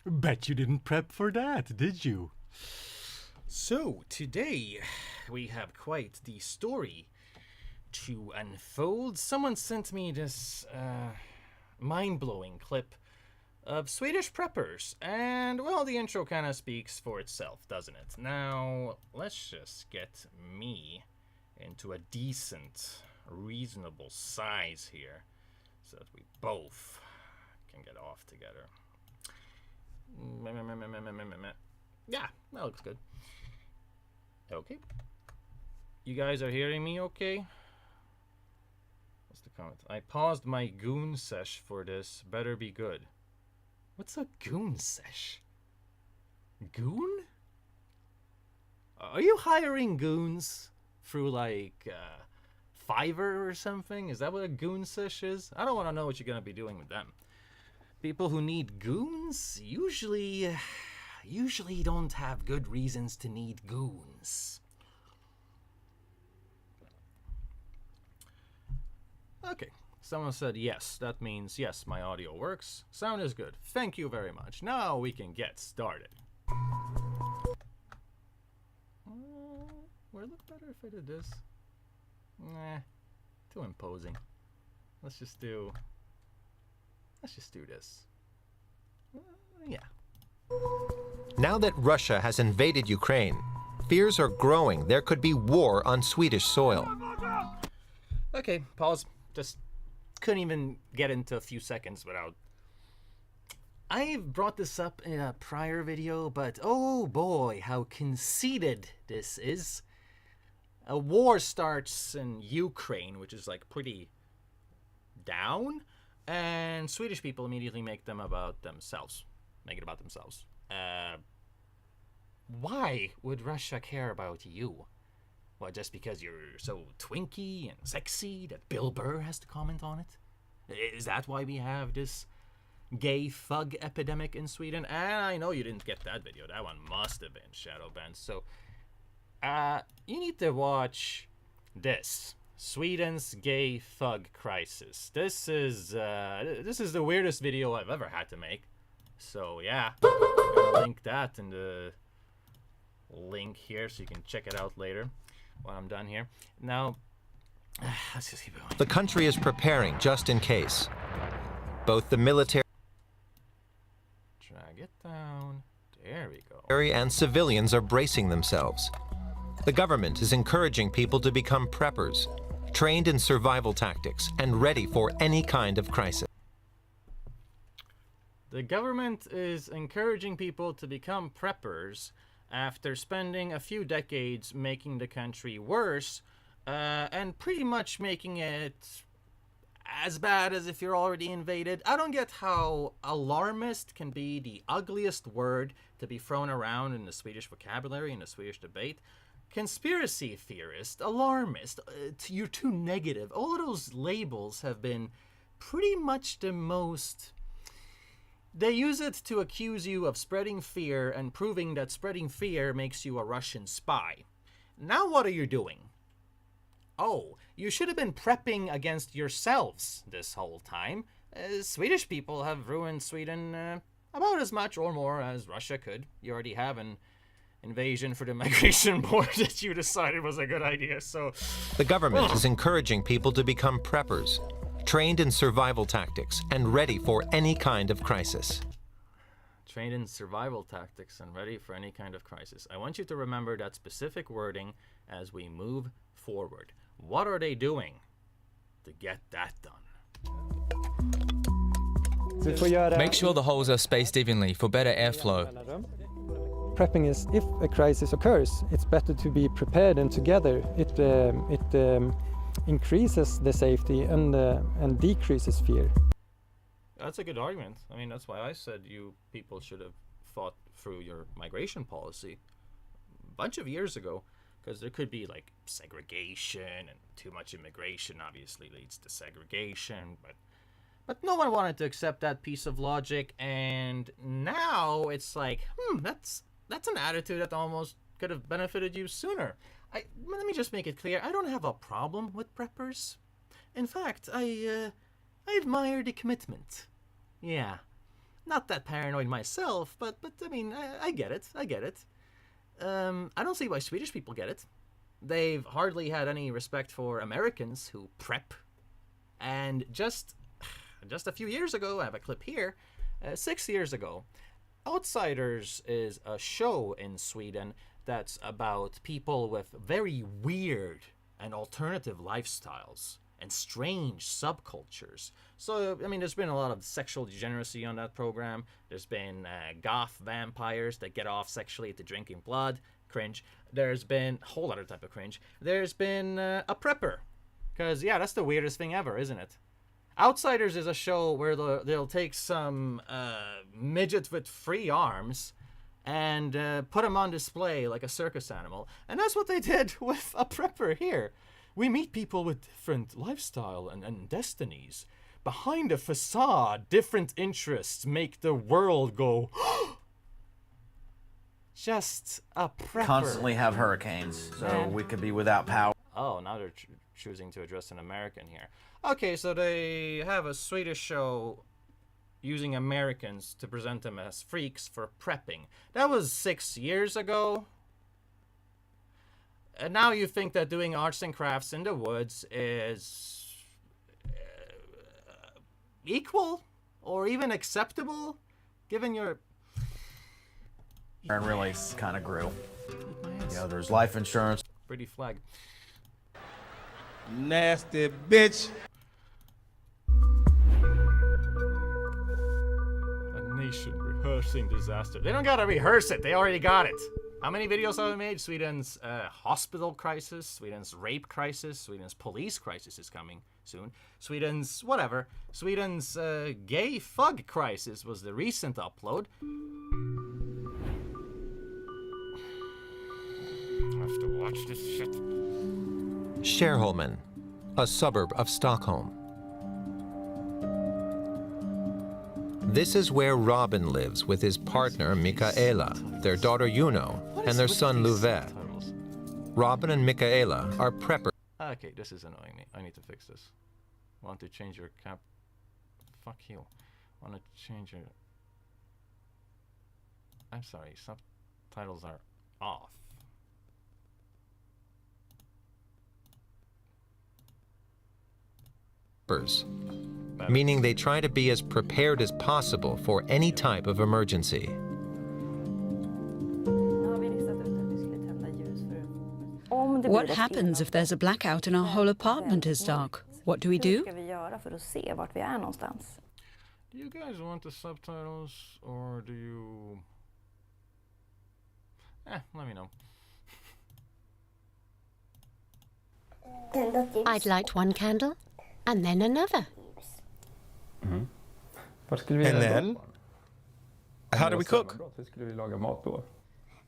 Bet you didn't prep for that, did you? So, today we have quite the story to unfold. Someone sent me this mind-blowing clip of Swedish Preppers, and, well, the intro kind of speaks for itself, doesn't it? Now, let's just get me into a decent, reasonable size here, so that we both can get off together. Yeah, that looks good. Okay. You guys are hearing me okay? What's the comment? I paused my goon sesh for this. Better be good. What's a goon sesh? Goon? Are you hiring goons through like Fiverr or something? Is that what a goon sesh is? I don't want to know what you're going to be doing with them. People who need goons usually don't have good reasons to need goons. Okay, someone said yes. That means yes, my audio works. Sound is good. Thank you very much. Now we can get started. Would it look better if I did this? Nah, too imposing. Let's just do this. Yeah. Now that Russia has invaded Ukraine, fears are growing there could be war on Swedish soil. Okay, pause. Just couldn't even get into a few seconds without... I've brought this up in a prior video, but oh boy, how conceited this is. A war starts in Ukraine, which is like pretty down, and Swedish people immediately make it about themselves. Why would Russia care about you? Well, just because you're so twinky and sexy that Bill Burr has to comment on it? Is that why we have this gay thug epidemic in Sweden? And I know you didn't get that video. That one must have been shadow banned. So, you need to watch this. Sweden's gay thug crisis. This is the weirdest video I've ever had to make. So yeah, I'm gonna link that in the link here so you can check it out later when I'm done here. Now, let's just keep going. The country is preparing just in case. Both the military Drag it down. There we go. and civilians are bracing themselves. The government is encouraging people to become preppers, trained in survival tactics and ready for any kind of crisis. The government is encouraging people to become preppers after spending a few decades making the country worse, and pretty much making it as bad as if you're already invaded. I don't get how alarmist can be the ugliest word to be thrown around in the Swedish vocabulary, in the Swedish debate. Conspiracy theorist, alarmist, you're too negative. All of those labels have been pretty much the most... They use it to accuse you of spreading fear and proving that spreading fear makes you a Russian spy. Now what are you doing? Oh, you should have been prepping against yourselves this whole time. Swedish people have ruined Sweden about as much or more as Russia could. You already have an invasion for the migration board that you decided was a good idea, so... The government is encouraging people to become preppers, trained in survival tactics and ready for any kind of crisis. Trained in survival tactics and ready for any kind of crisis. I want you to remember that specific wording as we move forward. What are they doing to get that done? Make sure the holes are spaced evenly for better airflow. Prepping is, if a crisis occurs, it's better to be prepared and together. It increases the safety and decreases fear. That's a good argument. I mean, that's why I said you people should have thought through your migration policy a bunch of years ago, because there could be like segregation, and too much immigration obviously leads to segregation, but no one wanted to accept that piece of logic, and now it's like, that's an attitude that almost could have benefited you sooner. Let me just make it clear, I don't have a problem with preppers. In fact, I admire the commitment. Yeah. Not that paranoid myself, but I mean, I get it. I get it. I don't see why Swedish people get it. They've hardly had any respect for Americans who prep. And just a few years ago, I have a clip here, 6 years ago, Outsiders is a show in Sweden that's about people with very weird and alternative lifestyles and strange subcultures. So, I mean, there's been a lot of sexual degeneracy on that program. There's been goth vampires that get off sexually to drinking blood. Cringe. There's been a whole other type of cringe. There's been a prepper. Because, yeah, that's the weirdest thing ever, isn't it? Outsiders is a show where they'll take some midget with free arms and put him on display like a circus animal. And that's what they did with a prepper here. We meet people with different lifestyle and destinies. Behind a facade, different interests make the world go... Just a prepper. Constantly have hurricanes, so we could be without power. Oh, now they're choosing to address an American here. Okay, so they have a Swedish show using Americans to present them as freaks for prepping. That was 6 years ago. And now you think that doing arts and crafts in the woods is equal or even acceptable, given your... And really kind of grew. You know, there's life insurance. Pretty flag. Nasty bitch. A nation rehearsing disaster. They don't gotta rehearse it, they already got it. How many videos have we made? Sweden's hospital crisis, Sweden's rape crisis, Sweden's police crisis is coming soon. Sweden's whatever. Sweden's gay fug crisis was the recent upload. I have to watch this shit. Skärholmen, a suburb of Stockholm. This is where Robin lives with his partner Mikaela, their daughter Juno, and their son Louvet. Robin and Mikaela are preppers. Okay, this is annoying me. I need to fix this. Want to change your cap? Fuck you. Want to change your... I'm sorry, subtitles are off. Meaning they try to be as prepared as possible for any type of emergency. What happens if there's a blackout and our whole apartment is dark? What do we do? Do you guys want the subtitles or do you... let me know. I'd light one candle and then another. And then? How do we cook?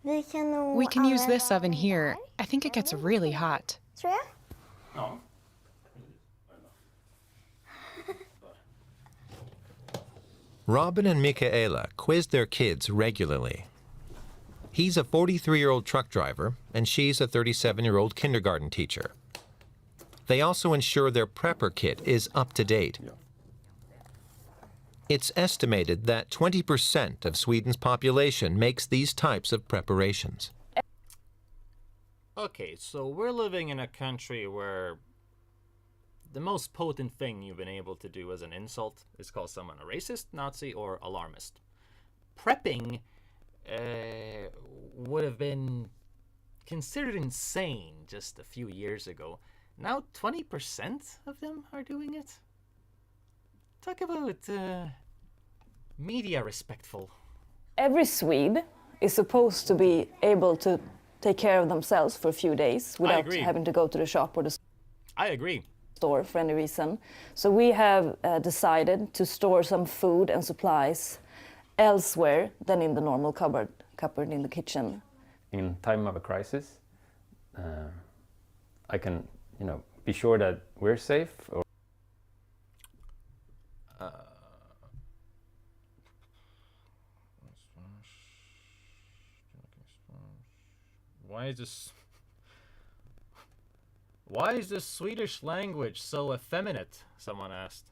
We can use this oven here. I think it gets really hot. Robin and Mikaela quiz their kids regularly. He's a 43-year-old truck driver, and she's a 37-year-old kindergarten teacher. They also ensure their prepper kit is up to date. It's estimated that 20% of Sweden's population makes these types of preparations. Okay, so we're living in a country where the most potent thing you've been able to do as an insult is call someone a racist, Nazi, or alarmist. Prepping would have been considered insane just a few years ago. Now 20% of them are doing it? Talk about media respectful. Every Swede is supposed to be able to take care of themselves for a few days without having to go to the shop or the store for any reason. So we have decided to store some food and supplies elsewhere than in the normal cupboard in the kitchen. In time of a crisis, I can, be sure that we're safe. Or Why is this Swedish language so effeminate? Someone asked.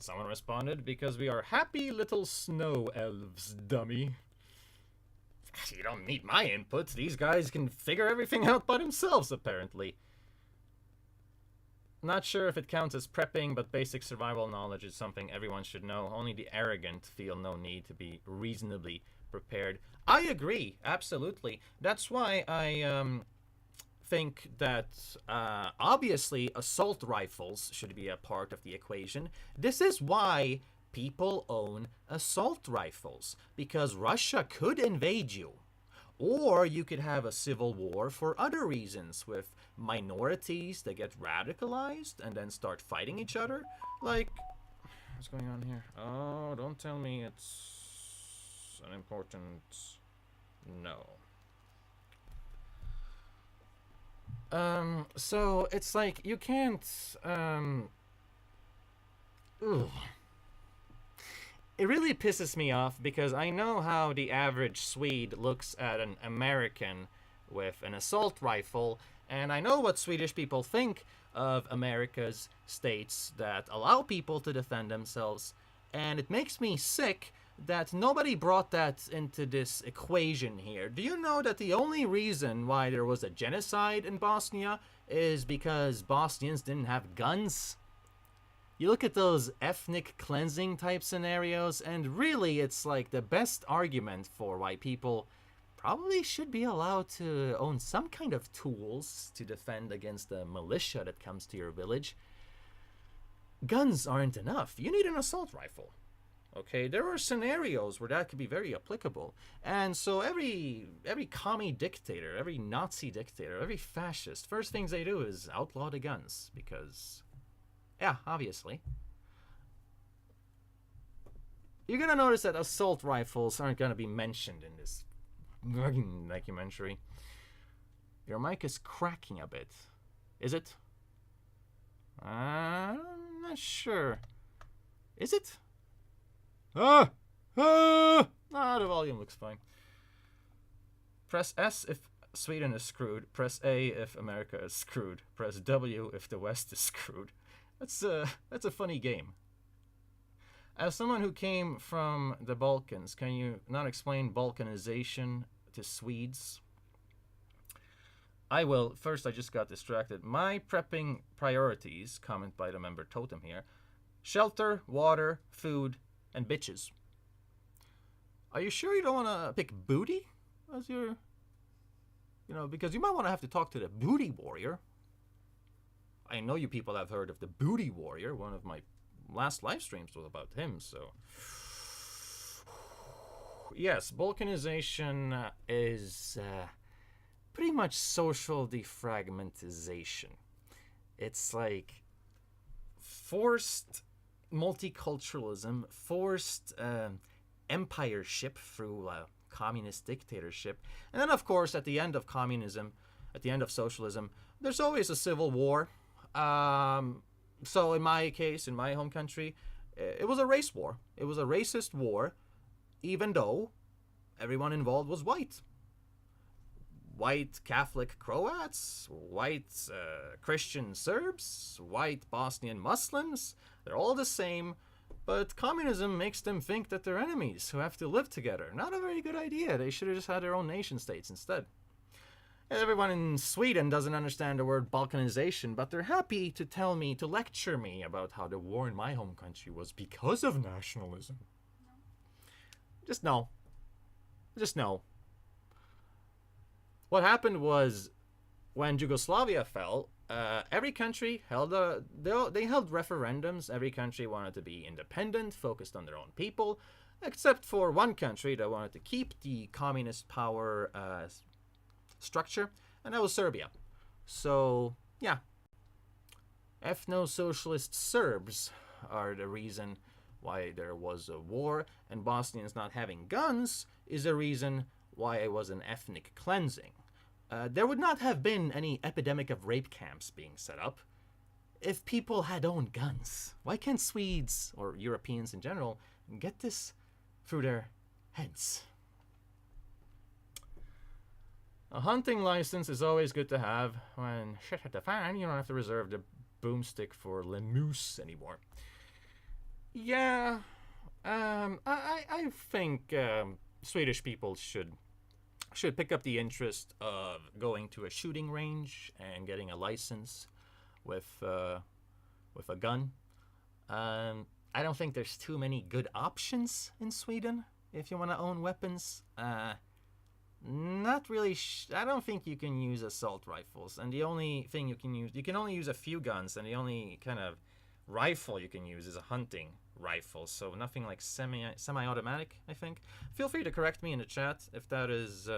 And someone responded, because we are happy little snow elves, dummy. You don't need my input. These guys can figure everything out by themselves, apparently. Not sure if it counts as prepping, but basic survival knowledge is something everyone should know. Only the arrogant feel no need to be reasonably prepared. I agree, absolutely. That's why I think that obviously assault rifles should be a part of the equation. This is why people own assault rifles, because Russia could invade you. Or you could have a civil war for other reasons, with minorities that get radicalized and then start fighting each other. Like, what's going on here? Oh, don't tell me it's an important... No. So it's like, you can't, It really pisses me off, because I know how the average Swede looks at an American with an assault rifle, and I know what Swedish people think of America's states that allow people to defend themselves, and it makes me sick that nobody brought that into this equation here. Do you know that the only reason why there was a genocide in Bosnia is because Bosnians didn't have guns? You look at those ethnic cleansing type scenarios, and really it's like the best argument for why people probably should be allowed to own some kind of tools to defend against the militia that comes to your village. Guns aren't enough. You need an assault rifle. Okay, there are scenarios where that could be very applicable. And so every commie dictator, every Nazi dictator, every fascist, first things they do is outlaw the guns, because... yeah, obviously. You're gonna notice that assault rifles aren't gonna be mentioned in this documentary. Your mic is cracking a bit. Is it? I'm not sure. Is it? Ah, the volume looks fine. Press S if Sweden is screwed. Press A if America is screwed. Press W if the West is screwed. That's a funny game. As someone who came from the Balkans, can you not explain Balkanization to Swedes? I will. First, I just got distracted. My prepping priorities, comment by the member Totem here: shelter, water, food, and bitches. Are you sure you don't want to pick booty as your... because you might want to have to talk to the booty warrior. I know you people have heard of the Booty Warrior. One of my last live streams was about him, so... Yes, Balkanization is pretty much social defragmentization. It's like forced multiculturalism, forced empireship through communist dictatorship. And then, of course, at the end of communism, at the end of socialism, there's always a civil war. So in my case, in my home country, it was a race war. It was a racist war, even though everyone involved was white. White Catholic Croats, white Christian Serbs, white Bosnian Muslims. They're all the same, but communism makes them think that they're enemies who have to live together. Not a very good idea. They should have just had their own nation states instead. Everyone in Sweden doesn't understand the word Balkanization, but they're happy to tell me, to lecture me about how the war in my home country was because of nationalism. Just no. Just no. What happened was, when Yugoslavia fell, every country held they held referendums. Every country wanted to be independent, focused on their own people, except for one country that wanted to keep the communist power structure, and that was Serbia. So, yeah. Ethno-socialist Serbs are the reason why there was a war, and Bosnians not having guns is a reason why it was an ethnic cleansing. There would not have been any epidemic of rape camps being set up if people had owned guns. Why can't Swedes, or Europeans in general, get this through their heads? A hunting license is always good to have. When shit hit the fan, you don't have to reserve the boomstick for Le Moose anymore. Yeah, I think Swedish people should pick up the interest of going to a shooting range and getting a license with a gun. I don't think there's too many good options in Sweden if you want to own weapons. Not really. I don't think you can use assault rifles, and the only thing you can only use a few guns, and the only kind of rifle you can use is a hunting rifle. So nothing like semi-automatic. I think. Feel free to correct me in the chat if that is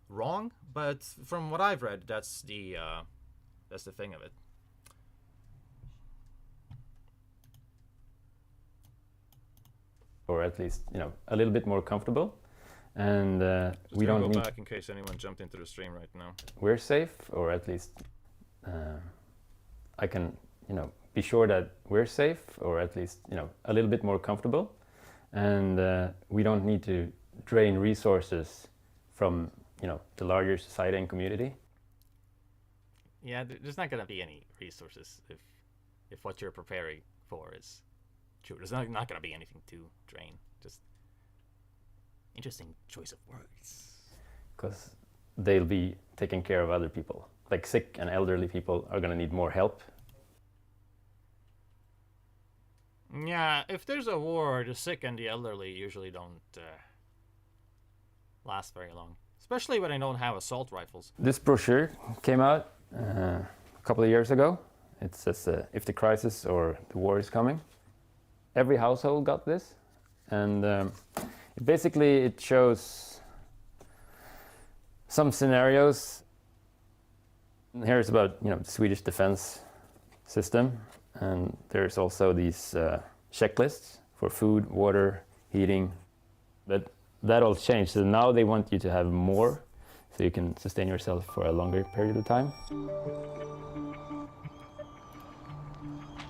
wrong, but from what I've read, that's the thing of it. Or at least, you know, a little bit more comfortable. And we don't go need... back in case anyone jumped into the stream right now. We're safe, or at least I can, you know, be sure that we're safe, or at least, you know, a little bit more comfortable. And we don't need to drain resources from, you know, the larger society and community. Yeah, there's not going to be any resources if what you're preparing for is true. There's not going to be anything to drain. Just interesting choice of words. Because they'll be taking care of other people. Like sick and elderly people are going to need more help. Yeah, if there's a war, the sick and the elderly usually don't last very long. Especially when they don't have assault rifles. This brochure came out a couple of years ago. It says if the crisis or the war is coming. Every household got this. And basically it shows some scenarios. Here's about, you know, the Swedish defense system. And there's also these checklists for food, water, heating. But that all changed. So now they want you to have more so you can sustain yourself for a longer period of time.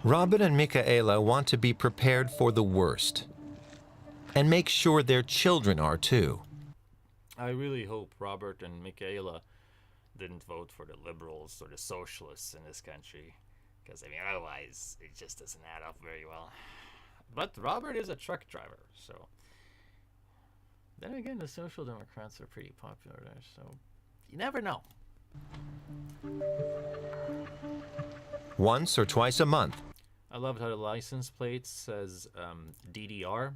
Robin and Michaela want to be prepared for the worst and make sure their children are too. I really hope Robert and Michaela didn't vote for the liberals or the socialists in this country. Because, I mean, otherwise, it just doesn't add up very well. But Robert is a truck driver, so... Then again, the Social Democrats are pretty popular there, so... You never know. Once or twice a month. I loved how the license plate says DDR.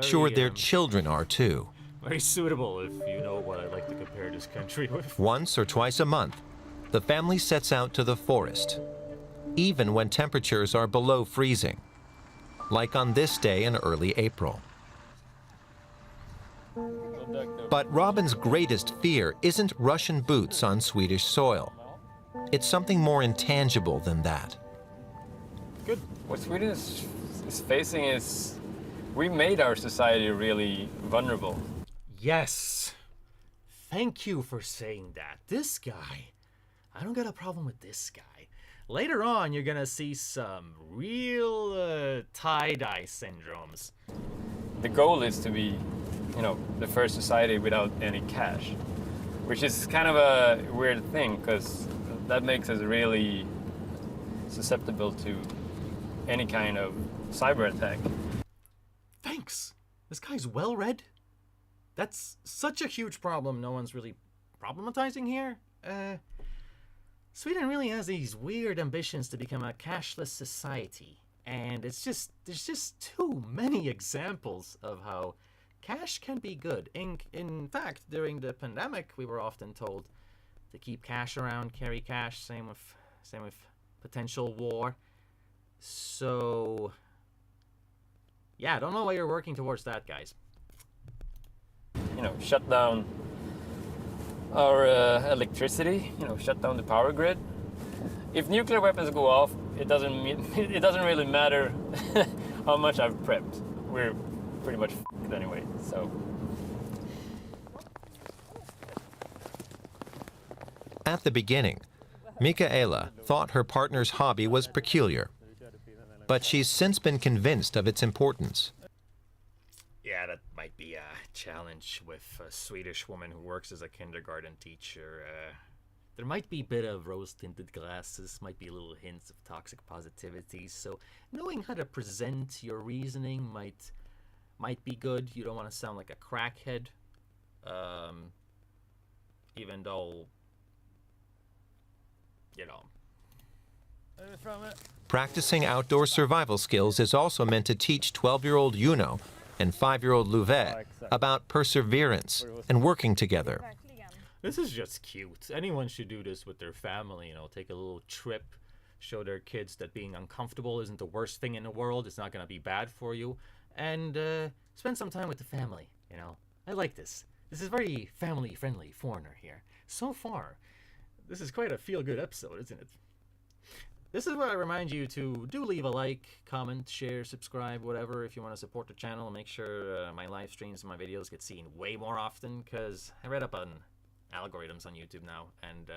Sure their children are too. Very suitable if you know what I like to compare this country with. Once or twice a month, the family sets out to the forest, even when temperatures are below freezing, like on this day in early April. But Robin's greatest fear isn't Russian boots on Swedish soil. It's something more intangible than that. Good. What Sweden is facing is we made our society really vulnerable. Yes. Thank you for saying that. This guy, I don't got a problem with this guy. Later on, you're gonna see some real tie-dye syndromes. The goal is to be, you know, the first society without any cash, which is kind of a weird thing because that makes us really susceptible to any kind of cyber attack. Thanks. This guy's well-read. That's such a huge problem no one's really problematizing here. Sweden really has these weird ambitions to become a cashless society. And there's just too many examples of how cash can be good. In fact, during the pandemic, we were often told to keep cash around, carry cash, same with potential war. So, yeah, I don't know why you're working towards that, guys. You know, shut down our electricity, you know, shut down the power grid. If nuclear weapons go off, it doesn't really matter how much I've prepped. We're pretty much f***ed anyway, so. At the beginning, Michaela thought her partner's hobby was peculiar, but she's since been convinced of its importance. Yeah, that might be a challenge with a Swedish woman who works as a kindergarten teacher. there might be a bit of rose-tinted glasses, might be little hints of toxic positivity. So knowing how to present your reasoning might be good. You don't want to sound like a crackhead, even though, you know. Practicing outdoor survival skills is also meant to teach 12-year-old Juno and 5-year-old Louvet about perseverance and working together. This is just cute. Anyone should do this with their family, you know, take a little trip, show their kids that being uncomfortable isn't the worst thing in the world, it's not going to be bad for you, and spend some time with the family, you know. I like this. This is very family-friendly foreigner here. So far, this is quite a feel-good episode, isn't it? This is where I remind you to do leave a like, comment, share, subscribe, whatever, if you want to support the channel and make sure my live streams and my videos get seen way more often, because I read up on algorithms on YouTube now, and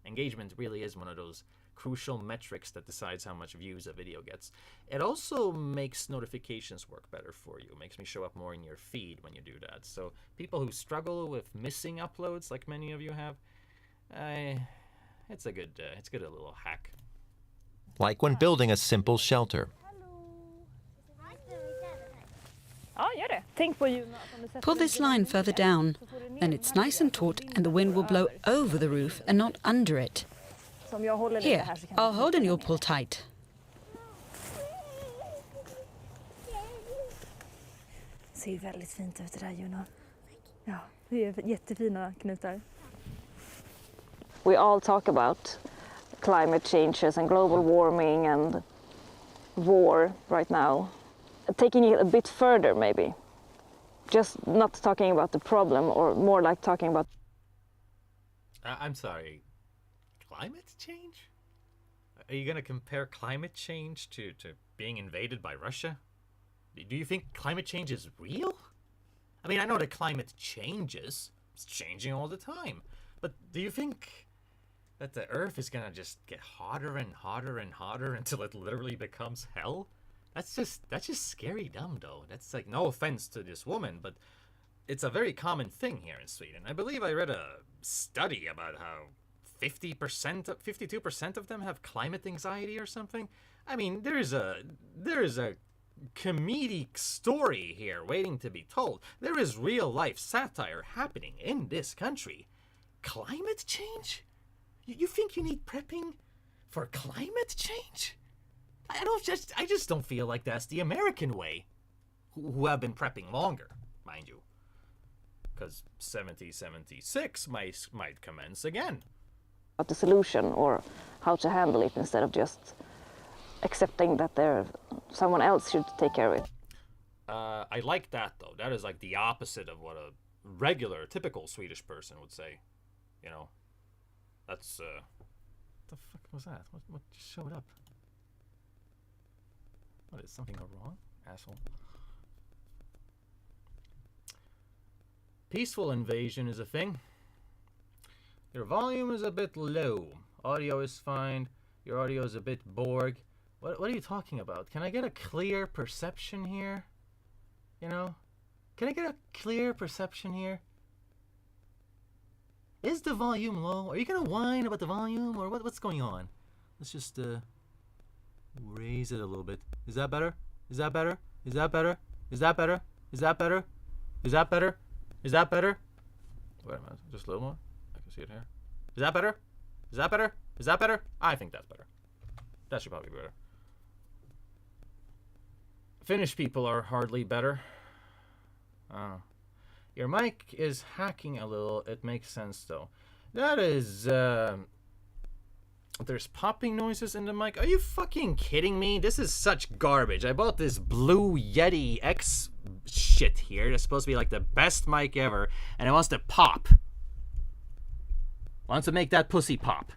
engagement really is one of those crucial metrics that decides how much views a video gets. It also makes notifications work better for you. It makes me show up more in your feed when you do that. So people who struggle with missing uploads, like many of you have, it's a good little hack. Like when building a simple shelter. Pull this line further down. Then it's nice and taut and the wind will blow over the roof and not under it. Here, I'll hold and you'll pull tight. Ser väldigt fint ut det där, Juno. Ja, det är jättefina knutar. We all talk about climate changes and global warming and war right now. Taking it a bit further, maybe. Just not talking about the problem, or more like talking about... I'm sorry. Climate change? Are you going to compare climate change to being invaded by Russia? Do you think climate change is real? I mean, I know that climate changes. It's changing all the time. But do you think that the Earth is going to just get hotter and hotter and hotter until it literally becomes hell? That's just scary dumb, though. That's like, no offense to this woman, but it's a very common thing here in Sweden. I believe I read a study about how 52% of them have climate anxiety or something. I mean, there is a comedic story here waiting to be told. There is real life satire happening in this country. Climate change? You think you need prepping for climate change? I just don't feel like that's the American way, who have been prepping longer, mind you. Because 7076 might commence again. About the solution or how to handle it instead of just accepting that someone else should take care of it. I like that, though. That is like the opposite of what a regular, typical Swedish person would say. You know, that's what the fuck was that? What just showed up? What, is something go wrong? Asshole. Peaceful invasion is a thing. Your volume is a bit low. Audio is fine. Your audio is a bit Borg. What are you talking about? Can I get a clear perception here? You know? Can I get a clear perception here? Is the volume low? Are you gonna whine about the volume, or what's going on? Let's just raise it a little bit. Is that better? Is that better? Is that better? Is that better? Is that better? Is that better? Is that better? Wait a minute, just a little more. I can see it here. Is that better? Is that better? Is that better? I think that's better. That should probably be better. Finnish people are hardly better. Your mic is hacking a little. It makes sense though. That is there's popping noises in the mic. Are you fucking kidding me? This is such garbage. I bought this Blue Yeti X shit here. It's supposed to be like the best mic ever, and it wants to pop. Wants to make that pussy pop.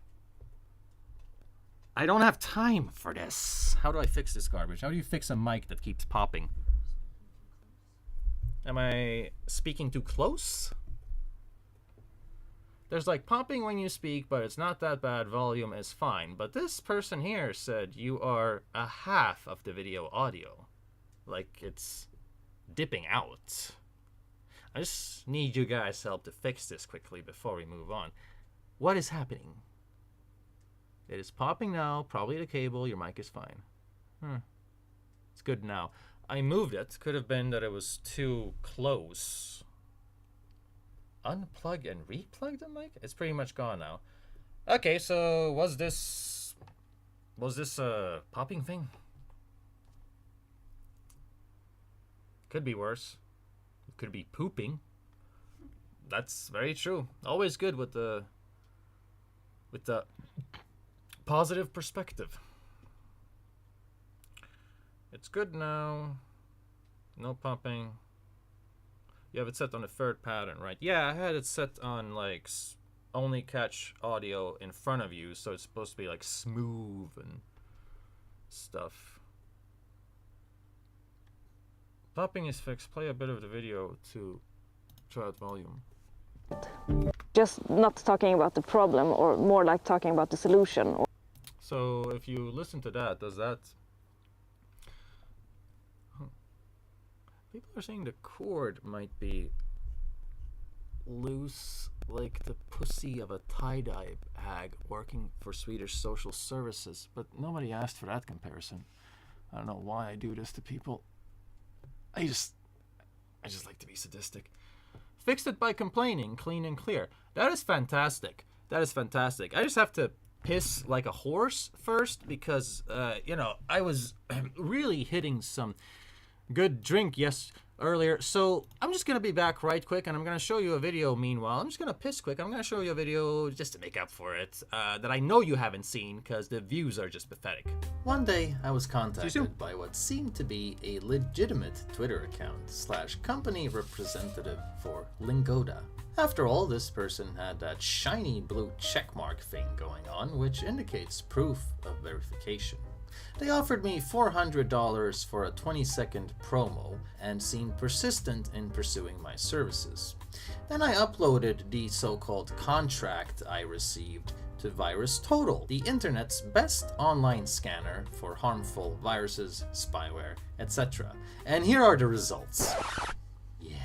I don't have time for this. How do I fix this garbage? How do you fix a mic that keeps popping? Am I speaking too close? There's like popping when you speak, but it's not that bad. Volume is fine. But this person here said you are a half of the video audio. Like it's dipping out. I just need you guys' help to fix this quickly before we move on. What is happening? It is popping now. Probably the cable. Your mic is fine. It's good now. I moved it. Could have been that it was too close. Unplug and replug the mic? It's pretty much gone now. Okay, so was this a popping thing? Could be worse. It could be pooping. That's very true. Always good with the positive perspective. It's good now. No pumping. You have it set on the third pattern, right? Yeah, I had it set on like only catch audio in front of you, so it's supposed to be like smooth and stuff. Popping is fixed. Play a bit of the video to try out volume. Just not talking about the problem, or more like talking about the solution. So if you listen to that, does that... People are saying the cord might be loose like the pussy of a tie-dye hag working for Swedish social services, but nobody asked for that comparison. I don't know why I do this to people. I just like to be sadistic. Fixed it by complaining, clean and clear. That is fantastic. That is fantastic. I just have to piss like a horse first because, you know, I was really hitting some good drink earlier. So I'm just going to be back right quick and I'm going to show you a video meanwhile. I'm just going to piss quick. I'm going to show you a video just to make up for it that I know you haven't seen because the views are just pathetic. One day I was contacted by what seemed to be a legitimate Twitter account / company representative for Lingoda. After all, this person had that shiny blue checkmark thing going on, which indicates proof of verification. They offered me $400 for a 20-second promo and seemed persistent in pursuing my services. Then I uploaded the so-called contract I received to VirusTotal, the internet's best online scanner for harmful viruses, spyware, etc. And here are the results. Yeah,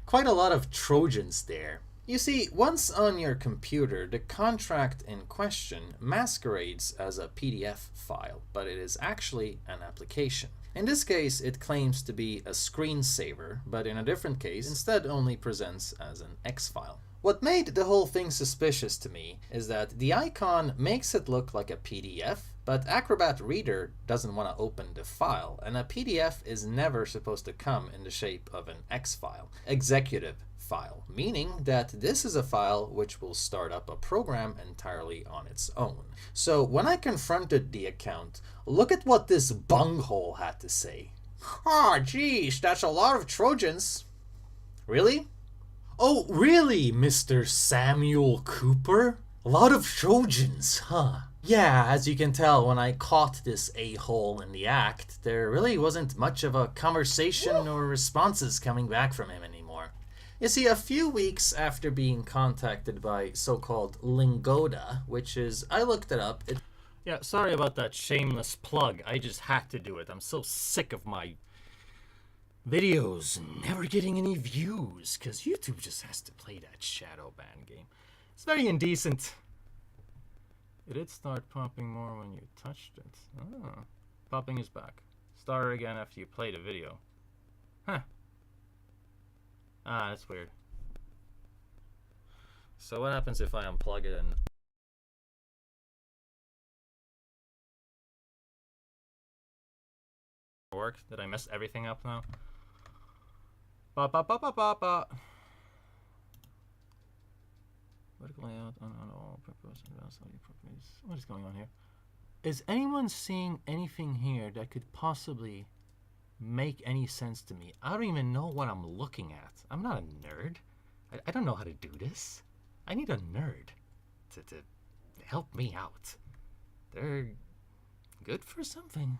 quite a lot of Trojans there. You see, once on your computer, the contract in question masquerades as a PDF file, but it is actually an application. In this case, it claims to be a screensaver, but in a different case, instead only presents as an X file. What made the whole thing suspicious to me is that the icon makes it look like a PDF, but Acrobat Reader doesn't want to open the file, and a PDF is never supposed to come in the shape of an X file. Executive file, meaning that this is a file which will start up a program entirely on its own. So when I confronted the account, look at what this bunghole had to say. Ah, geez, that's a lot of Trojans. Really? Oh, really, Mr. Samuel Cooper? A lot of Trojans, huh? Yeah, as you can tell, when I caught this a-hole in the act, there really wasn't much of a conversation or responses coming back from him anymore. You see, a few weeks after being contacted by so-called Lingoda, which is, I looked it up. Yeah, sorry about that shameless plug. I just had to do it. I'm so sick of my videos never getting any views, because YouTube just has to play that shadow ban game. It's very indecent. It did start popping more when you touched it. Oh, popping is back. Start again after you play the video. Huh. Ah, that's weird. So what happens if I unplug it and... work? Did I mess everything up now? Ba ba ba ba ba ba. Vertical layout on all purpose advanced audio properties. What is going on here? Is anyone seeing anything here that could possibly make any sense to me? I don't even know what I'm looking at. I'm not a nerd. I don't know how to do this. I need a nerd to help me out. They're good for something.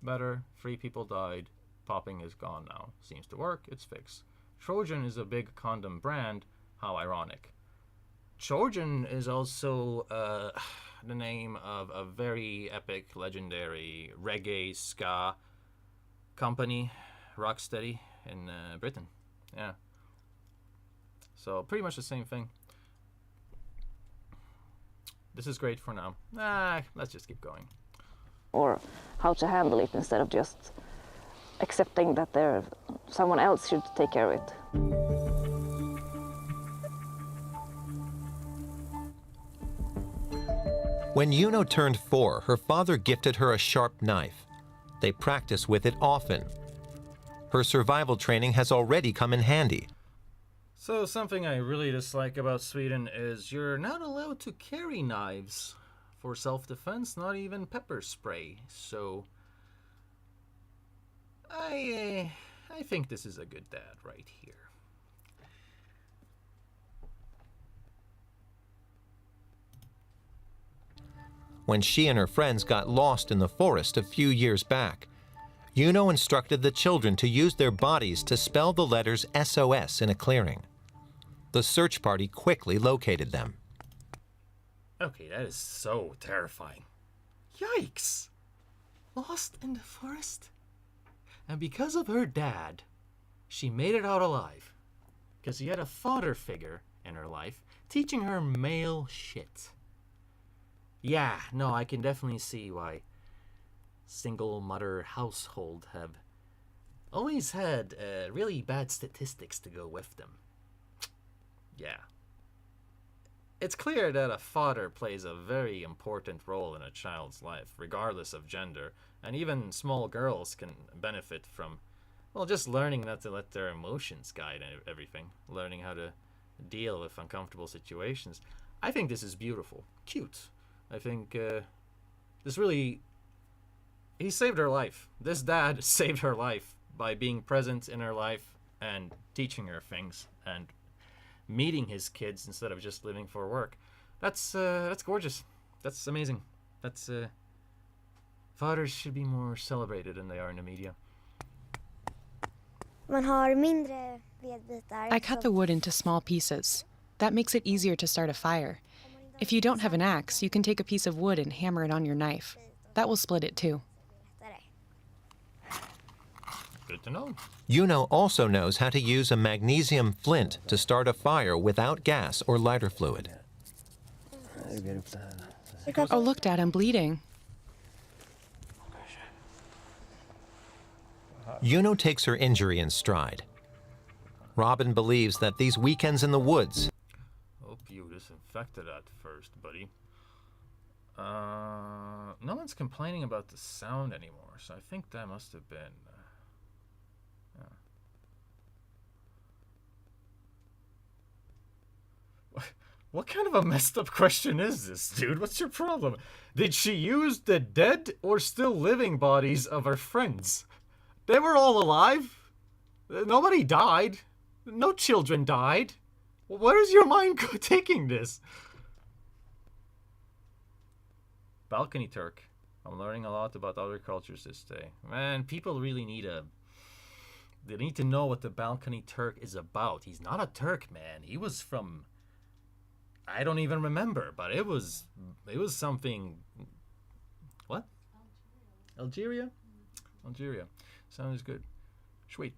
Better. 3 people died. Popping is gone now. Seems to work. It's fixed. Trojan is a big condom brand. How ironic. Trojan is also the name of a very epic, legendary reggae ska company, Rocksteady, in Britain. Yeah. So pretty much the same thing. This is great for now. Let's just keep going. Or how to handle it instead of just accepting that someone else should take care of it. When Juno turned 4, her father gifted her a sharp knife. They practice with it often. Her survival training has already come in handy. So something I really dislike about Sweden is you're not allowed to carry knives for self-defense, not even pepper spray. So I think this is a good dad right here. When she and her friends got lost in the forest a few years back, Juno instructed the children to use their bodies to spell the letters SOS in a clearing. The search party quickly located them. Okay, that is so terrifying. Yikes! Lost in the forest? And because of her dad, she made it out alive. Because she had a father figure in her life teaching her male shit. Yeah, no, I can definitely see why single mother household have always had really bad statistics to go with them. Yeah. It's clear that a father plays a very important role in a child's life, regardless of gender, and even small girls can benefit from, well, just learning not to let their emotions guide everything, learning how to deal with uncomfortable situations. I think this is beautiful, cute. I think this really, he saved her life. This dad saved her life by being present in her life and teaching her things and meeting his kids instead of just living for work. That's gorgeous. That's amazing. Fathers should be more celebrated than they are in the media. I cut the wood into small pieces. That makes it easier to start a fire. If you don't have an axe, you can take a piece of wood and hammer it on your knife. That will split it too. Good to know. Juno also knows how to use a magnesium flint to start a fire without gas or lighter fluid. Oh, look, Dad, I'm bleeding. Juno takes her injury in stride. Robin believes that these weekends in the woods. Hope you disinfected that first, buddy. No one's complaining about the sound anymore, so I think that must have been. What kind of a messed up question is this, dude? What's your problem? Did she use the dead or still living bodies of her friends? They were all alive. Nobody died. No children died. Where is your mind taking this? Balcony Turk. I'm learning a lot about other cultures this day. Man, people really they need to know what the Balcony Turk is about. He's not a Turk, man. He was from, I don't even remember, but it was something. What? Algeria? Algeria. Sounds good. Sweet.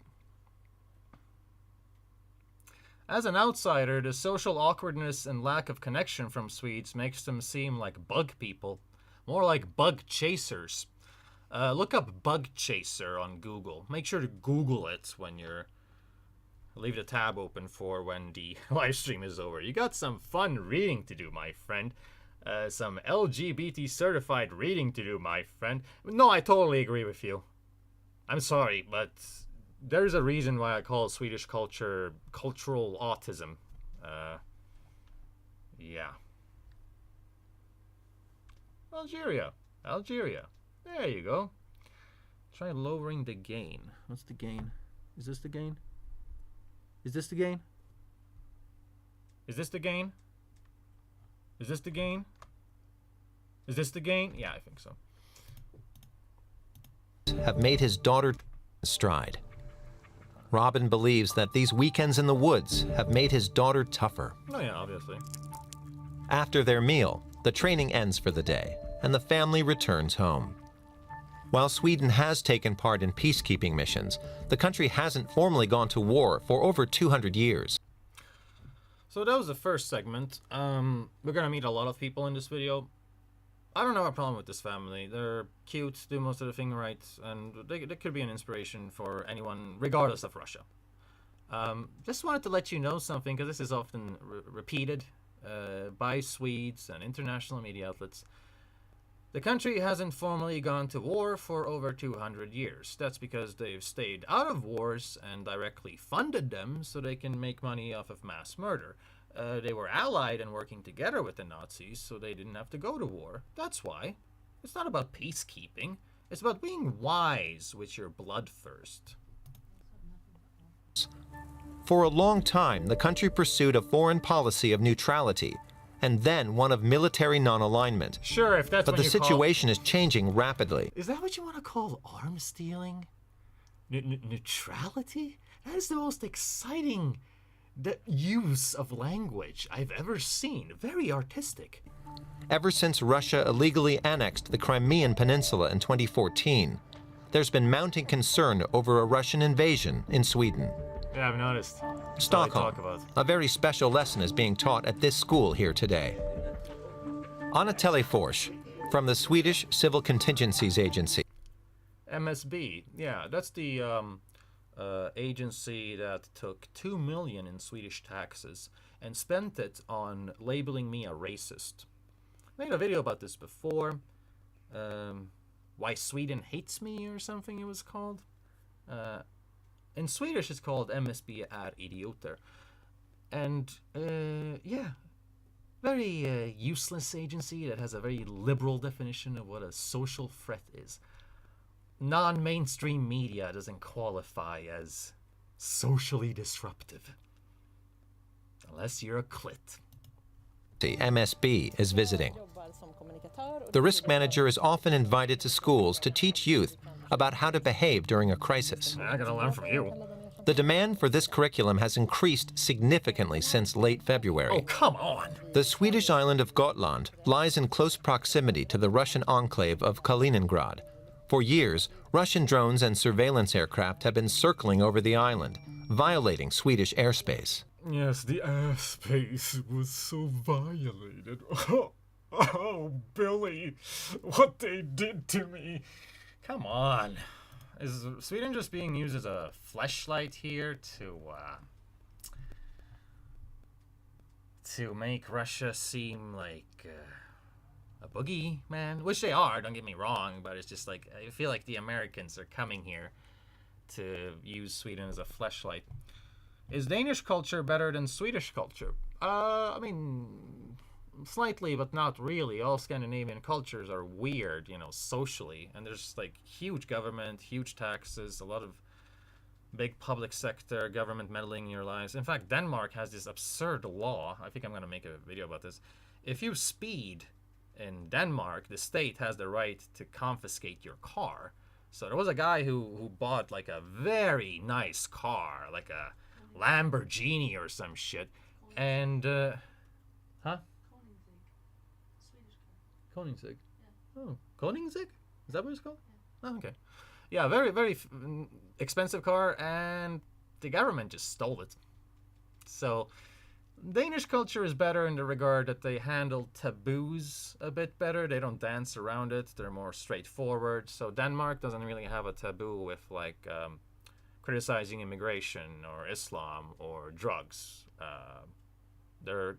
As an outsider, the social awkwardness and lack of connection from Swedes makes them seem like bug people. More like bug chasers. Look up bug chaser on Google. Make sure to Google it when you're... Leave the tab open for when the live stream is over. You got some fun reading to do, my friend. Some LGBT certified reading to do, my friend. No, I totally agree with you. I'm sorry, but there's a reason why I call Swedish culture cultural autism. Yeah. Algeria. There you go. Try lowering the gain. What's the gain? Is this the gain? Is this the gain? Is this the gain? Is this the gain? Is this the gain? Yeah, I think so. Have made his daughter stride. Robin believes that these weekends in the woods have made his daughter tougher. Oh yeah, obviously. After their meal, the training ends for the day, and the family returns home. While Sweden has taken part in peacekeeping missions, the country hasn't formally gone to war for over 200 years. So that was the first segment. We're gonna meet a lot of people in this video. I don't have a problem with this family. They're cute, do most of the thing right, and they could be an inspiration for anyone, regardless of Russia. Just wanted to let you know something, because this is often repeated by Swedes and international media outlets. The country hasn't formally gone to war for over 200 years. That's because they've stayed out of wars and directly funded them so they can make money off of mass murder. They were allied and working together with the Nazis, so they didn't have to go to war. That's why. It's not about peacekeeping. It's about being wise with your blood first. For a long time, the country pursued a foreign policy of neutrality, and then one of military non-alignment. Sure, if that's but what the you situation is changing rapidly. Is that what you want to call arms dealing? Neutrality? That is the most exciting use of language I've ever seen. Very artistic. Ever since Russia illegally annexed the Crimean Peninsula in 2014, there's been mounting concern over a Russian invasion in Sweden. Yeah, I've noticed. Stockholm. A very special lesson is being taught at this school here today. Anna Telefors, from the Swedish Civil Contingencies Agency. MSB, yeah, that's the agency that took 2 million in Swedish taxes and spent it on labeling me a racist. I made a video about this before. Why Sweden Hates Me or something it was called. In Swedish it's called MSB är idioter. And yeah, very useless agency that has a very liberal definition of what a social threat is. Non-mainstream media doesn't qualify as socially disruptive. Unless you're a clit. The MSB is visiting. The risk manager is often invited to schools to teach youth about how to behave during a crisis. I'm gonna learn from you. The demand for this curriculum has increased significantly since late February. Oh, come on! The Swedish island of Gotland lies in close proximity to the Russian enclave of Kaliningrad. For years, Russian drones and surveillance aircraft have been circling over the island, violating Swedish airspace. Yes, the airspace was so violated. Oh, Billy, what they did to me. Come on. Is Sweden just being used as a fleshlight here to make Russia seem like a boogeyman? Which they are, don't get me wrong, but it's just like, I feel like the Americans are coming here to use Sweden as a fleshlight. Is Danish culture better than Swedish culture? I mean, slightly, but not really. All Scandinavian cultures are weird, you know, socially. And there's like huge government, huge taxes, a lot of big public sector, government meddling in your lives. In fact, Denmark has this absurd law. I think I'm going to make a video about this. If you speed in Denmark, the state has the right to confiscate your car. So there was a guy who bought like a very nice car, like a Lamborghini or some shit. And, huh? Koenigsegg. Yeah. Oh, Koenigsegg? Is that what it's called? Yeah. Oh, okay. Yeah, very, very expensive car, and the government just stole it. So, Danish culture is better in the regard that they handle taboos a bit better. They don't dance around it. They're more straightforward. So, Denmark doesn't really have a taboo with, like, criticizing immigration or Islam or drugs. They're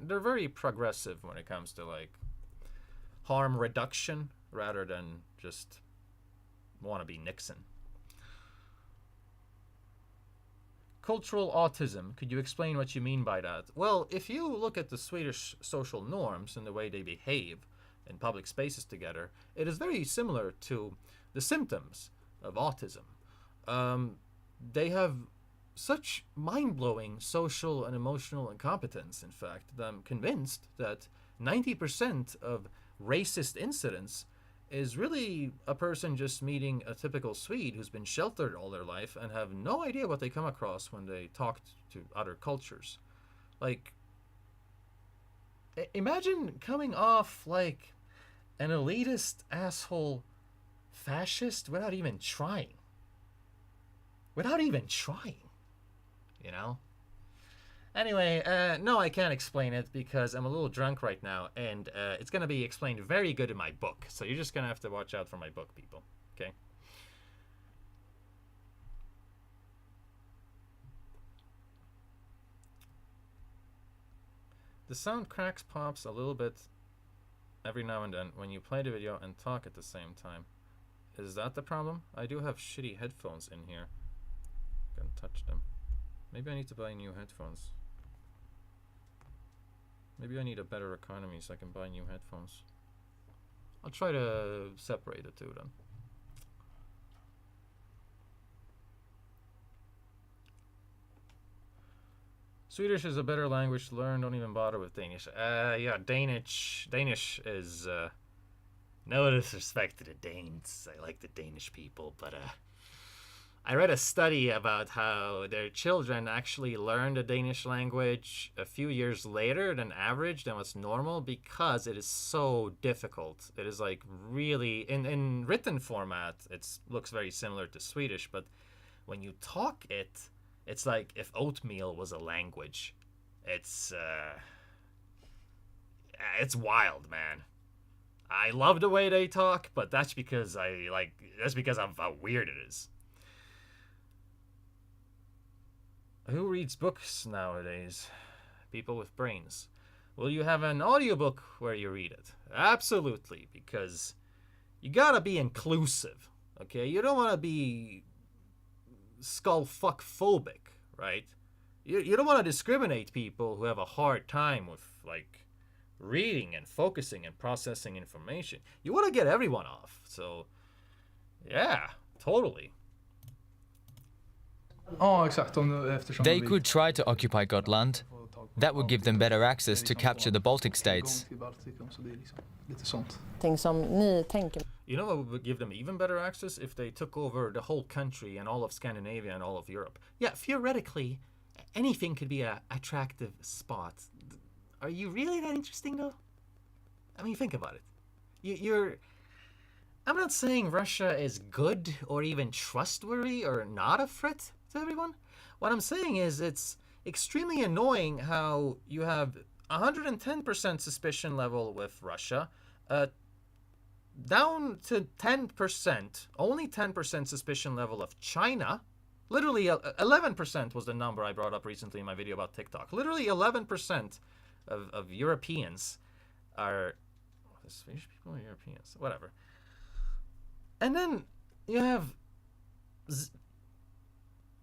very progressive when it comes to, like, harm reduction rather than just wannabe Nixon. Cultural autism. Could you explain what you mean by that? Well, if you look at the Swedish social norms and the way they behave in public spaces together, it is very similar to the symptoms of autism. They have such mind-blowing social and emotional incompetence, in fact, that I'm convinced that 90% of racist incidents is really a person just meeting a typical Swede who's been sheltered all their life and have no idea what they come across when they talk to other cultures. Like, imagine coming off like an elitist asshole fascist without even trying. Without even trying, you know? Anyway, no, I can't explain it because I'm a little drunk right now, and it's going to be explained very good in my book. So you're just going to have to watch out for my book, people. Okay? The sound cracks, pops a little bit every now and then when you play the video and talk at the same time. Is that the problem? I do have shitty headphones in here. Can't touch them. Maybe I need to buy new headphones. Maybe I need a better economy so I can buy new headphones. I'll try to separate the two then. Swedish is a better language to learn. Don't even bother with Danish. Yeah, Danish is no disrespect to the Danes. I like the Danish people, but I read a study about how their children actually learn the Danish language a few years later than average, than what's normal, because it is so difficult. It is like really, in written format, it looks very similar to Swedish, but when you talk it, it's like if oatmeal was a language. It's wild, man. I love the way they talk, but that's because of how weird it is. Who reads books nowadays? People with brains. Will you have an audiobook where you read it? Absolutely, because you gotta be inclusive, okay? You don't want to be skull-fuck-phobic, right? You don't want to discriminate people who have a hard time with, like, reading and focusing and processing information. You want to get everyone off, so yeah, totally. They could try to occupy Gotland. That would give them better access to capture the Baltic states. You know what would give them even better access? If they took over the whole country and all of Scandinavia and all of Europe. Yeah, theoretically, anything could be an attractive spot. Are you really that interesting, though? I mean, think about it. I'm not saying Russia is good or even trustworthy or not a threat to everyone. What I'm saying is it's extremely annoying how you have 110% suspicion level with Russia, down to 10%, only 10% suspicion level of China. Literally 11% was the number I brought up recently in my video about TikTok. Literally 11% of Europeans are Swedish people or Europeans, whatever. And then you have,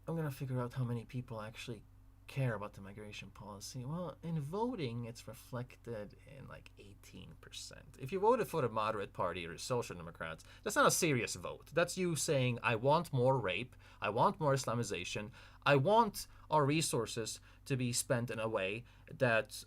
I'm gonna figure out how many people actually care about the migration policy. Well, in voting, it's reflected in like 18%. If you voted for the moderate party or the Social Democrats, that's not a serious vote. That's you saying, I want more rape, I want more Islamization, I want our resources to be spent in a way that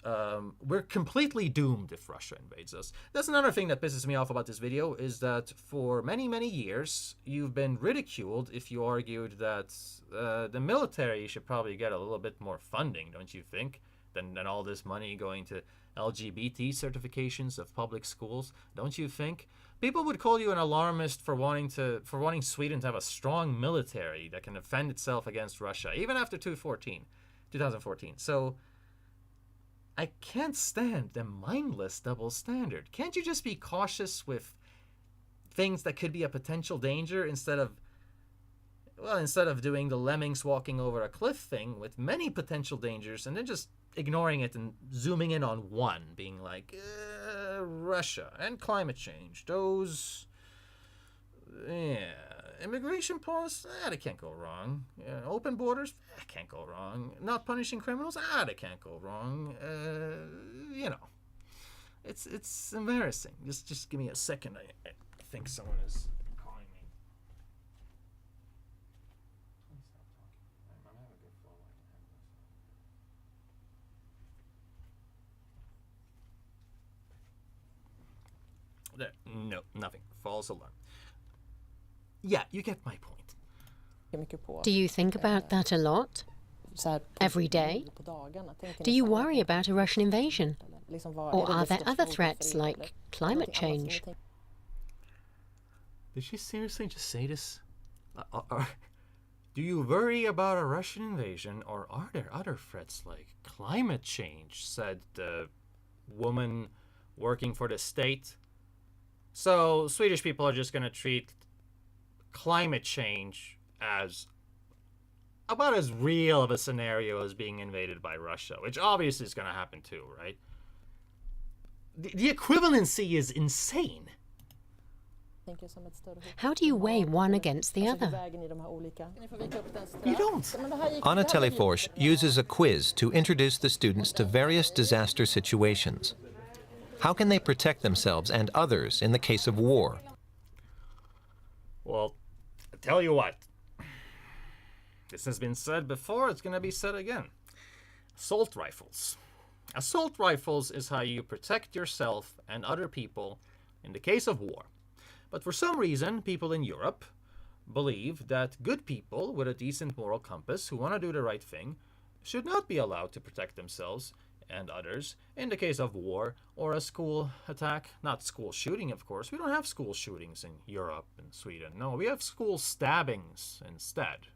we're completely doomed if Russia invades us. That's another thing that pisses me off about this video, is that for many, many years, you've been ridiculed if you argued that the military should probably get a little bit more funding, don't you think, than all this money going to LGBT certifications of public schools, don't you think? People would call you an alarmist for wanting Sweden to have a strong military that can defend itself against Russia, even after 2014. So I can't stand the mindless double standard. Can't you just be cautious with things that could be a potential danger instead of doing the lemmings walking over a cliff thing with many potential dangers and then just ignoring it and zooming in on one, being like, Russia and climate change, those, immigration policy, that can't go wrong. Open borders, that can't go wrong. Not punishing criminals, that can't go wrong. It's embarrassing. Just give me a second. I think someone is calling me. Please stop talking. I'm having a good flow. There, no, nothing. False alarm. Yeah, you get my point. Do you think about that a lot? Every day? Do you worry about a Russian invasion? Or are there other threats like climate change? Did she seriously just say this? Do you worry about a Russian invasion, or are there other threats like climate change? Said the woman working for the state. So Swedish people are just going to treat climate change as about as real of a scenario as being invaded by Russia, which obviously is going to happen too, right? The equivalency is insane. How do you weigh one against the other? You don't. Anna Telefors uses a quiz to introduce the students to various disaster situations. How can they protect themselves and others in the case of war? Well, I tell you what. This has been said before, it's going to be said again. Assault rifles. Assault rifles is how you protect yourself and other people in the case of war. But for some reason, people in Europe believe that good people with a decent moral compass who want to do the right thing should not be allowed to protect themselves and others in the case of war or a school attack. Not school shooting, of course. We don't have school shootings in Europe and Sweden. No, we have school stabbings instead.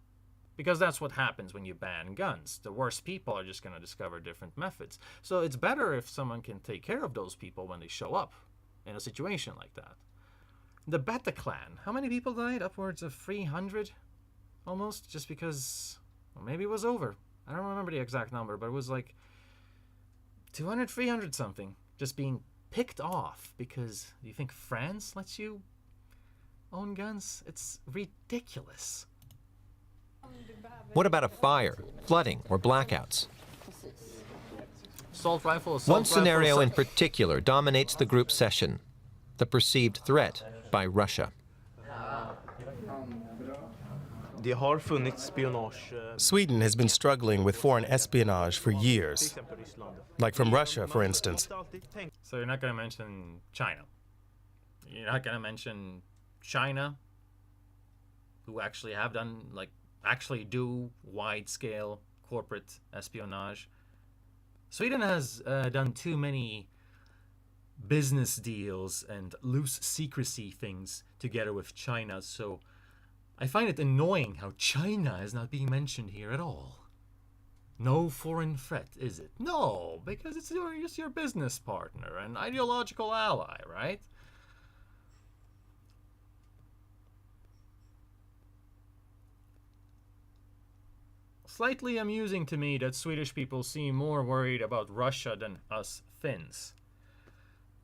Because that's what happens when you ban guns. The worst people are just going to discover different methods. So it's better if someone can take care of those people when they show up in a situation like that. The Bataclan, how many people died? Upwards of 300 almost, just because, well, maybe it was over. I don't remember the exact number, but it was like 200, 300 something, just being picked off because you think France lets you own guns? It's ridiculous. What about a fire, flooding, or blackouts? Assault rifle, One scenario in particular dominates the group session: the perceived threat by Russia. Sweden has been struggling with foreign espionage for years, like from Russia, for instance. So you're not going to mention China. You're not going to mention China, who actually have done, like, actually do wide-scale corporate espionage. Sweden has done too many business deals and loose secrecy things together with China, so I find it annoying how China is not being mentioned here at all. No foreign threat, is it? No, because it's just your business partner, an ideological ally, right? Slightly amusing to me that Swedish people seem more worried about Russia than us Finns.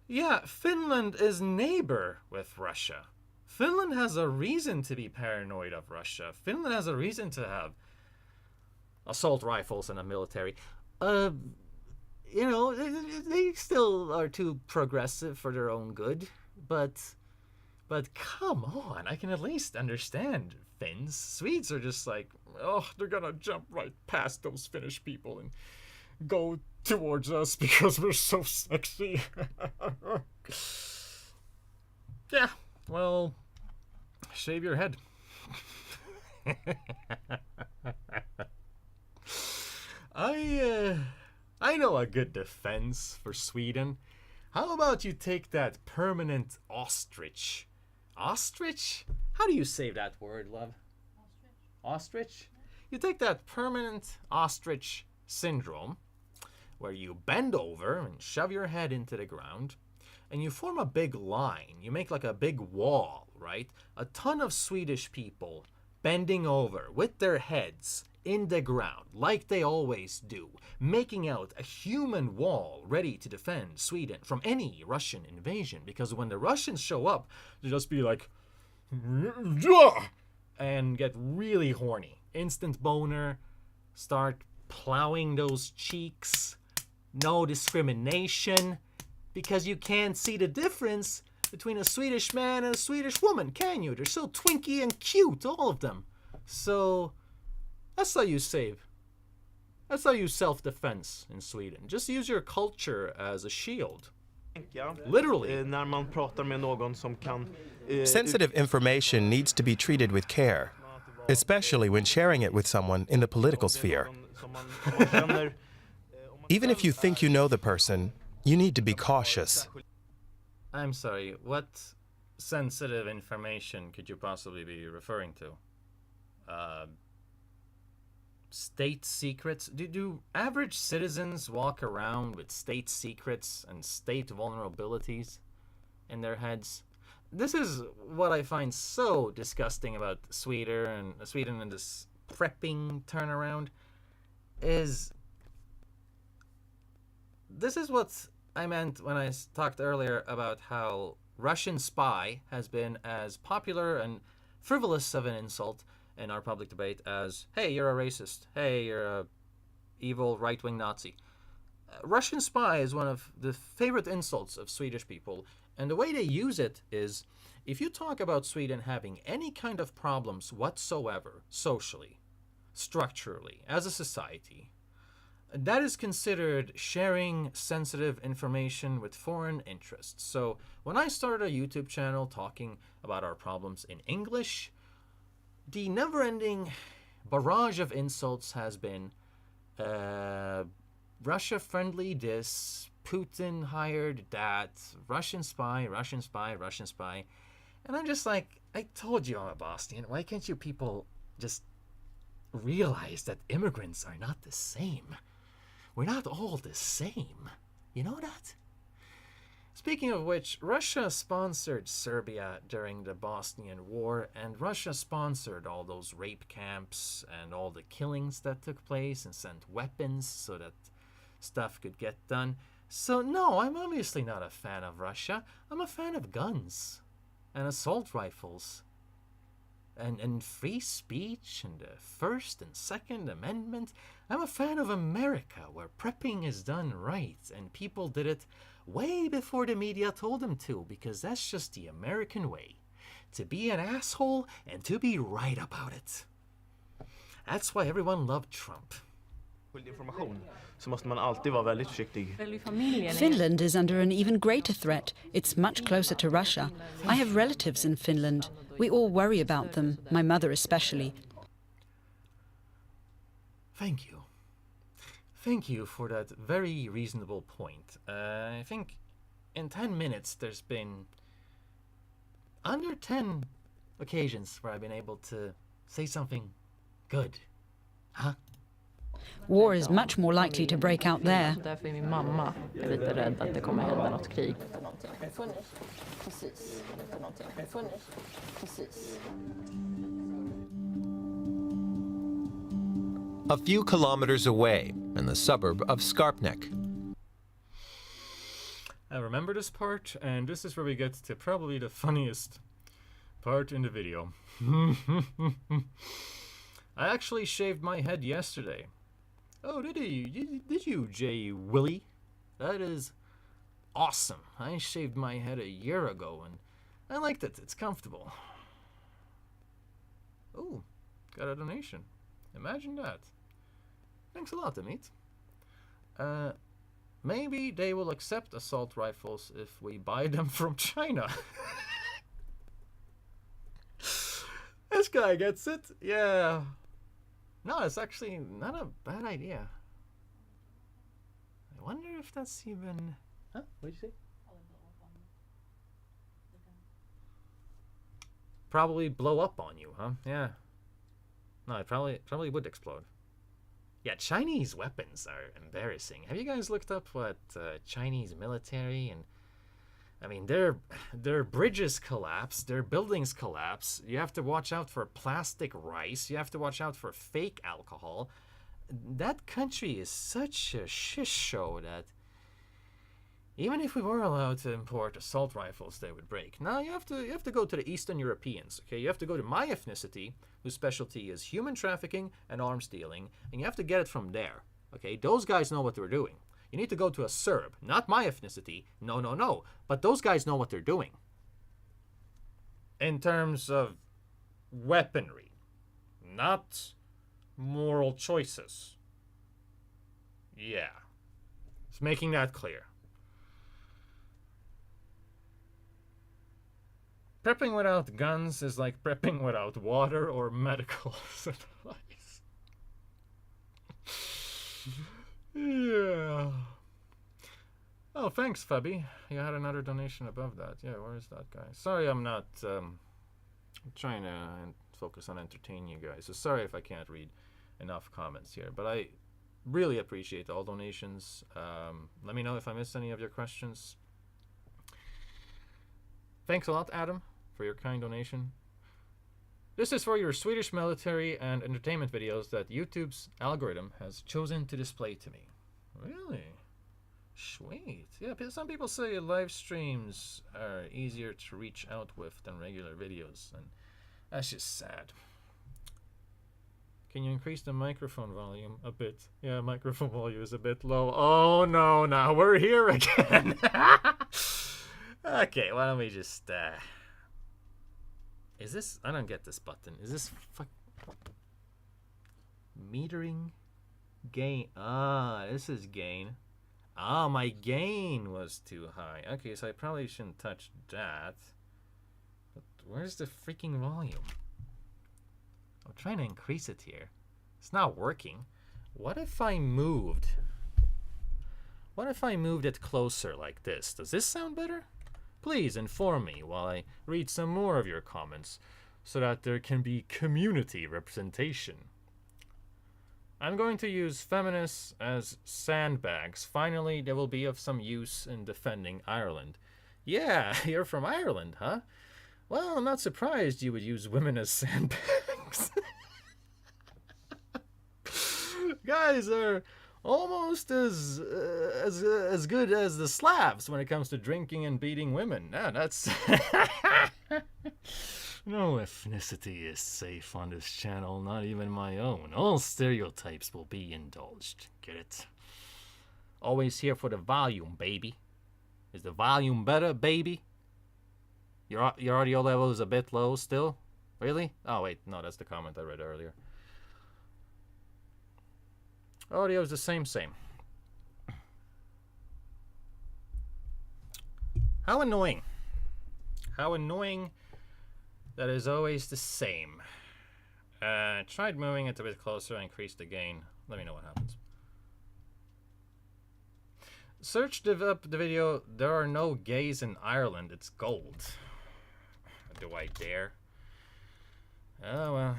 Yeah, Finland is neighbor with Russia. Finland has a reason to be paranoid of Russia. Finland has a reason to have assault rifles and a military. You know, they still are too progressive for their own good. But come on, I can at least understand Finns. Swedes are just like, oh, they're gonna jump right past those Finnish people and go towards us because we're so sexy. Yeah, well, shave your head. I know a good defense for Sweden. How about you take that permanent ostrich? Ostrich? How do you say that word, love? Ostrich? You take that permanent ostrich syndrome, where you bend over and shove your head into the ground, and you form a big line. You make like a big wall, right? A ton of Swedish people bending over with their heads in the ground, like they always do, making out a human wall ready to defend Sweden from any Russian invasion. Because when the Russians show up, they'll just be like, and get really horny. Instant boner, start plowing those cheeks. No discrimination, because you can't see the difference between a Swedish man and a Swedish woman, can you? They're so twinky and cute, all of them. So that's how you save. That's how you self-defense in Sweden. Just use your culture as a shield. Literally. Sensitive information needs to be treated with care, especially when sharing it with someone in the political sphere. Even if you think you know the person, you need to be cautious. I'm sorry, what sensitive information could you possibly be referring to? state secrets. Do average citizens walk around with state secrets and state vulnerabilities in their heads? This is what I find so disgusting about Sweden and this prepping turnaround. This is what I meant when I talked earlier about how Russian spy has been as popular and frivolous of an insult in our public debate as, hey, you're a racist. Hey, you're a evil right-wing Nazi. Russian spy is one of the favorite insults of Swedish people, and the way they use it is, if you talk about Sweden having any kind of problems whatsoever, socially, structurally, as a society, that is considered sharing sensitive information with foreign interests. So when I started a YouTube channel talking about our problems in English, the never-ending barrage of insults has been Russia-friendly this, Putin hired that, Russian spy, Russian spy, Russian spy. And I'm just like, I told you I'm a Bosnian. Why can't you people just realize that immigrants are not the same? We're not all the same. You know that? Speaking of which, Russia sponsored Serbia during the Bosnian War, and Russia sponsored all those rape camps and all the killings that took place and sent weapons so that stuff could get done. So no, I'm obviously not a fan of Russia. I'm a fan of guns and assault rifles and free speech and the First and Second Amendment. I'm a fan of America, where prepping is done right and people did it way before the media told them to, because that's just the American way. To be an asshole and to be right about it. That's why everyone loved Trump. Finland is under an even greater threat. It's much closer to Russia. I have relatives in Finland. We all worry about them, my mother especially. Thank you. Thank you for that very reasonable point. I think in 10 minutes there's been under 10 occasions where I've been able to say something good. Huh? War is much more likely to break out there. Därför är min mamma lite rädd att det kommer hända något krig. A few kilometers away, in the suburb of Skarpnäck. I remember this part, and this is where we get to probably the funniest part in the video. I actually shaved my head yesterday. Oh, did you, J. Willie? That is awesome. I shaved my head a year ago, and I liked it. It's comfortable. Oh, got a donation. Imagine that. Thanks a lot, Amit. Maybe they will accept assault rifles if we buy them from China. This guy gets it. Yeah. No, it's actually not a bad idea. I wonder if that's even... Huh? What'd you say? Probably blow up on you, huh? Yeah. No, it probably would explode. Yeah, Chinese weapons are embarrassing. Have you guys looked up what Chinese military and... I mean, their bridges collapse, their buildings collapse. You have to watch out for plastic rice. You have to watch out for fake alcohol. That country is such a shish show that even if we were allowed to import assault rifles, they would break. Now you have to go to the Eastern Europeans. Okay, you have to go to my ethnicity, whose specialty is human trafficking and arms dealing, and you have to get it from there. Okay, those guys know what they're doing. You need to go to a Serb, not my ethnicity. No. But those guys know what they're doing. In terms of weaponry, not moral choices. Yeah. Just making that clear. Prepping without guns is like prepping without water or medical supplies. Yeah. Oh, thanks, Fabi. You had another donation above that. Yeah, where is that guy? Sorry, I'm not trying to focus on entertaining you guys. So sorry if I can't read enough comments here. But I really appreciate all donations. Let me know if I missed any of your questions. Thanks a lot, Adam, for your kind donation. This is for your Swedish military and entertainment videos that YouTube's algorithm has chosen to display to me. Really? Sweet. Yeah, some people say live streams are easier to reach out with than regular videos, and that's just sad. Can you increase the microphone volume a bit? Yeah, microphone volume is a bit low. Oh no, now we're here again. Okay, why don't we just is this, I don't get this button. Is this metering gain? Ah, this is gain. Ah, my gain was too high. Okay, so I probably shouldn't touch that. But where's the freaking volume? I'm trying to increase it here. It's not working. What if I moved? What if I moved it closer like this? Does this sound better? Please inform me while I read some more of your comments so that there can be community representation. I'm going to use feminists as sandbags. Finally, they will be of some use in defending Ireland. Yeah, you're from Ireland, huh? Well, I'm not surprised you would use women as sandbags. Guys are almost as good as the Slavs when it comes to drinking and beating women. Yeah, that's no ethnicity is safe on this channel, not even my own. All stereotypes will be indulged. Get it? Always here for the volume, baby. Is the volume better, baby? Your audio level is a bit low still? Really? Oh wait, no, that's the comment I read earlier. Audio is the same. How annoying. How annoying that is always the same. Tried moving it a bit closer, increased the gain. Let me know what happens. Search up the video, there are no gays in Ireland, it's gold. Do I dare? Oh well.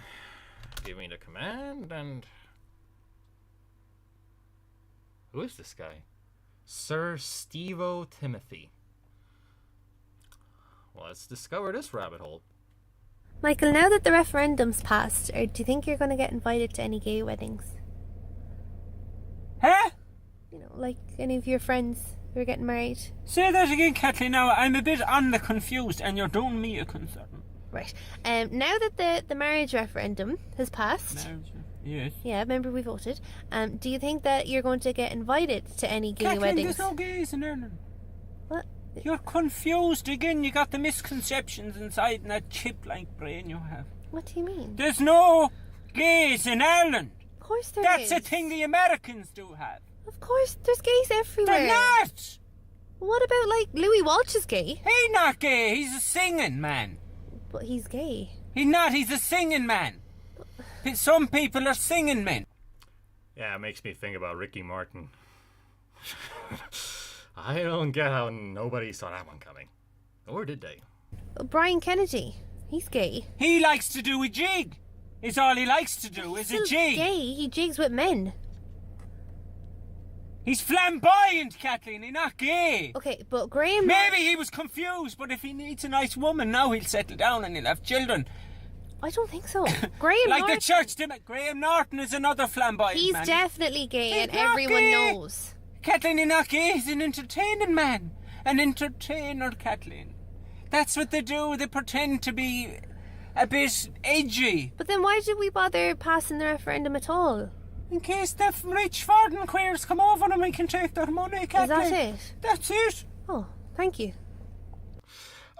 Give me the command and... Who is this guy? Sir Steve-O Timothy. Well, let's discover this rabbit hole. Michael, now that the referendum's passed, do you think you're going to get invited to any gay weddings? Huh? You know, like any of your friends who are getting married? Say that again, Kathleen. Now, I'm a bit on the confused and you're doing me a concern. Right. Now that the marriage referendum has passed... Yes. Yeah, remember we voted. Do you think that you're going to get invited to any gay weddings? There's no gays in Ireland. What? You're confused again. You got the misconceptions inside in that chip-like brain you have. What do you mean? There's no gays in Ireland. Of course there That's is. a thing the Americans do have. Of course, there's gays everywhere. They're not! What about, like, Louis Walsh is gay? He's not gay. He's a singing man. But he's gay. He's not. He's a singing man. Some people are singing men. Yeah, it makes me think about Ricky Martin. I don't get how nobody saw that one coming. Or did they? Brian Kennedy. He's gay. He likes to do a jig. Is all he likes to do is a jig. Gay. He jigs with men. He's flamboyant, Kathleen. He's not gay. Okay, but Graham... Maybe he was confused, but if he needs a nice woman, now he'll settle down and he'll have children. I don't think so. Graham like Norton. the church, Graham Norton is another flamboyant He's man. definitely gay, He's and not everyone gay. knows. Kathleen, he's not gay. He's an entertaining man. An entertainer, Kathleen. That's what they do. They pretend to be a bit edgy. But then why did we bother passing the referendum at all? In case the rich foreign queers come over and we can take their money, Kathleen. Is that it? That's it. Oh, thank you.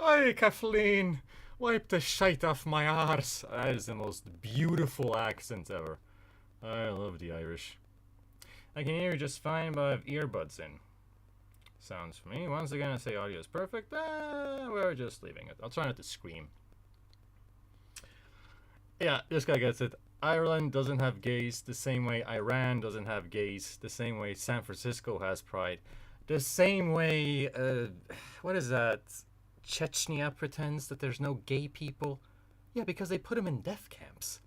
Aye, Kathleen. Wipe the shite off my arse. That is the most beautiful accent ever. I love the Irish. I can hear you just fine, but I have earbuds in. Sounds for me. Once again, I say audio is perfect. We're just leaving it. I'll try not to scream. Yeah, this guy gets it. Ireland doesn't have gays the same way Iran doesn't have gays, the same way San Francisco has pride, the same way, what is that? Chechnya pretends that there's no gay people. Yeah, because they put them in death camps.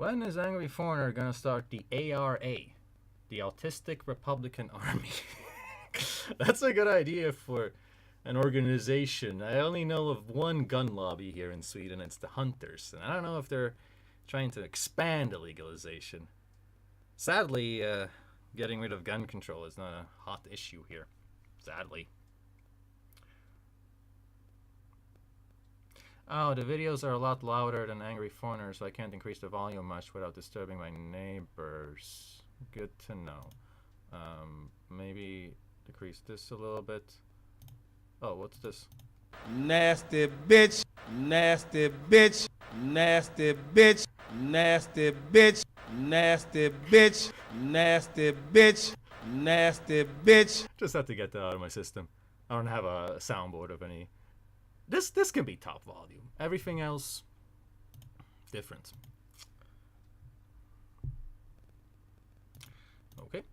When is Angry Foreigner gonna start the ARA? The Autistic Republican Army. That's a good idea for an organization. I only know of one gun lobby here in Sweden. It's the Hunters. And I don't know if they're trying to expand the legalization. Sadly, getting rid of gun control is not a hot issue here. Sadly. Oh, the videos are a lot louder than Angry Foreigner, so I can't increase the volume much without disturbing my neighbors. Good to know. Maybe decrease this a little bit. Oh, what's this? Nasty bitch, nasty bitch, nasty bitch, nasty bitch, nasty bitch, nasty bitch, nasty bitch. Just have to get that out of my system. I don't have a soundboard of any. This can be top volume. Everything else, different. Okay.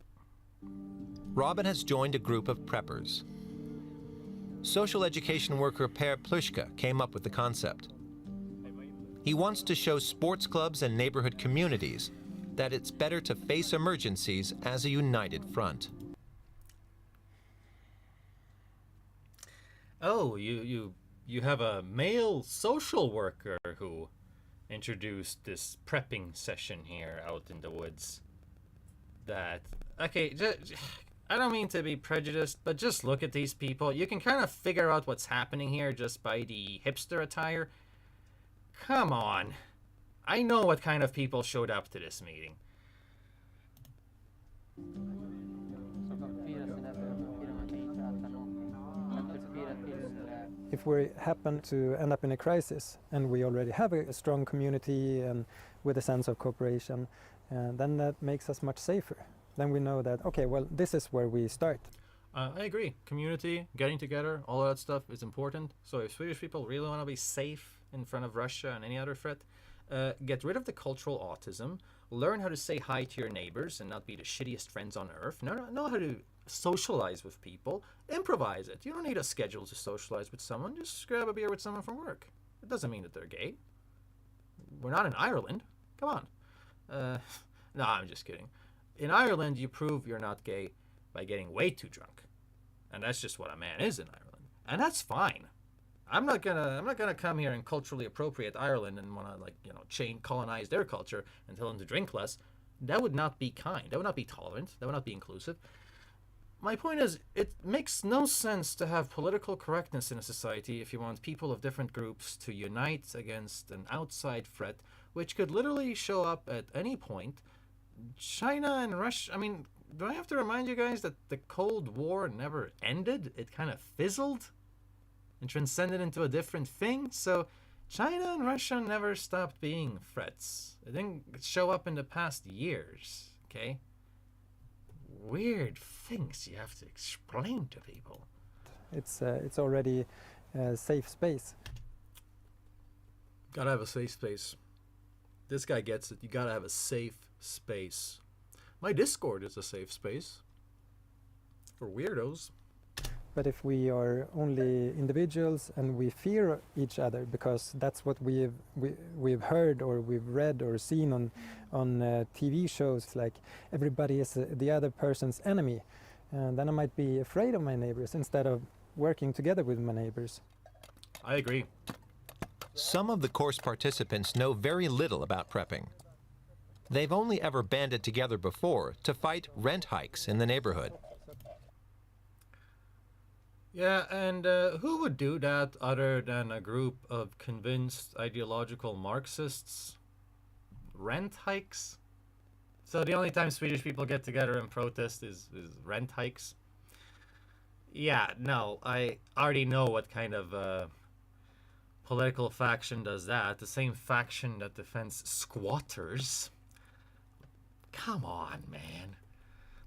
Robin has joined a group of preppers. Social education worker Per Plushka came up with the concept. He wants to show sports clubs and neighborhood communities that it's better to face emergencies as a united front. Oh, you have a male social worker who introduced this prepping session here out in the woods. Okay, I don't mean to be prejudiced, but just look at these people. You can kind of figure out what's happening here just by the hipster attire. Come on. I know what kind of people showed up to this meeting. If we happen to end up in a crisis and we already have a strong community and with a sense of cooperation, then that makes us much safer. Then we know that, okay, well, this is where we start. I agree. Community, getting together, all that stuff is important. So if Swedish people really want to be safe in front of Russia and any other threat, get rid of the cultural autism, learn how to say hi to your neighbors and not be the shittiest friends on earth, know how to socialize with people, improvise it. You don't need a schedule to socialize with someone. Just grab a beer with someone from work. It doesn't mean that they're gay. We're not in Ireland. Come on. No, I'm just kidding. In Ireland, you prove you're not gay by getting way too drunk. And that's just what a man is in Ireland. And that's fine. I'm not gonna come here and culturally appropriate Ireland and wanna colonize their culture and tell them to drink less. That would not be kind. That would not be tolerant. That would not be inclusive. My point is, it makes no sense to have political correctness in a society if you want people of different groups to unite against an outside threat, which could literally show up at any point. China and Russia, I mean, do I have to remind you guys that the Cold War never ended? It kind of fizzled and transcended into a different thing. So China and Russia never stopped being threats. It didn't show up in the past years, okay? Weird things you have to explain to people. It's already a safe space. Gotta have a safe space. This guy gets it. You gotta have a safe space. My Discord is a safe space for weirdos. But if we are only individuals and we fear each other because that's what we've heard or we've read or seen on TV shows, like everybody is the other person's enemy, then I might be afraid of my neighbors instead of working together with my neighbors. I agree. Some of the course participants know very little about prepping. They've only ever banded together before to fight rent hikes in the neighborhood. Yeah, and who would do that other than a group of convinced ideological Marxists? Rent hikes? So the only time Swedish people get together and protest is rent hikes? Yeah, no, I already know what kind of political faction does that. The same faction that defends squatters. Come on, man.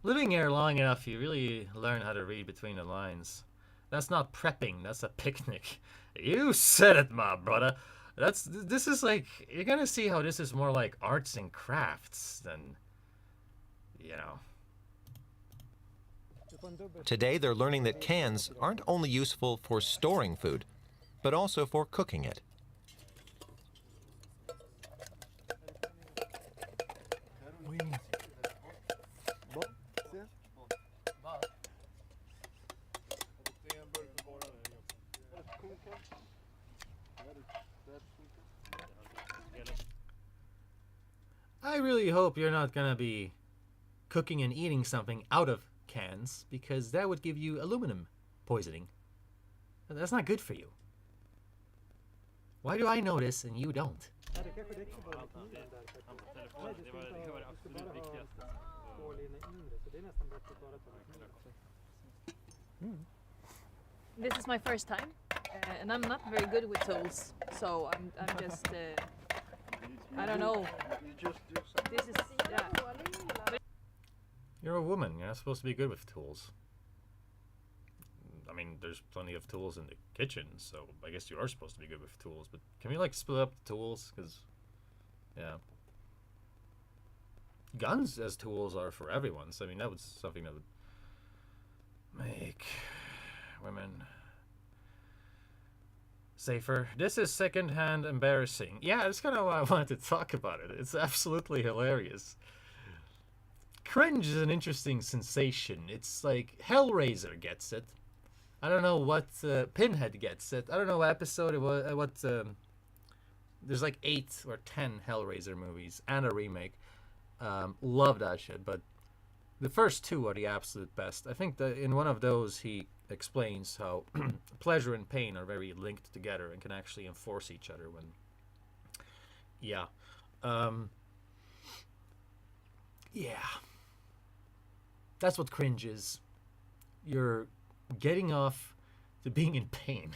Living here long enough, you really learn how to read between the lines. That's not prepping, that's a picnic. You said it, my brother. This is like, you're gonna see how this is more like arts and crafts than, you know. Today they're learning that cans aren't only useful for storing food, but also for cooking it. really hope you're not gonna be cooking and eating something out of cans, because that would give you aluminum poisoning. And that's not good for you. Why do I know this and you don't? This is my first time, and I'm not very good with tools, so I'm just I don't know. This is You're a woman. You're not supposed to be good with tools. I mean, there's plenty of tools in the kitchen, so I guess you are supposed to be good with tools. But can we like split up the tools? Because, yeah, guns as tools are for everyone. So I mean, that was something that would make women safer. This is secondhand embarrassing. Yeah, that's kind of why I wanted to talk about it. It's absolutely hilarious. Cringe is an interesting sensation. It's like Hellraiser gets it. I don't know what Pinhead gets it. I don't know what episode it was. There's like 8 or 10 Hellraiser movies and a remake. Love that shit, but the first 2 are the absolute best. I think that in one of those he explains how pleasure and pain are very linked together and can actually enforce each other when... Yeah. Yeah. That's what cringe is. You're getting off to being in pain.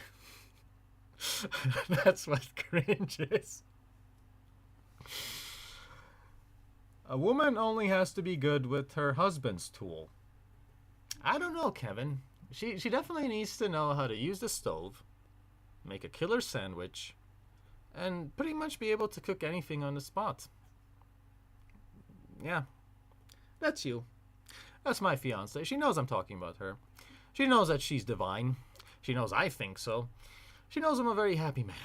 That's what cringe is. A woman only has to be good with her husband's tool. I don't know, Kevin. She definitely needs to know how to use the stove, make a killer sandwich, and pretty much be able to cook anything on the spot. Yeah. That's you. That's my fiance. She knows I'm talking about her. She knows that she's divine. She knows I think so. She knows I'm a very happy man.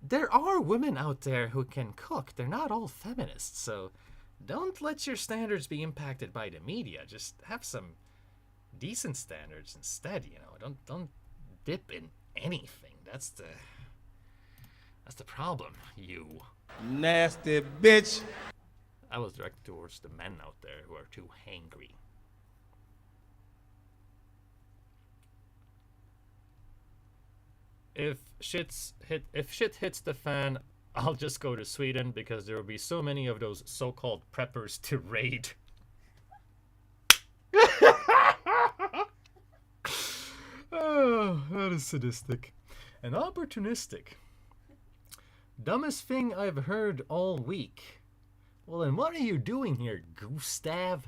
There are women out there who can cook. They're not all feminists, so don't let your standards be impacted by the media. Just have some decent standards instead, you know. Don't dip in anything. That's the problem, you nasty bitch. I was directed towards the men out there who are too hangry. If shit hits the fan, I'll just go to Sweden because there will be so many of those so-called preppers to raid. Oh, that is sadistic and opportunistic. Dumbest thing I've heard all week. Well, then what are you doing here, Gustav?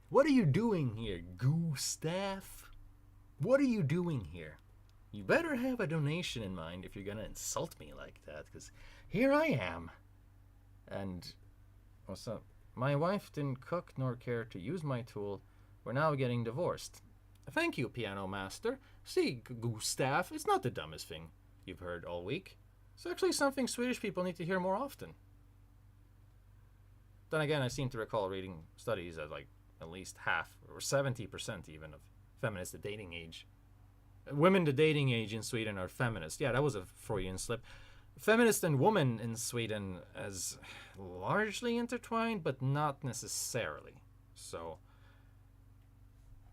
What are you doing here, Gustav? What are you doing here? You better have a donation in mind if you're gonna insult me like that, because here I am. And, what's up? My wife didn't cook nor care to use my tool. We're now getting divorced. Thank you, piano master. See, Gustav, it's not the dumbest thing you've heard all week. It's actually something Swedish people need to hear more often. Then again, I seem to recall reading studies that like at least half, or 70% even, of feminists the dating age. Women the dating age in Sweden are feminist. Yeah, that was a Freudian slip. Feminist and woman in Sweden as largely intertwined, but not necessarily. So,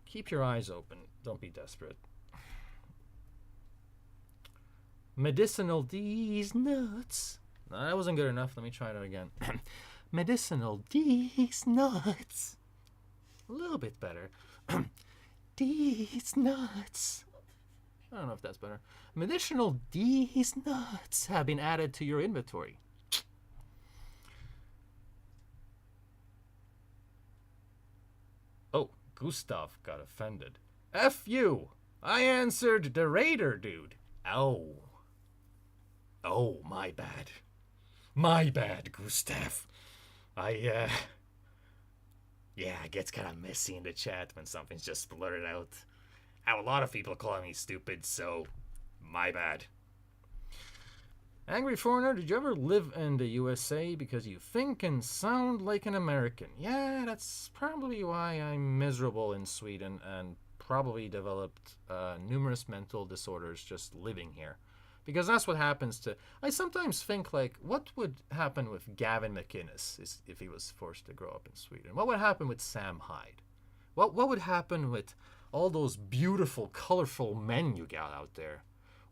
keep your eyes open. Don't be desperate. Medicinal D's nuts. No, that wasn't good enough. Let me try that again. Medicinal D's nuts. A little bit better. D's nuts. I don't know if that's better. Medicinal D's nuts have been added to your inventory. Oh, Gustav got offended. F you! I answered the raider dude. Oh. Oh, my bad. My bad, Gustav. Yeah, it gets kind of messy in the chat when something's just blurted out. I have a lot of people calling me stupid, so my bad. Angry Foreigner, did you ever live in the USA because you think and sound like an American? Yeah, that's probably why I'm miserable in Sweden and probably developed numerous mental disorders just living here. Because that's what happens to... I sometimes think, like, what would happen with Gavin McInnes if he was forced to grow up in Sweden? What would happen with Sam Hyde? What would happen with all those beautiful, colorful men you got out there,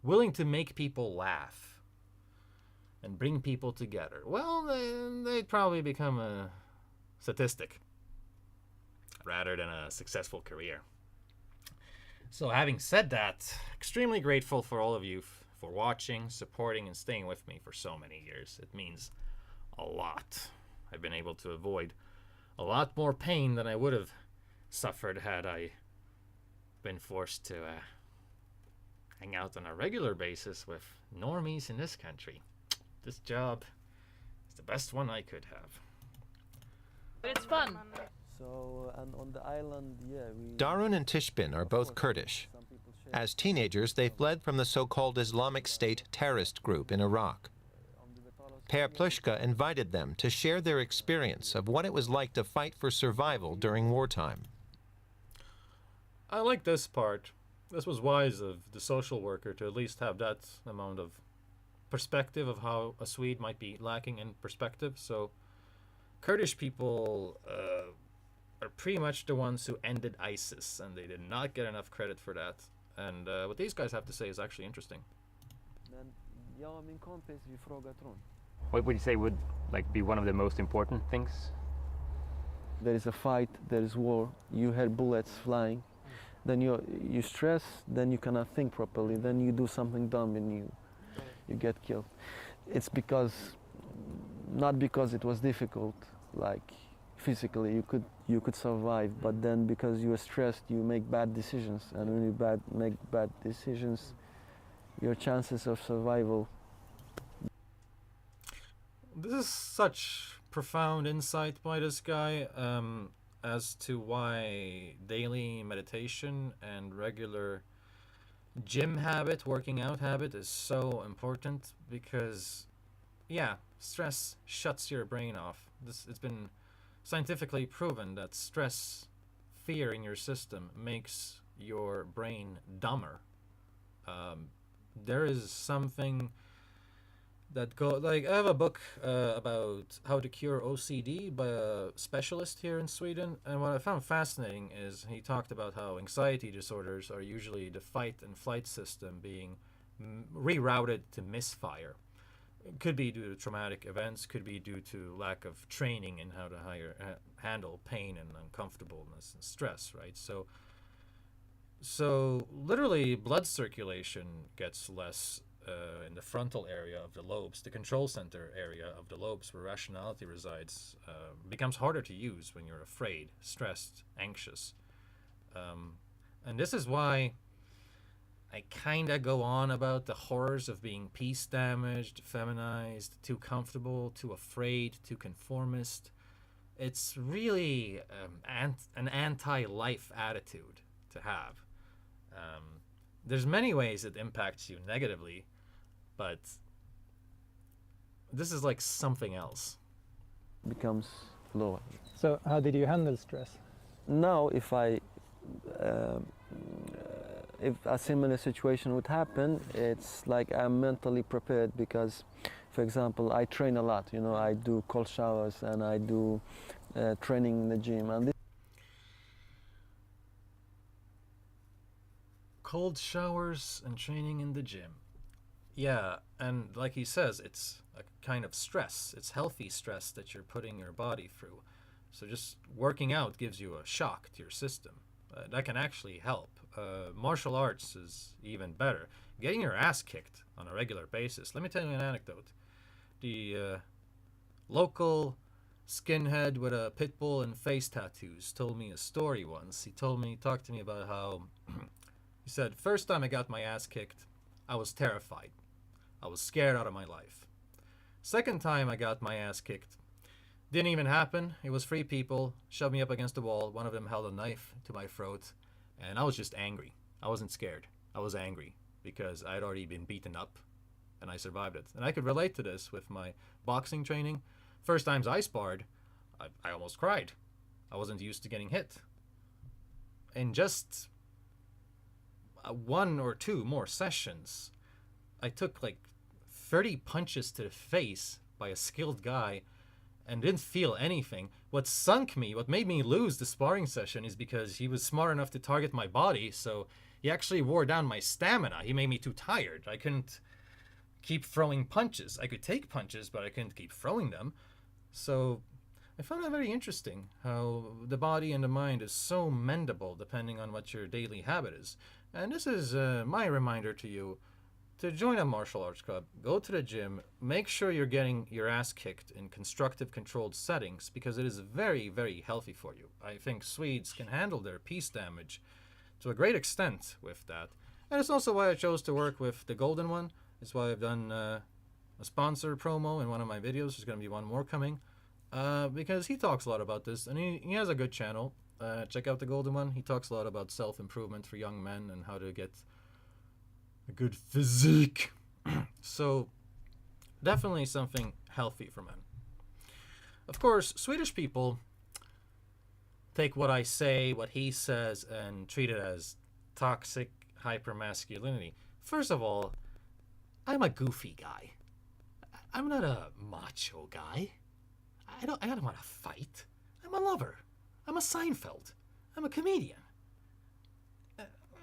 willing to make people laugh and bring people together? Well, they'd probably become a statistic rather than a successful career. So having said that, extremely grateful for all of you for watching, supporting, and staying with me for so many years. It means a lot. I've been able to avoid a lot more pain than I would have suffered had I been forced to hang out on a regular basis with normies in this country. This job is the best one I could have. But it's fun. So, and on the island, Darun and Tishbin are both Kurdish. As teenagers, they fled from the so-called Islamic State terrorist group in Iraq. Per Plushka invited them to share their experience of what it was like to fight for survival during wartime. I like this part. This was wise of the social worker to at least have that amount of perspective of how a Swede might be lacking in perspective. So Kurdish people are pretty much the ones who ended ISIS, and they did not get enough credit for that. And what these guys have to say is actually interesting. What would you say would be one of the most important things? There is a fight, there is war, you hear bullets flying, then you stress, then you cannot think properly, then you do something dumb and you get killed. It's not because it was difficult, like physically you could survive, but then because you are stressed, you make bad decisions, and when you make bad decisions, your chances of survival. This is such profound insight by this guy as to why daily meditation and regular gym habit, working out habit is so important, because yeah, stress shuts your brain off. It's been scientifically proven that stress, fear in your system makes your brain dumber. There is something that I have a book about how to cure OCD by a specialist here in Sweden, and what I found fascinating is he talked about how anxiety disorders are usually the fight and flight system being rerouted to misfire. It could be due to traumatic events, could be due to lack of training in how to handle pain and uncomfortableness and stress, right? So literally blood circulation gets less in the frontal area of the lobes. The control center area of the lobes where rationality resides becomes harder to use when you're afraid, stressed, anxious. And this is why I kind of go on about the horrors of being peace damaged, feminized, too comfortable, too afraid, too conformist. It's really an anti-life attitude to have. There's many ways it impacts you negatively, but this is like something else. Becomes lower. So how did you handle stress? Now, if a similar situation would happen, it's like I'm mentally prepared, because, for example, I train a lot. I do cold showers and I do training in the gym. And cold showers and training in the gym. Yeah, and like he says, it's a kind of stress. It's healthy stress that you're putting your body through. So just working out gives you a shock to your system. That can actually help. Martial arts is even better. Getting your ass kicked on a regular basis. Let me tell you an anecdote. The local skinhead with a pit bull and face tattoos told me a story once. He talked to me about how he said, first time I got my ass kicked, I was terrified. I was scared out of my life. Second time I got my ass kicked, didn't even happen. It was three people, shoved me up against the wall. One of them held a knife to my throat, and I was just angry. I wasn't scared. I was angry because I had already been beaten up, and I survived it. And I could relate to this with my boxing training. First times I sparred, I almost cried. I wasn't used to getting hit. In just one or two more sessions, I took like 30 punches to the face by a skilled guy and didn't feel anything. What sunk me, what made me lose the sparring session is because he was smart enough to target my body, so he actually wore down my stamina. He made me too tired. I couldn't keep throwing punches. I could take punches, but I couldn't keep throwing them. So I found that very interesting, how the body and the mind is so mendable depending on what your daily habit is. And this is my reminder to you to join a martial arts club, go to the gym, make sure you're getting your ass kicked in constructive, controlled settings, because it is very, very healthy for you. I think Swedes can handle their peace damage to a great extent with that. And it's also why I chose to work with the Golden One. It's why I've done a sponsor promo in one of my videos. There's going to be one more coming, because he talks a lot about this, and he has a good channel. Check out the Golden One. He talks a lot about self-improvement for young men and how to get a good physique. So definitely something healthy for men. Of course, Swedish people take what I say, what he says, and treat it as toxic hypermasculinity. First of all, I'm a goofy guy. I'm not a macho guy. I don't want to fight. I'm a lover. I'm a Seinfeld. I'm a comedian.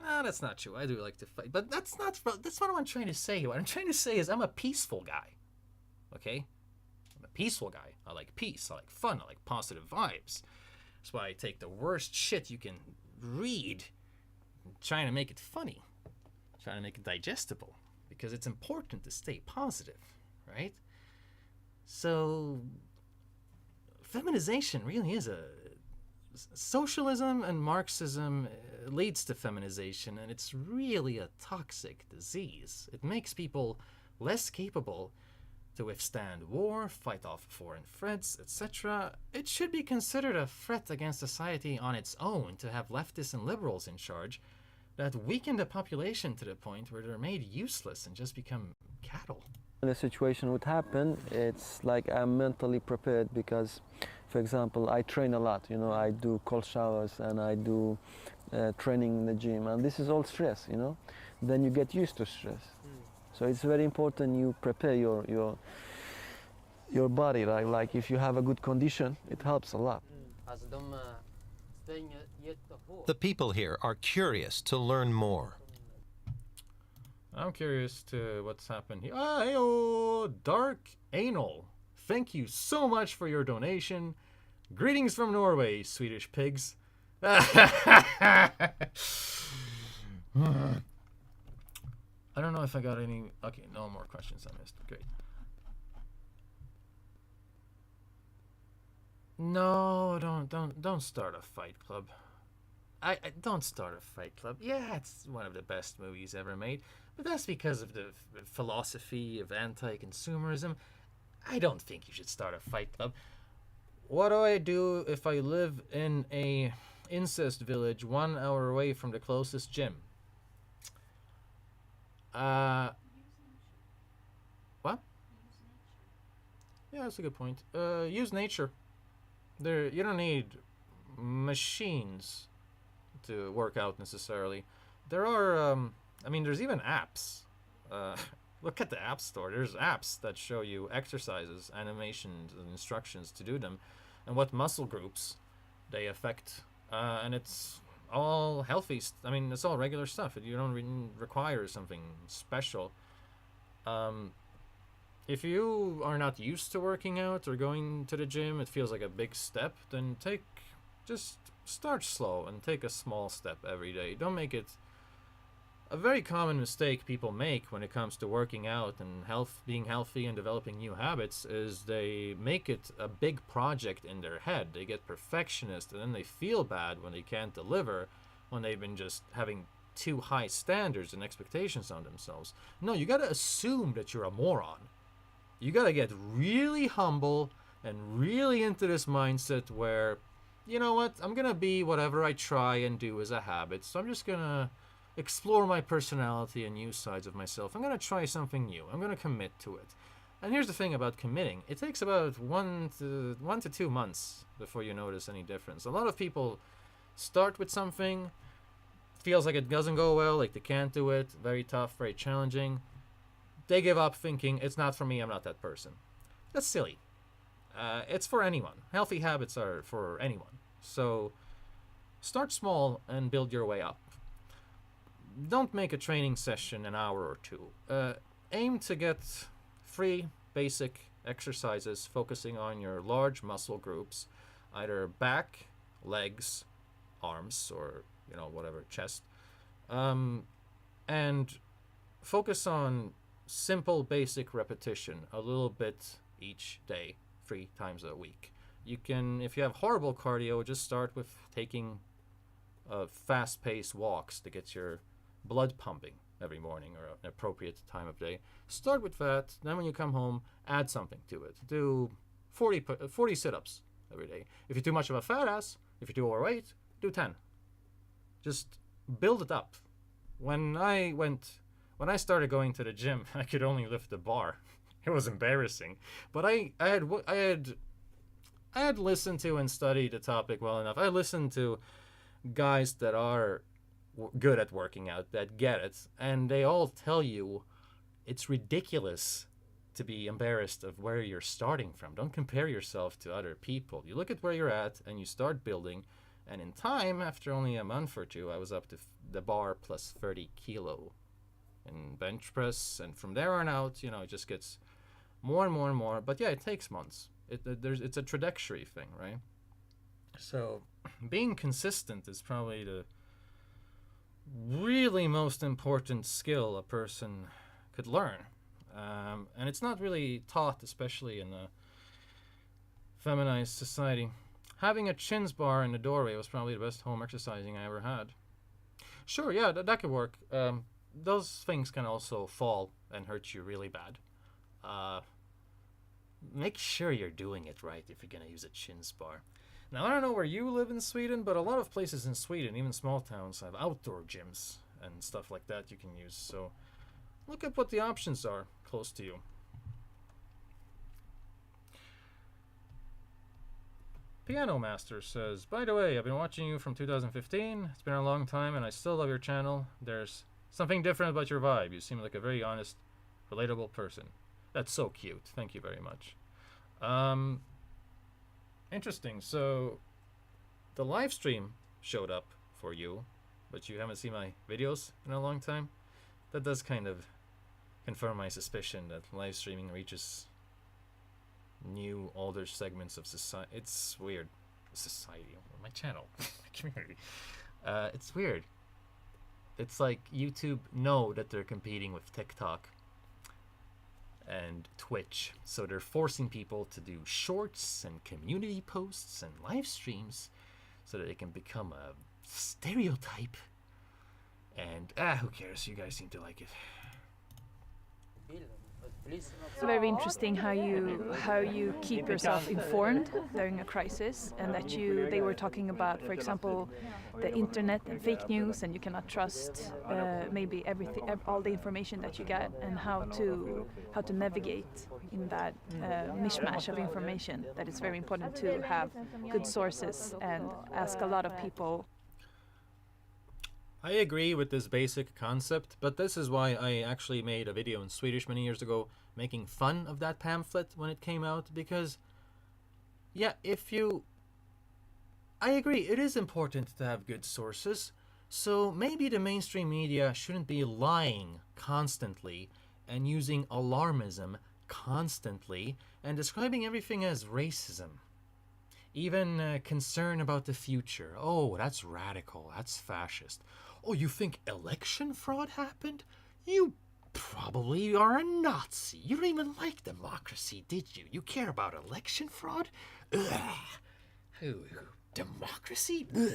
No, that's not true. I do like to fight, but that's not what I'm trying to say. What I'm trying to say is I'm a peaceful guy. Okay? I'm a peaceful guy. I like peace. I like fun. I like positive vibes. That's why I take the worst shit you can read, trying to make it funny, trying to make it digestible, because it's important to stay positive, right? So feminization really is a socialism, and Marxism leads to feminization, and it's really a toxic disease. It makes people less capable to withstand war, fight off foreign threats, etc. It should be considered a threat against society on its own to have leftists and liberals in charge that weaken the population to the point where they're made useless and just become cattle. When a situation would happen, it's like I'm mentally prepared because, for example, I train a lot. You know, I do cold showers and I do training in the gym, and this is all stress. You know, then you get used to stress. So it's very important you prepare your body. Like if you have a good condition, it helps a lot. The people here are curious to learn more. I'm curious to what's happened here. Oh, Dark Anal. Thank you so much for your donation. Greetings from Norway, Swedish pigs. I don't know if I got any. Okay, no more questions I missed. Great. No, don't start a fight club. I don't start a fight club. Yeah, it's one of the best movies ever made, but that's because of the philosophy of anti-consumerism. I don't think you should start a fight club. What do I do if I live in a incest village 1 hour away from the closest gym? What? Yeah, that's a good point. Use nature. You don't need machines to work out necessarily. There are, I mean, there's even apps. Look at the App Store. There's apps that show you exercises, animations, and instructions to do them, and what muscle groups they affect. And it's all healthy. I mean, it's all regular stuff. You don't require something special. If you are not used to working out or going to the gym, it feels like a big step, then just start slow and take a small step every day. Don't make it. A very common mistake people make when it comes to working out and being healthy and developing new habits is they make it a big project in their head. They get perfectionist, and then they feel bad when they can't deliver, when they've been just having too high standards and expectations on themselves. No, you gotta assume that you're a moron. You gotta get really humble and really into this mindset where, you know what, I'm gonna be whatever I try and do as a habit, so I'm just gonna explore my personality and new sides of myself. I'm going to try something new. I'm going to commit to it. And here's the thing about committing. It takes about 1 to 2 months before you notice any difference. A lot of people start with something, feels like it doesn't go well, like they can't do it, very tough, very challenging. they give up thinking, it's not for me, I'm not that person. That's silly. It's for anyone. Healthy habits are for anyone. So start small and build your way up. Don't make a training session an hour or two. Aim to get 3 basic exercises focusing on your large muscle groups, either back, legs, arms, or whatever, chest. And focus on simple basic repetition, a little bit each day, 3 times a week. You can, if you have horrible cardio, just start with taking fast-paced walks to get your blood pumping every morning or an appropriate time of day. Start with that. Then when you come home, add something to it. Do 40 sit-ups every day. If you're too much of a fat ass, if you're too overweight, do 10. Just build it up. When I started going to the gym, I could only lift the bar. It was embarrassing. But I had listened to and studied the topic well enough. I listened to guys that are good at working out, that get it, and they all tell you it's ridiculous to be embarrassed of where you're starting from. Don't compare yourself to other people. You look at where you're at and you start building, and in time, after only a month or 2, I was up to the bar plus 30 kilo in bench press, and from there on out, it just gets more and more and more. But yeah, it takes months. It's a trajectory thing, right? So being consistent is probably the really most important skill a person could learn. And it's not really taught, especially in a feminized society. Having a chins bar in the doorway was probably the best home exercising I ever had. Sure, yeah, that could work. Those things can also fall and hurt you really bad. Make sure you're doing it right if you're going to use a chins bar. Now, I don't know where you live in Sweden, but a lot of places in Sweden, even small towns, have outdoor gyms and stuff like that you can use. So look at what the options are close to you. Piano Master says, by the way, I've been watching you from 2015. It's been a long time, and I still love your channel. There's something different about your vibe. You seem like a very honest, relatable person. That's so cute. Thank you very much. Interesting. So the live stream showed up for you, but you haven't seen my videos in a long time. That does kind of confirm my suspicion that live streaming reaches new, older segments of society. It's weird. Society. My channel. My community. It's weird. It's like YouTube know that they're competing with TikTok and Twitch, so they're forcing people to do shorts and community posts and live streams so that they can become a stereotype. And who cares? You guys seem to like it. It's very interesting how you keep yourself informed during a crisis, and that they were talking about, for example, the internet and fake news, and you cannot trust maybe all the information that you get, and how to navigate in that mishmash of information. That it's very important to have good sources and ask a lot of people. I agree with this basic concept, but this is why I actually made a video in Swedish many years ago making fun of that pamphlet when it came out, because yeah, I agree, it is important to have good sources, so maybe the mainstream media shouldn't be lying constantly and using alarmism constantly and describing everything as racism. Even concern about the future. Oh, that's radical, that's fascist. Oh, you think election fraud happened? You probably are a Nazi. You don't even like democracy, did you? You care about election fraud? Ugh. Ooh, democracy? Ugh.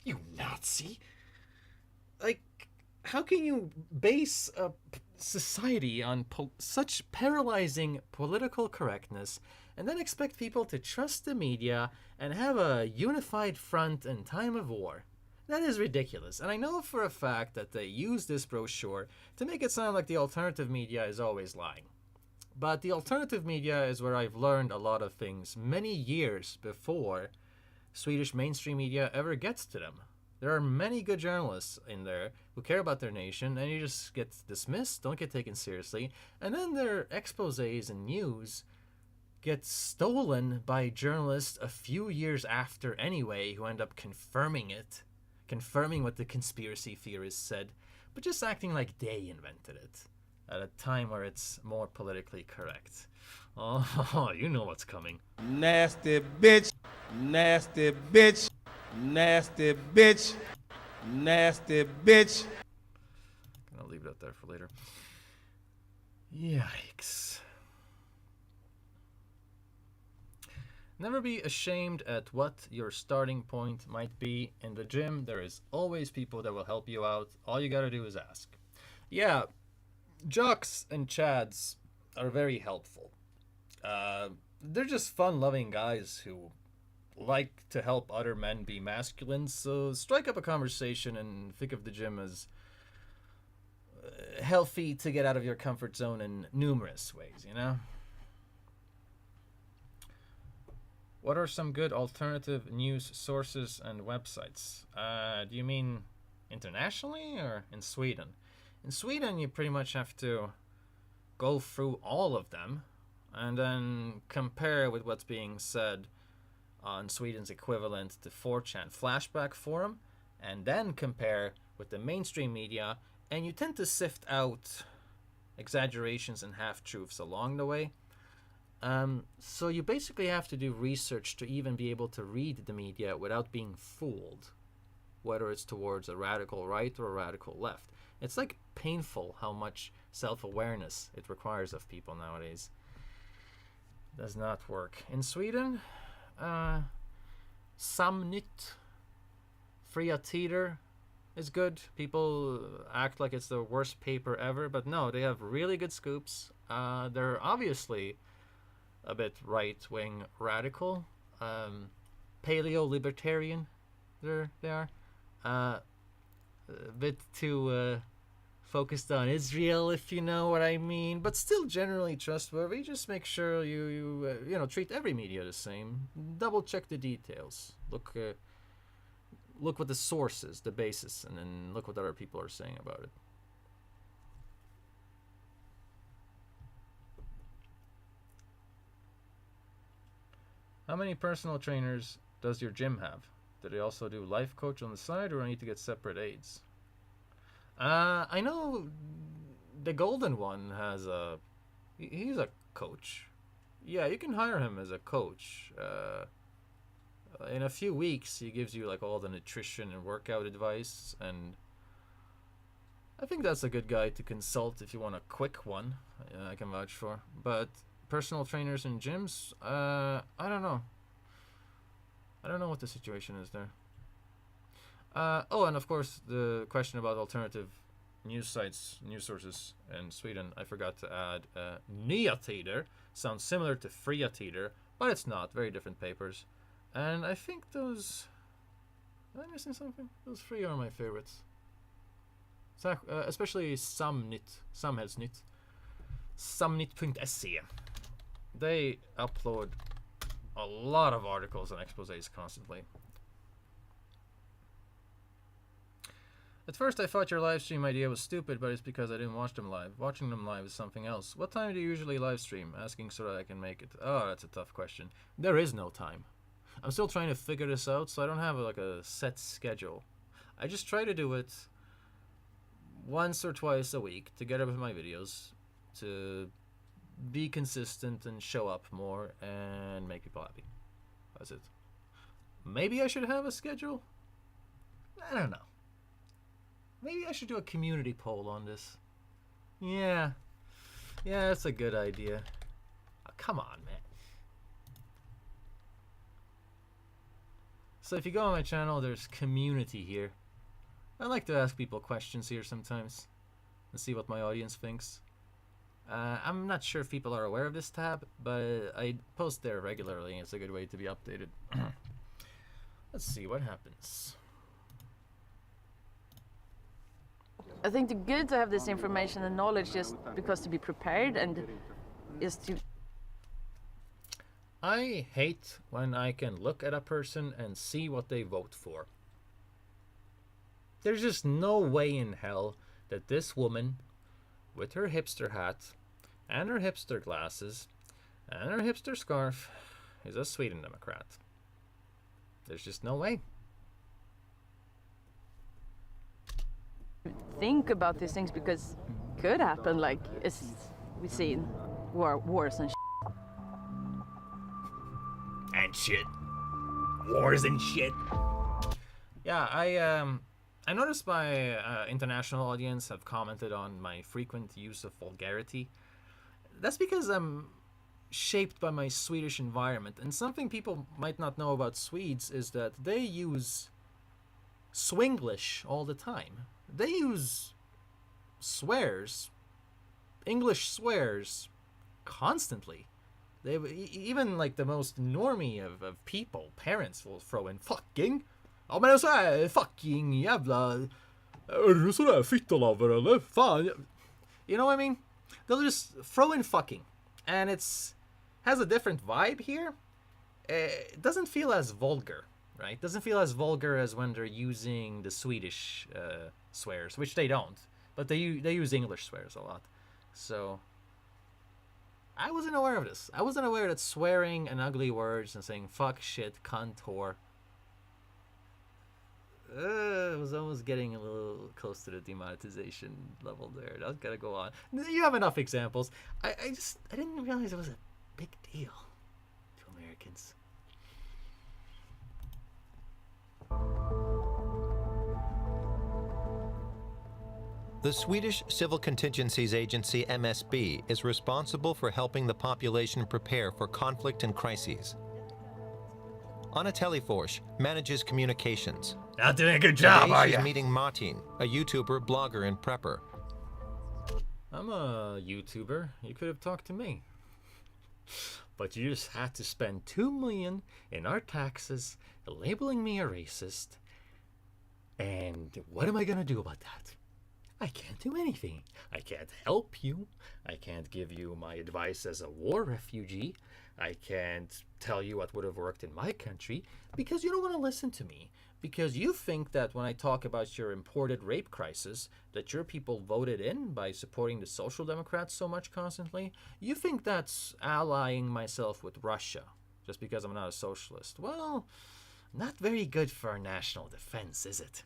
You Nazi. Like, how can you base a society on such paralyzing political correctness and then expect people to trust the media and have a unified front in time of war? That is ridiculous, and I know for a fact that they use this brochure to make it sound like the alternative media is always lying. But the alternative media is where I've learned a lot of things many years before Swedish mainstream media ever gets to them. There are many good journalists in there who care about their nation, and you just get dismissed, don't get taken seriously, and then their exposés and news get stolen by journalists a few years after anyway, who end up confirming it, confirming what the conspiracy theorists said, but just acting like they invented it at a time where it's more politically correct. Oh, you know what's coming. Nasty bitch. Nasty bitch. Nasty bitch. Nasty bitch. I'll leave it up there for later. Yikes. Never be ashamed at what your starting point might be. In the gym, there is always people that will help you out. All you gotta do is ask. Yeah, jocks and chads are very helpful. They're just fun-loving guys who like to help other men be masculine, so strike up a conversation and think of the gym as healthy to get out of your comfort zone in numerous ways, you know? What are some good alternative news sources and websites? Do you mean internationally or in Sweden? In Sweden, you pretty much have to go through all of them and then compare with what's being said on Sweden's equivalent to 4chan Flashback Forum, and then compare with the mainstream media, and you tend to sift out exaggerations and half-truths along the way. So you basically have to do research to even be able to read the media without being fooled, whether it's towards a radical right or a radical left. It's like painful how much self-awareness it requires of people nowadays. Does not work. In Sweden, Samnytt, Fria Tider is good. People act like it's the worst paper ever, but no, they have really good scoops. They're obviously a bit right-wing radical, paleo-libertarian. They are a bit too focused on Israel, if you know what I mean, but still generally trustworthy. Just make sure you treat every media the same. Double check the details. Look what the source is, the basis, and then look what other people are saying about it. How many personal trainers does your gym have? Do they also do life coach on the side, or I need to get separate aids? I know the golden one has he's a coach. Yeah, you can hire him as a coach. In a few weeks, he gives you like all the nutrition and workout advice, and I think that's a good guy to consult if you want a quick one. I can vouch for. But personal trainers in gyms, I don't know. I don't know what the situation is there. Oh, and of course, the question about alternative news sites, news sources in Sweden, I forgot to add. Nya Tider sounds similar to Fria Tider, but it's not. Very different papers. And I think those... Am I missing something? Those three are my favorites. Especially Samnytt, Samhällsnytt. Samnytt.se. They upload a lot of articles and exposés constantly. At first I thought your live stream idea was stupid, but it's because I didn't watch them live. Watching them live is something else. What time do you usually live stream? Asking so that I can make it. Oh, that's a tough question. There is no time. I'm still trying to figure this out, so I don't have like a set schedule. I just try to do it once or twice a week together with my videos to be consistent and show up more and make people happy. That's it. Maybe I should have a schedule? I don't know. Maybe I should do a community poll on this. Yeah, that's a good idea. Oh, come on, man. So if you go on my channel, there's community here. I like to ask people questions here sometimes and see what my audience thinks. I'm not sure if people are aware of this tab, but I post there regularly and it's a good way to be updated. Let's see what happens. I think it's good to have this information and knowledge just because to be prepared and just to... I hate when I can look at a person and see what they vote for. There's just no way in hell that this woman, with her hipster hat, and her hipster glasses, and her hipster scarf, is a Sweden Democrat. There's just no way. Think about these things because it could happen, like we've seen wars and shit. Wars and shit. Yeah, I noticed my international audience have commented on my frequent use of vulgarity. That's because I'm shaped by my Swedish environment, and something people might not know about Swedes is that they use Swinglish all the time. They use swears, English swears, constantly. They even like the most normie of people, parents will throw in fucking. Ja men så här fucking jävla. Är du sådär fittalaver eller? Fan. You know what I mean? They'll just throw in fucking, and has a different vibe here. It doesn't feel as vulgar, right? Doesn't feel as vulgar as when they're using the Swedish swears, which they don't, but they use English swears a lot. So I wasn't aware of this. I wasn't aware that swearing and ugly words and saying fuck, shit, cunt, whore. It was almost getting a little close to the demonetization level there. That's gotta go on. You have enough examples. I didn't realize it was a big deal to Americans. The Swedish Civil Contingencies Agency, MSB, is responsible for helping the population prepare for conflict and crises. Anna Telefors manages communications. Not doing a good job, are she's you? meeting Martin, a YouTuber, blogger, and prepper. I'm a YouTuber. You could have talked to me. But you just had to spend $2 million in our taxes, labeling me a racist. And what am I gonna do about that? I can't do anything. I can't help you. I can't give you my advice as a war refugee. I can't tell you what would have worked in my country because you don't want to listen to me. Because you think that when I talk about your imported rape crisis that your people voted in by supporting the Social Democrats so much constantly, you think that's allying myself with Russia just because I'm not a socialist. Well, not very good for our national defense, is it?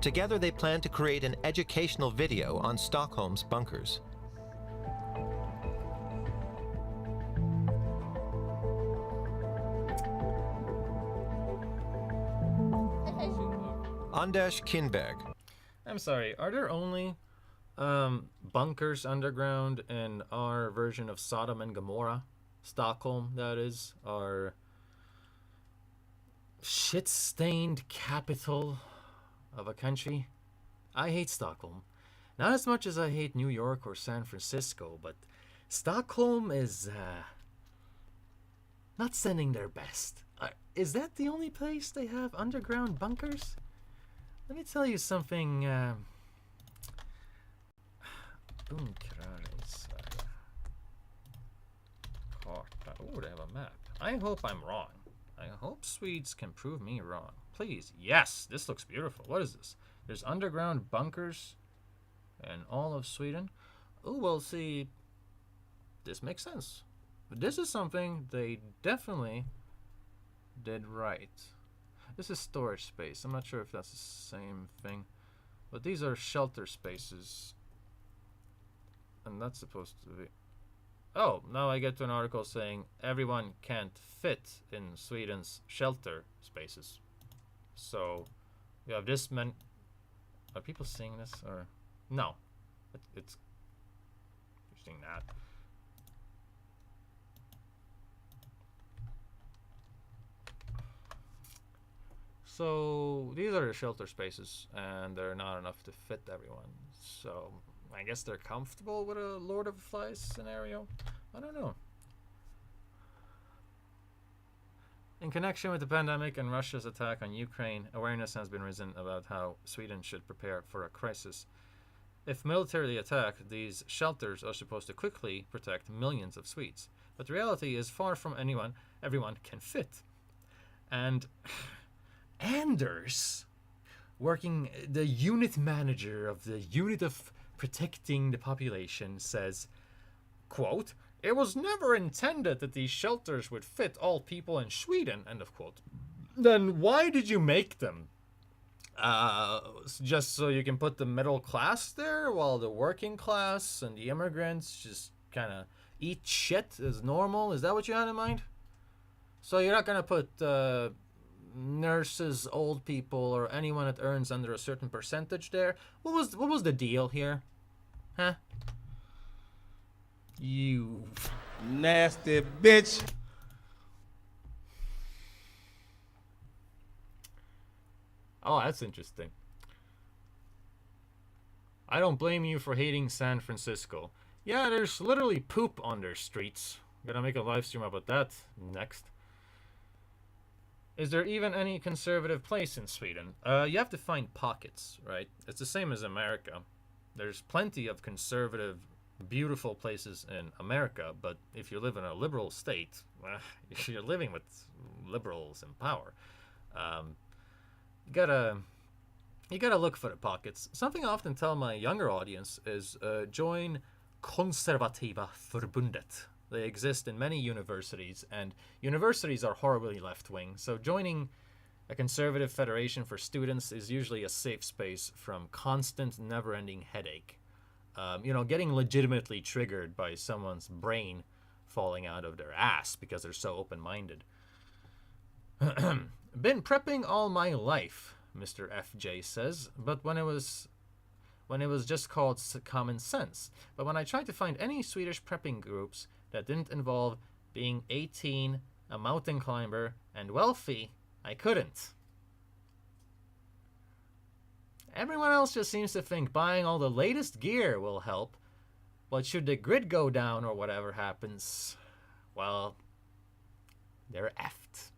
Together they plan to create an educational video on Stockholm's bunkers. Anders Kinberg. I'm sorry, are there only bunkers underground in our version of Sodom and Gomorrah? Stockholm, that is, our shit-stained capital of a country? I hate Stockholm. Not as much as I hate New York or San Francisco, but Stockholm is not sending their best. Is that the only place they have underground bunkers? Let me tell you something. Bunkrar i Sverige. Karta. Oh, they have a map. I hope I'm wrong. I hope Swedes can prove me wrong. Please. Yes, this looks beautiful. What is this? There's underground bunkers in all of Sweden. Oh, well, see, this makes sense. But this is something they definitely did right. This is storage space. I'm not sure if that's the same thing. But these are shelter spaces. And that's supposed to be... Oh, now I get to an article saying everyone can't fit in Sweden's shelter spaces. So, you have this many... Are people seeing this? Or... No. It's... You're seeing that. So these are the shelter spaces, and they're not enough to fit everyone. So I guess they're comfortable with a Lord of the Flies scenario. I don't know. In connection with the pandemic and Russia's attack on Ukraine, awareness has been risen about how Sweden should prepare for a crisis. If militarily attacked, these shelters are supposed to quickly protect millions of Swedes. But the reality is far from everyone can fit. And Anders, working the unit manager of the unit of protecting the population, says, quote, "It was never intended that these shelters would fit all people in Sweden," end of quote. Then why did you make them? Just so you can put the middle class there while the working class and the immigrants just kind of eat shit as normal? Is that what you had in mind? So you're not going to put nurses, old people, or anyone that earns under a certain percentage there? What was the deal here? Huh? You nasty bitch. Oh, that's interesting. I don't blame you for hating San Francisco. Yeah, there's literally poop on their streets. Gonna make a live stream about that next. Is there even any conservative place in Sweden? You have to find pockets, right? It's the same as America. There's plenty of conservative, beautiful places in America, but if you live in a liberal state, you're living with liberals in power. You gotta look for the pockets. Something I often tell my younger audience is join Konservativa Förbundet. They exist in many universities, and universities are horribly left-wing, so joining a conservative federation for students is usually a safe space from constant, never-ending headache. Getting legitimately triggered by someone's brain falling out of their ass because they're so open-minded. Been prepping all my life, Mr. FJ says, but when it was just called common sense. But when I tried to find any Swedish prepping groups that didn't involve being 18, a mountain climber, and wealthy, I couldn't. Everyone else just seems to think buying all the latest gear will help, but should the grid go down or whatever happens, well, they're effed.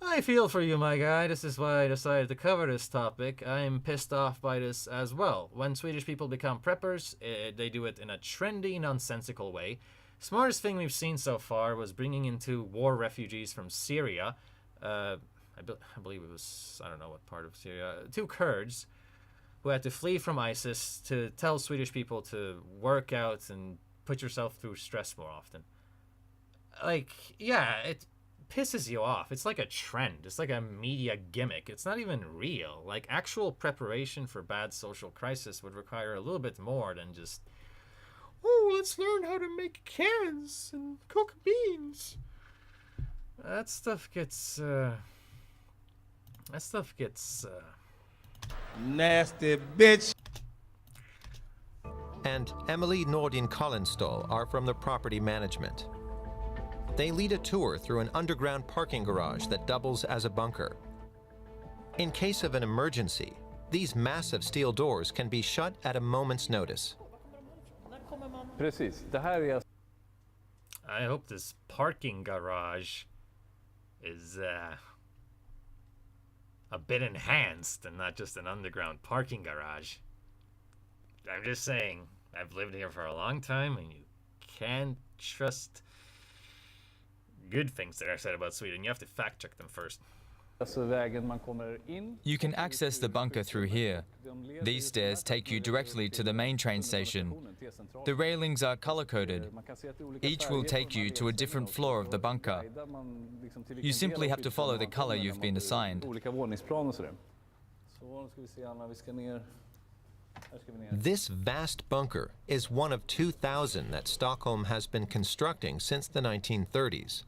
I feel for you, my guy. This is why I decided to cover this topic. I'm pissed off by this as well. When Swedish people become preppers, they do it in a trendy, nonsensical way. Smartest thing we've seen so far was bringing into war refugees from Syria. I believe it was, I don't know what part of Syria, 2 Kurds who had to flee from ISIS to tell Swedish people to work out and put yourself through stress more often. It pisses you off. It's like a trend. It's like a media gimmick. It's not even real. Like, actual preparation for bad social crisis would require a little bit more than just, oh, let's learn how to make cans and cook beans. That stuff gets nasty bitch. And Emily Nordin Kollenstål are from the property management. They lead a tour through an underground parking garage that doubles as a bunker. In case of an emergency, these massive steel doors can be shut at a moment's notice. I hope this parking garage is a bit enhanced and not just an underground parking garage. I'm just saying, I've lived here for a long time, and you can't trust good things that are said about Sweden. You have to fact check them first. You can access the bunker through here. These stairs take you directly to the main train station. The railings are color-coded. Each will take you to a different floor of the bunker. You simply have to follow the color you've been assigned. This vast bunker is one of 2,000 that Stockholm has been constructing since the 1930s.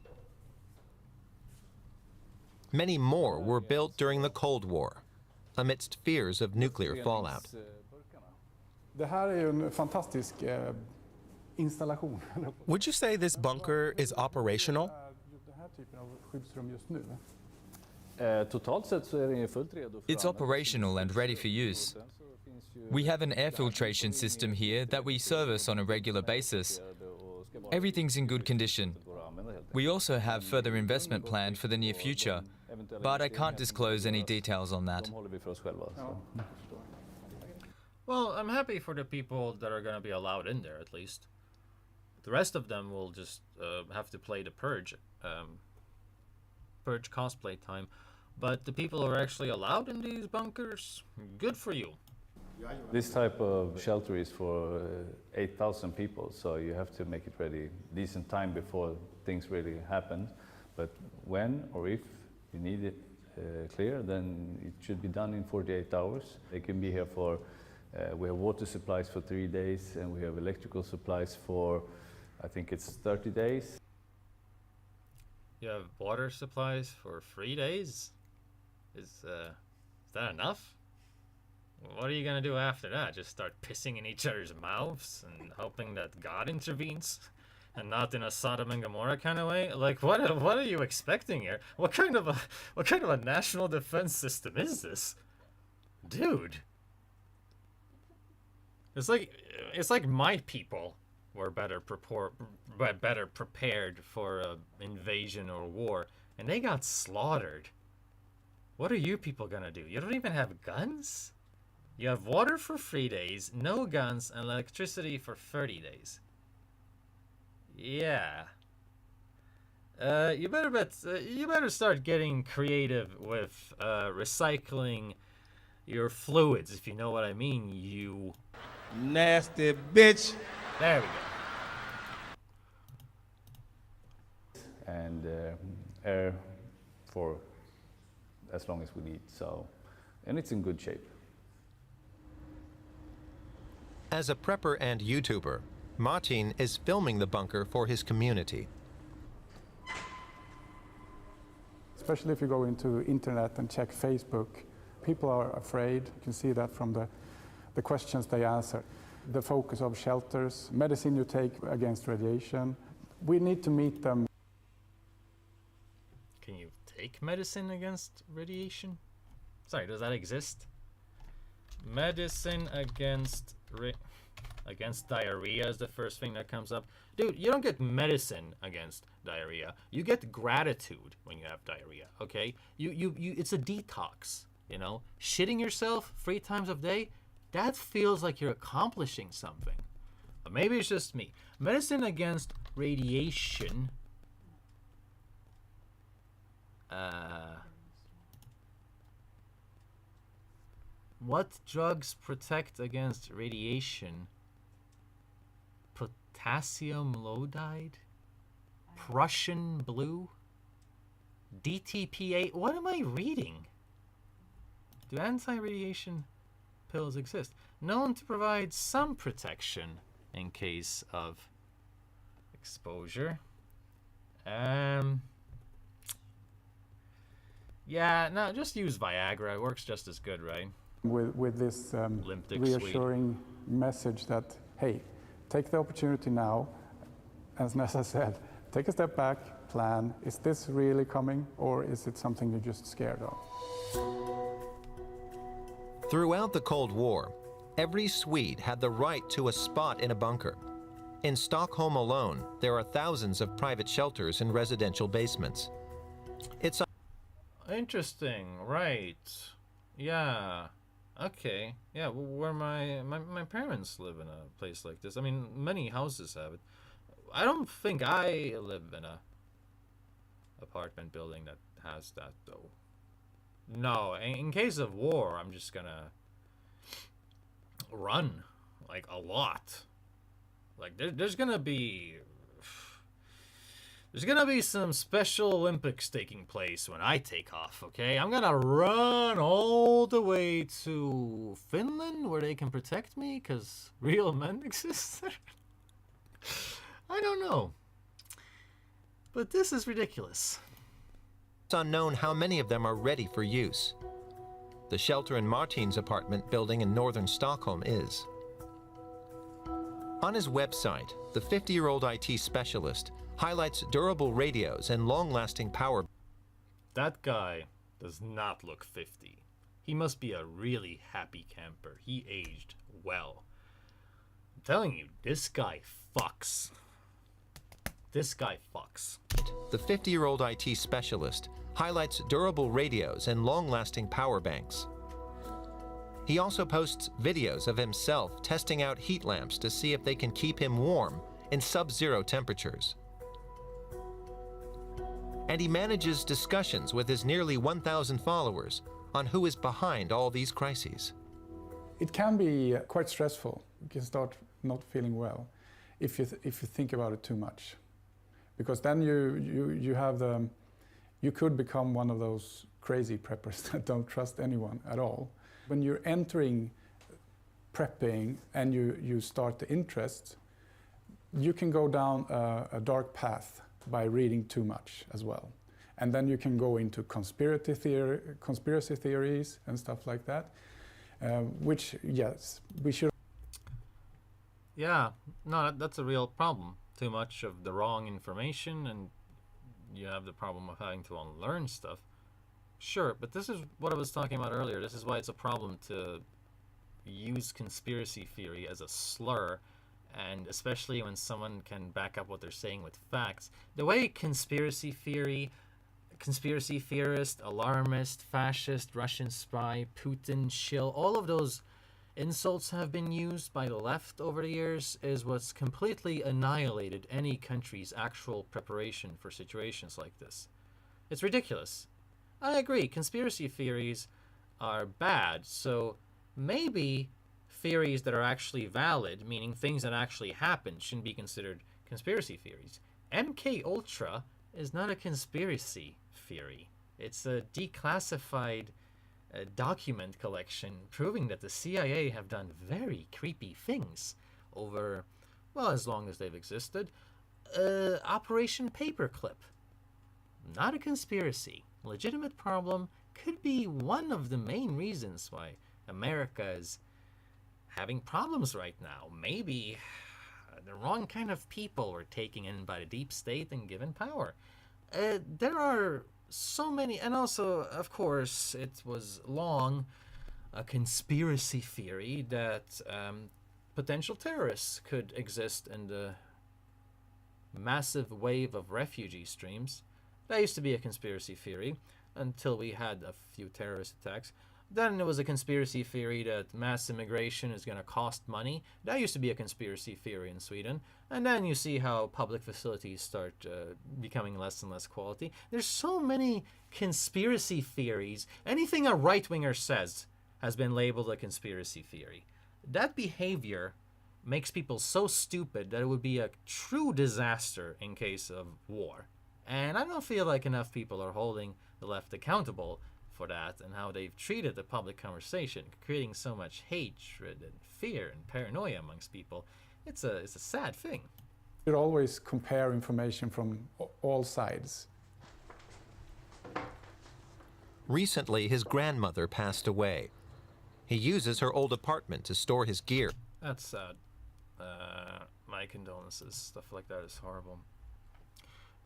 Many more were built during the Cold War, amidst fears of nuclear fallout. Would you say this bunker is operational? It's operational and ready for use. We have an air filtration system here that we service on a regular basis. Everything's in good condition. We also have further investment planned for the near future, but I can't disclose any details on that. Well, I'm happy for the people that are going to be allowed in there, at least. The rest of them will just have to play the Purge. Purge cosplay time. But the people who are actually allowed in these bunkers, good for you. This type of shelter is for 8,000 people, so you have to make it ready decent time before things really happen. But when or if you need it clear, then it should be done in 48 hours. They can be here for, we have water supplies for 3 days, and we have electrical supplies for, I think it's 30 days. You have water supplies for 3 days? Is that enough? What are you gonna do after that? Just start pissing in each other's mouths and hoping that God intervenes? And not in a Sodom and Gomorrah kind of way? Like, what are you expecting here? What kind of a national defense system is this? Dude. It's like my people were better prepared for an invasion or war, and they got slaughtered. What are you people gonna do? You don't even have guns? You have water for 3 days, no guns, and electricity for 30 days. Yeah. You better start getting creative with recycling your fluids, if you know what I mean, you nasty bitch. There we go. And air for as long as we need. So, and it's in good shape. As a prepper and YouTuber, Martin is filming the bunker for his community. Especially if you go into internet and check Facebook, people are afraid. You can see that from the questions they answer. The focus of shelters, medicine you take against radiation. We need to meet them. Can you take medicine against radiation? Sorry, does that exist? Medicine against diarrhea is the first thing that comes up. Dude, you don't get medicine against diarrhea. You get gratitude when you have diarrhea, okay? You it's a detox, you know? Shitting yourself 3 times a day, that feels like you're accomplishing something. But maybe it's just me. Medicine against radiation. What drugs protect against radiation? Potassium iodide? Prussian blue? DTPA? What am I reading? Do anti-radiation pills exist? Known to provide some protection in case of exposure. Yeah, no, just use Viagra. It works just as good, right? With this reassuring message that, hey, take the opportunity now. As Nessa said, take a step back, plan. Is this really coming, or is it something you're just scared of? Throughout the Cold War, every Swede had the right to a spot in a bunker. In Stockholm alone, there are thousands of private shelters and residential basements. It's interesting, right? Yeah. Okay. Yeah, where my parents live in a place like this. I mean, many houses have it. I don't think I live in a apartment building that has that, though. No, in case of war, I'm just gonna run, like, a lot. Like, there's gonna be some Special Olympics taking place when I take off, okay? I'm gonna run all the way to Finland where they can protect me because real men exist there. I don't know. But this is ridiculous. It's unknown how many of them are ready for use. The shelter in Martin's apartment building in northern Stockholm is. On his website, the 50-year-old IT specialist highlights durable radios and long-lasting power. That guy does not look 50. He must be a really happy camper. He aged well. I'm telling you, this guy fucks. This guy fucks. The 50-year-old IT specialist highlights durable radios and long-lasting power banks. He also posts videos of himself testing out heat lamps to see if they can keep him warm in sub-zero temperatures. and he manages discussions with his nearly 1,000 followers on who is behind all these crises. It can be quite stressful. You can start not feeling well if you think about it too much, because then you could become one of those crazy preppers that don't trust anyone at all. When you're entering prepping and you start the interest, you can go down a dark path by reading too much as well. And then you can go into conspiracy theories and stuff like that, which, yes, we should. Yeah, no, that's a real problem. Too much of the wrong information, and you have the problem of having to unlearn stuff. Sure, but this is what I was talking about earlier. This is why it's a problem to use conspiracy theory as a slur, and especially when someone can back up what they're saying with facts. The way conspiracy theorist, alarmist, fascist, Russian spy, Putin, shill, all of those insults have been used by the left over the years is what's completely annihilated any country's actual preparation for situations like this. It's ridiculous. I agree, conspiracy theories are bad, so maybe theories that are actually valid, meaning things that actually happened, shouldn't be considered conspiracy theories. MK Ultra is not a conspiracy theory. It's a declassified document collection proving that the CIA have done very creepy things over, well, as long as they've existed. Operation Paperclip. Not a conspiracy. Legitimate problem. Could be one of the main reasons why America is having problems right now. Maybe the wrong kind of people were taken in by the deep state and given power. There are so many, and also, of course, it was long a conspiracy theory that potential terrorists could exist in the massive wave of refugee streams. That used to be a conspiracy theory until we had a few terrorist attacks. Then there was a conspiracy theory that mass immigration is going to cost money. That used to be a conspiracy theory in Sweden. And then you see how public facilities start becoming less and less quality. There's so many conspiracy theories. Anything a right-winger says has been labeled a conspiracy theory. That behavior makes people so stupid that it would be a true disaster in case of war. And I don't feel like enough people are holding the left accountable for that and how they've treated the public conversation, creating so much hatred and fear and paranoia amongst people. It's a sad thing. You should always compare information from all sides. Recently, his grandmother passed away. He uses her old apartment to store his gear. That's sad. My condolences. Stuff like that is horrible.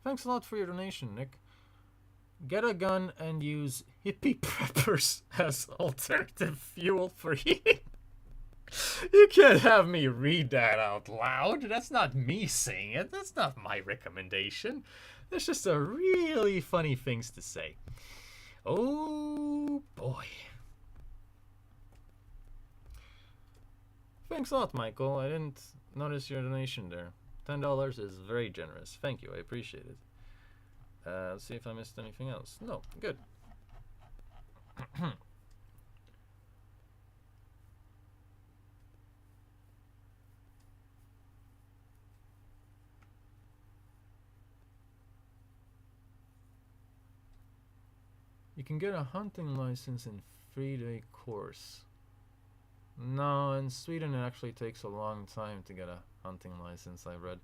Thanks a lot for your donation, Nick. Get a gun and use hippie preppers as alternative fuel for heating. You can't have me read that out loud. That's not me saying it. That's not my recommendation. That's just a really funny things to say. Oh boy. Thanks a lot, Michael. I didn't notice your donation there. $10 is very generous. Thank you. I appreciate it. Let's see if I missed anything else. No, good. You can get a hunting license in 3-day course. No, in Sweden it actually takes a long time to get a hunting license, I read.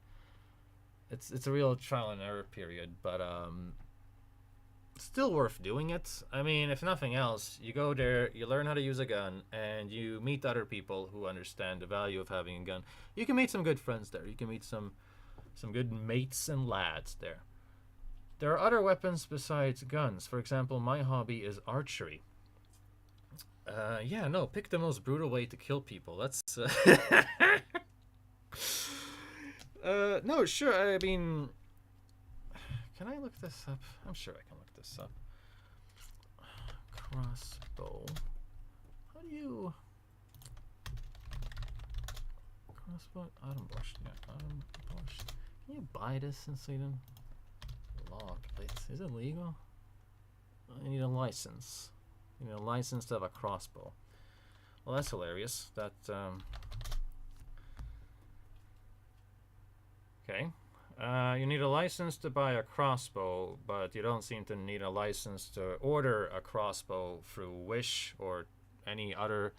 It's a real trial and error period, but still worth doing it. I mean, if nothing else, you go there, you learn how to use a gun, and you meet other people who understand the value of having a gun. You can meet some good friends there. You can meet some good mates and lads there. There are other weapons besides guns. For example, my hobby is archery. Yeah, no, pick the most brutal way to kill people. That's no, sure. I mean, can I look this up? I'm sure I can look this up. Crossbow. How do you... Crossbow? Armborst. Yeah, armborst. Can you buy this in Sweden? lock, but is it legal? You need a license. You need a license to have a crossbow. Well, that's hilarious. That, okay. You need a license to buy a crossbow, but you don't seem to need a license to order a crossbow through Wish or any other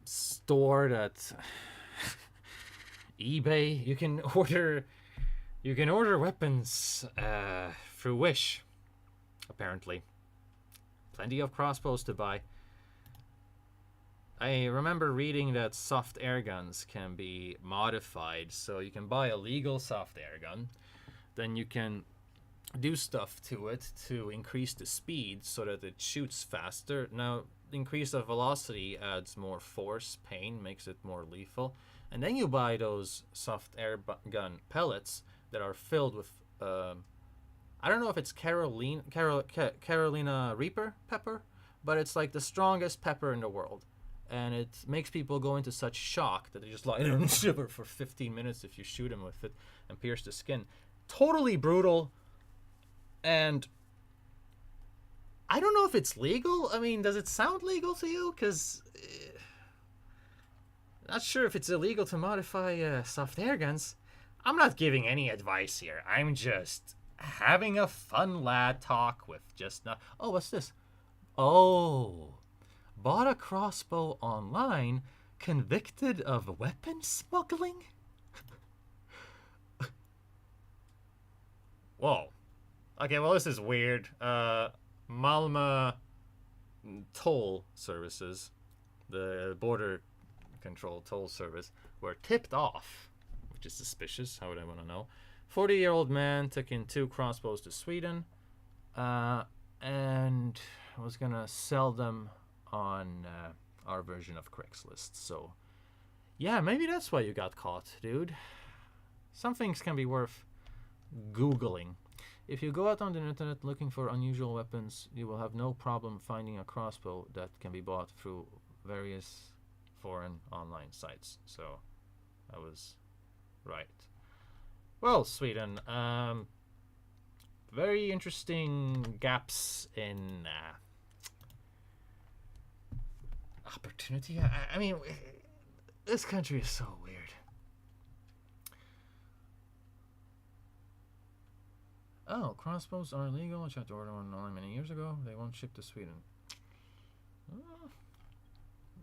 store that eBay. You can order weapons through Wish, apparently. Plenty of crossbows to buy. I remember reading that soft air guns can be modified, so you can buy a legal soft air gun, then you can do stuff to it to increase the speed so that it shoots faster. Now, increase of velocity adds more force, pain, makes it more lethal, and then you buy those soft air gun pellets that are filled with, I don't know if it's Carolina Reaper pepper, but it's like the strongest pepper in the world. And it makes people go into such shock that they just lie there and shiver for 15 minutes if you shoot them with it and pierce the skin. Totally brutal. And I don't know if it's legal. I mean, does it sound legal to you? Because not sure if it's illegal to modify soft air guns. I'm not giving any advice here. I'm just having a fun lad talk with just not... Oh, what's this? Oh... Bought a crossbow online, convicted of weapon smuggling? Whoa. Okay, well, this is weird. Malmö toll services, the border control toll service, were tipped off, which is suspicious. How would I want to know? 40-year-old man took in 2 crossbows to Sweden, and was gonna sell them on our version of Craigslist. So yeah, maybe that's why you got caught, dude. Some things can be worth Googling. If you go out on the internet looking for unusual weapons, you will have no problem finding a crossbow that can be bought through various foreign online sites. So I was right. Well, Sweden, very interesting gaps in opportunity. I mean, this country is so weird. Oh, crossbows are illegal. I tried to order one online many years ago. They won't ship to Sweden.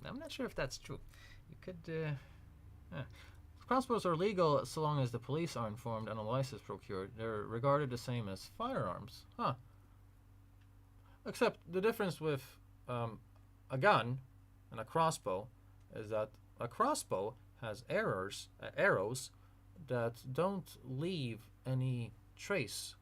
I'm not sure if that's true. You could... Crossbows are legal so long as the police are informed and a license procured. They're regarded the same as firearms. Huh. Except the difference with a gun and a crossbow is that a crossbow has arrows that don't leave any trace.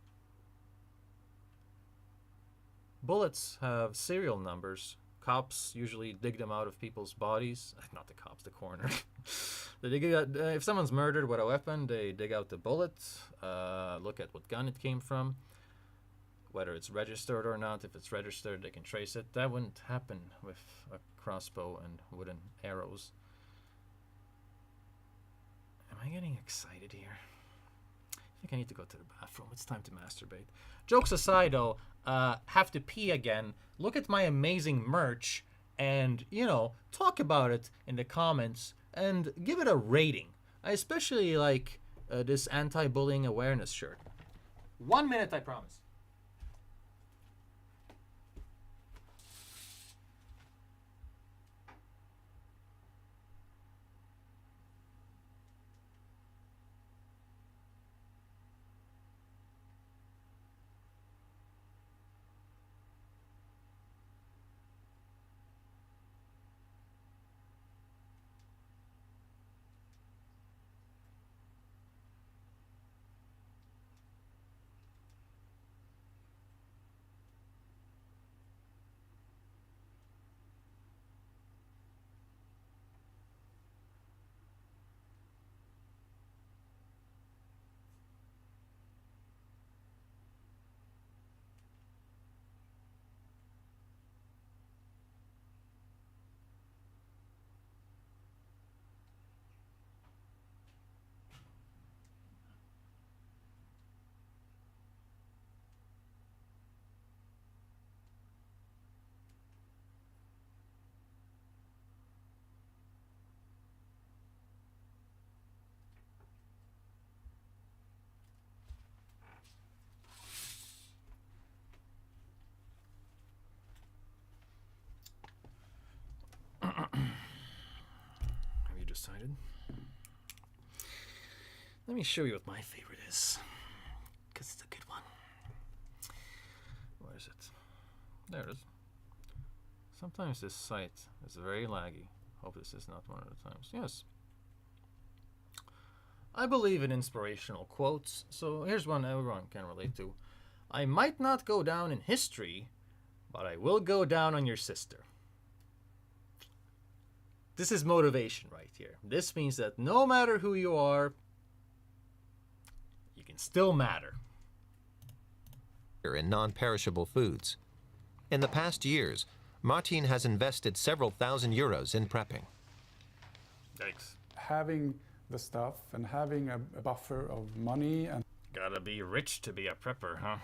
Bullets have serial numbers. Cops usually dig them out of people's bodies. Not the cops, the coroner. They dig out, if someone's murdered with a weapon, they dig out the bullet, look at what gun it came from, whether it's registered or not. If it's registered, they can trace it. That wouldn't happen with a crossbow and wooden arrows. Am I getting excited here? I think I need to go to the bathroom. It's time to masturbate. Jokes aside, though, have to pee again. Look at my amazing merch and, you know, talk about it in the comments and give it a rating. I especially like this anti-bullying awareness shirt. 1 minute, I promise. excited. Let me show you what my favorite is, because it's a good one. Where is it? There it is. Sometimes this site is very laggy. Hope this is not one of the times. Yes. I believe in inspirational quotes, so here's one everyone can relate to. I might not go down in history, but I will go down on your sister. This is motivation right here. This means that no matter who you are, you can still matter. In non-perishable foods. In the past years, Martin has invested several thousand euros in prepping. Thanks. Having the stuff and having a buffer of money and... Gotta be rich to be a prepper, huh?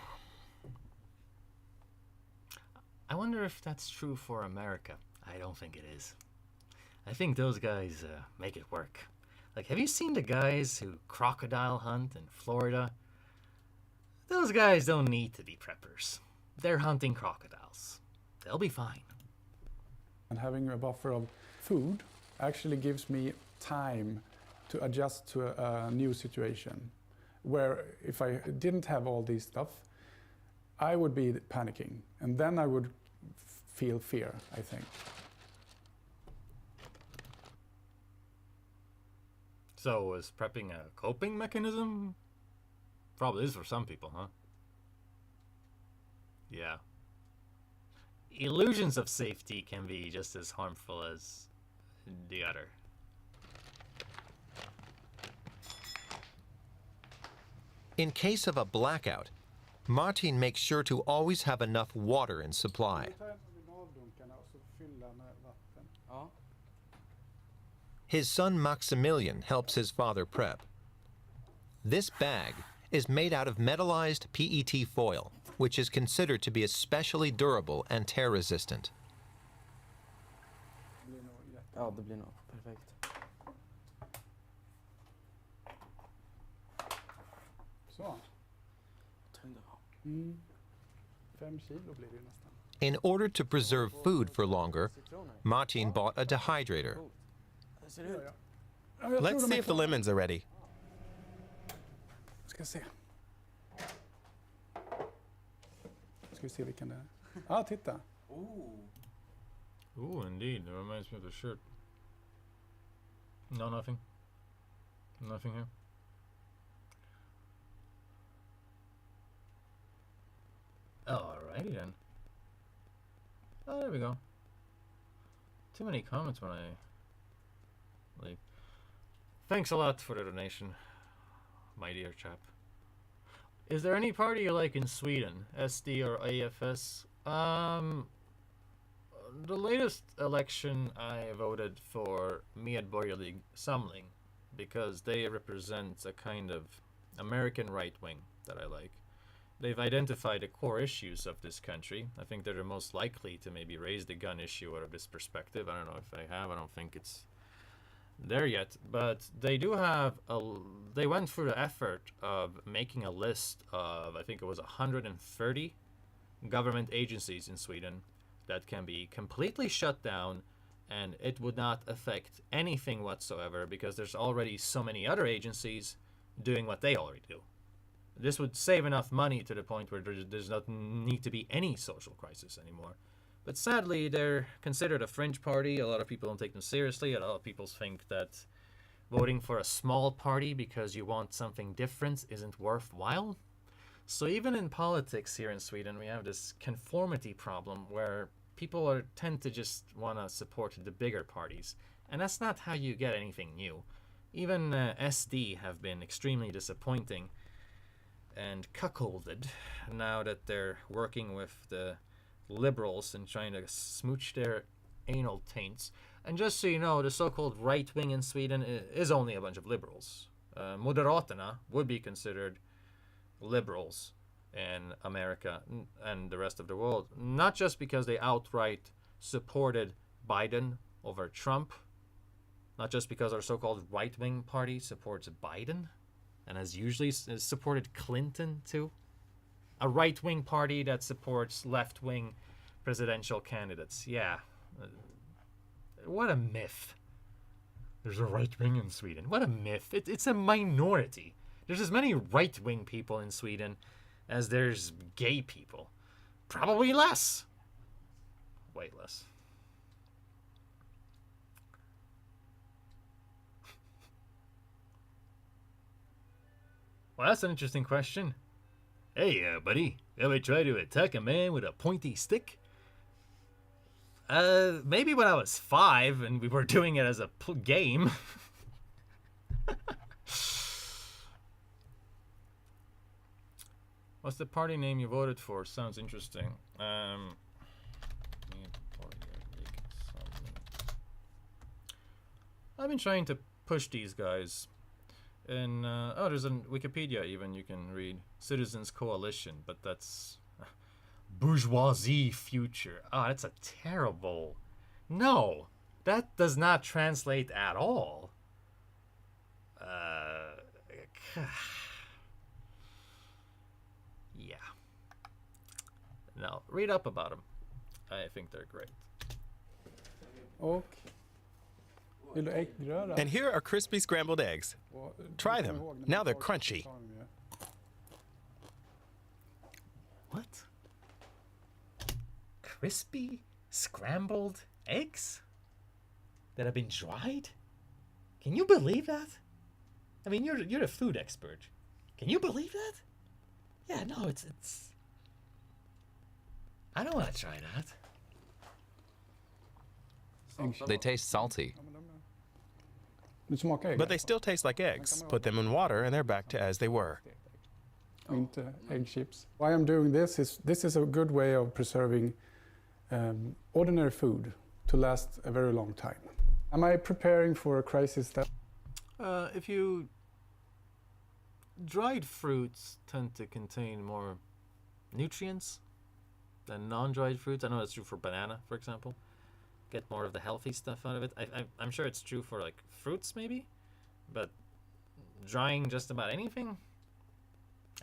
I wonder if that's true for America. I don't think it is. I think those guys make it work. Like, have you seen the guys who crocodile hunt in Florida? Those guys don't need to be preppers. They're hunting crocodiles. They'll be fine. And having a buffer of food actually gives me time to adjust to a new situation. Where if I didn't have all these stuff, I would be panicking. And then I would feel fear, I think. So is prepping a coping mechanism? Probably is for some people, huh? Yeah. Illusions of safety can be just as harmful as the other. In case of a blackout, Martin makes sure to always have enough water in supply. His son Maximilian helps his father prep. This bag is made out of metallized PET foil, which is considered to be especially durable and tear-resistant. Ja, det blir nog perfekt. Så. 5 kilo blir det nästan. In order to preserve food for longer, Martin bought a dehydrator. Let's see if the lemons are ready. Ska se. Ska vi se vilken det är. Ah, titta. Ooh, indeed. It reminds me of the shirt. No, nothing. Nothing here. Alrighty then. Oh, there we go. Too many comments when I leave. Thanks a lot for the donation, my dear chap. Is there any party you like in Sweden? SD or AFS? The latest election I voted for Medborgerlig Samling because they represent a kind of American right wing that I like. They've identified the core issues of this country. I think they're the most likely to maybe raise the gun issue out of this perspective. I don't know if they have. I don't think it's there yet. But they do have they went through the effort of making a list of, I think it was 130 government agencies in Sweden that can be completely shut down, and it would not affect anything whatsoever because there's already so many other agencies doing what they already do. This would save enough money to the point where there's not need to be any social crisis anymore. But sadly, they're considered a fringe party. A lot of people don't take them seriously. A lot of people think that voting for a small party because you want something different isn't worthwhile. So even in politics here in Sweden, we have this conformity problem where people tend to just want to support the bigger parties. And that's not how you get anything new. Even SD have been extremely disappointing and cuckolded now that they're working with the liberals and trying to smooch their anal taints. And just so you know, the so-called right wing in Sweden is only a bunch of liberals. Moderaterna would be considered liberals in America and the rest of the world, not just because they outright supported Biden over Trump, not just because our so-called right-wing party supports Biden and has usually supported Clinton too. A right-wing party that supports left-wing presidential candidates. Yeah. What a myth. There's a right wing in Sweden. What a myth. It's a minority. There's as many right-wing people in Sweden as there's gay people. Probably less. Way less. Well, that's an interesting question. Hey, buddy, ever try to attack a man with a pointy stick? Maybe when I was 5 and we were doing it as a game. What's the party name you voted for? Sounds interesting. I've been trying to push these guys. And, oh, there's a Wikipedia even you can read. Citizens Coalition, but that's... Bourgeoisie Future. Oh, that's a terrible... No, that does not translate at all. Yeah. No, read up about them. I think they're great. And here are crispy scrambled eggs. Try them. Now they're crunchy. What? Crispy scrambled eggs that have been dried? Can you believe that? I mean, you're a food expert. Can you believe that? Yeah, no, it's I don't want to try that. They taste salty. But they still taste like eggs. Put them in water and they're back to as they were. Egg chips. Why I'm doing this is a good way of preserving ordinary food to last a very long time. Am I preparing for a crisis that... If you... Dried fruits tend to contain more nutrients than non-dried fruits. I know that's true for banana, for example. Get more of the healthy stuff out of it. I'm sure it's true for, like, fruits, maybe? But drying just about anything?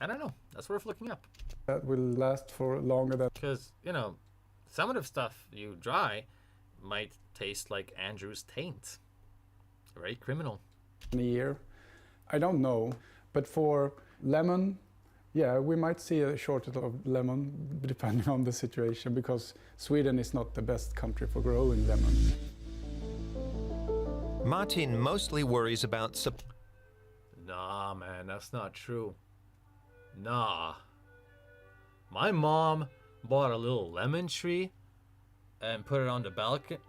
I don't know. That's worth looking up. That will last for longer than... Because, you know, some of the stuff you dry might taste like Andrew's taint. Very criminal. In a year? I don't know. But for lemon, yeah, we might see a shortage of lemon depending on the situation, because Sweden is not the best country for growing lemon. Martin mostly worries about... Nah, man, that's not true. Nah. My mom bought a little lemon tree and put it on the balcony.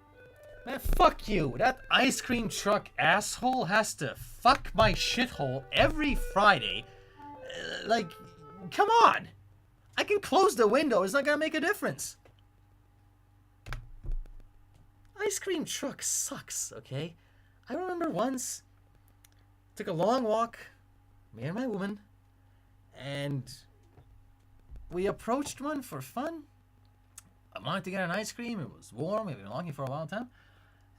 Man, fuck you. That ice cream truck asshole has to fuck my shithole every Friday. Like, come on. I can close the window. It's not gonna make a difference. Ice cream truck sucks, okay? I remember once, took a long walk, me and my woman, and we approached one for fun. I wanted to get an ice cream. It was warm. We've been walking for a long time.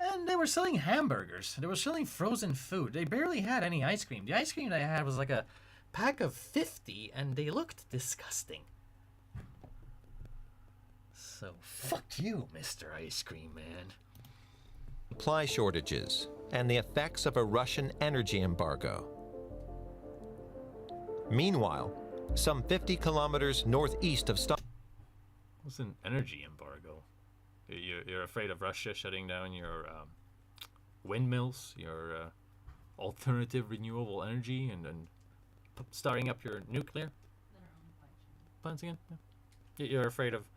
And they were selling hamburgers. They were selling frozen food. They barely had any ice cream. The ice cream they had was like a pack of 50, and they looked disgusting. So, fuck you, Mr. Ice Cream Man. Supply shortages and the effects of a Russian energy embargo. Meanwhile, some 50 kilometers northeast of Stockholm. What's an energy embargo? You're afraid of Russia shutting down your windmills, your alternative renewable energy, and starting up your nuclear plants again? Yeah. You're afraid of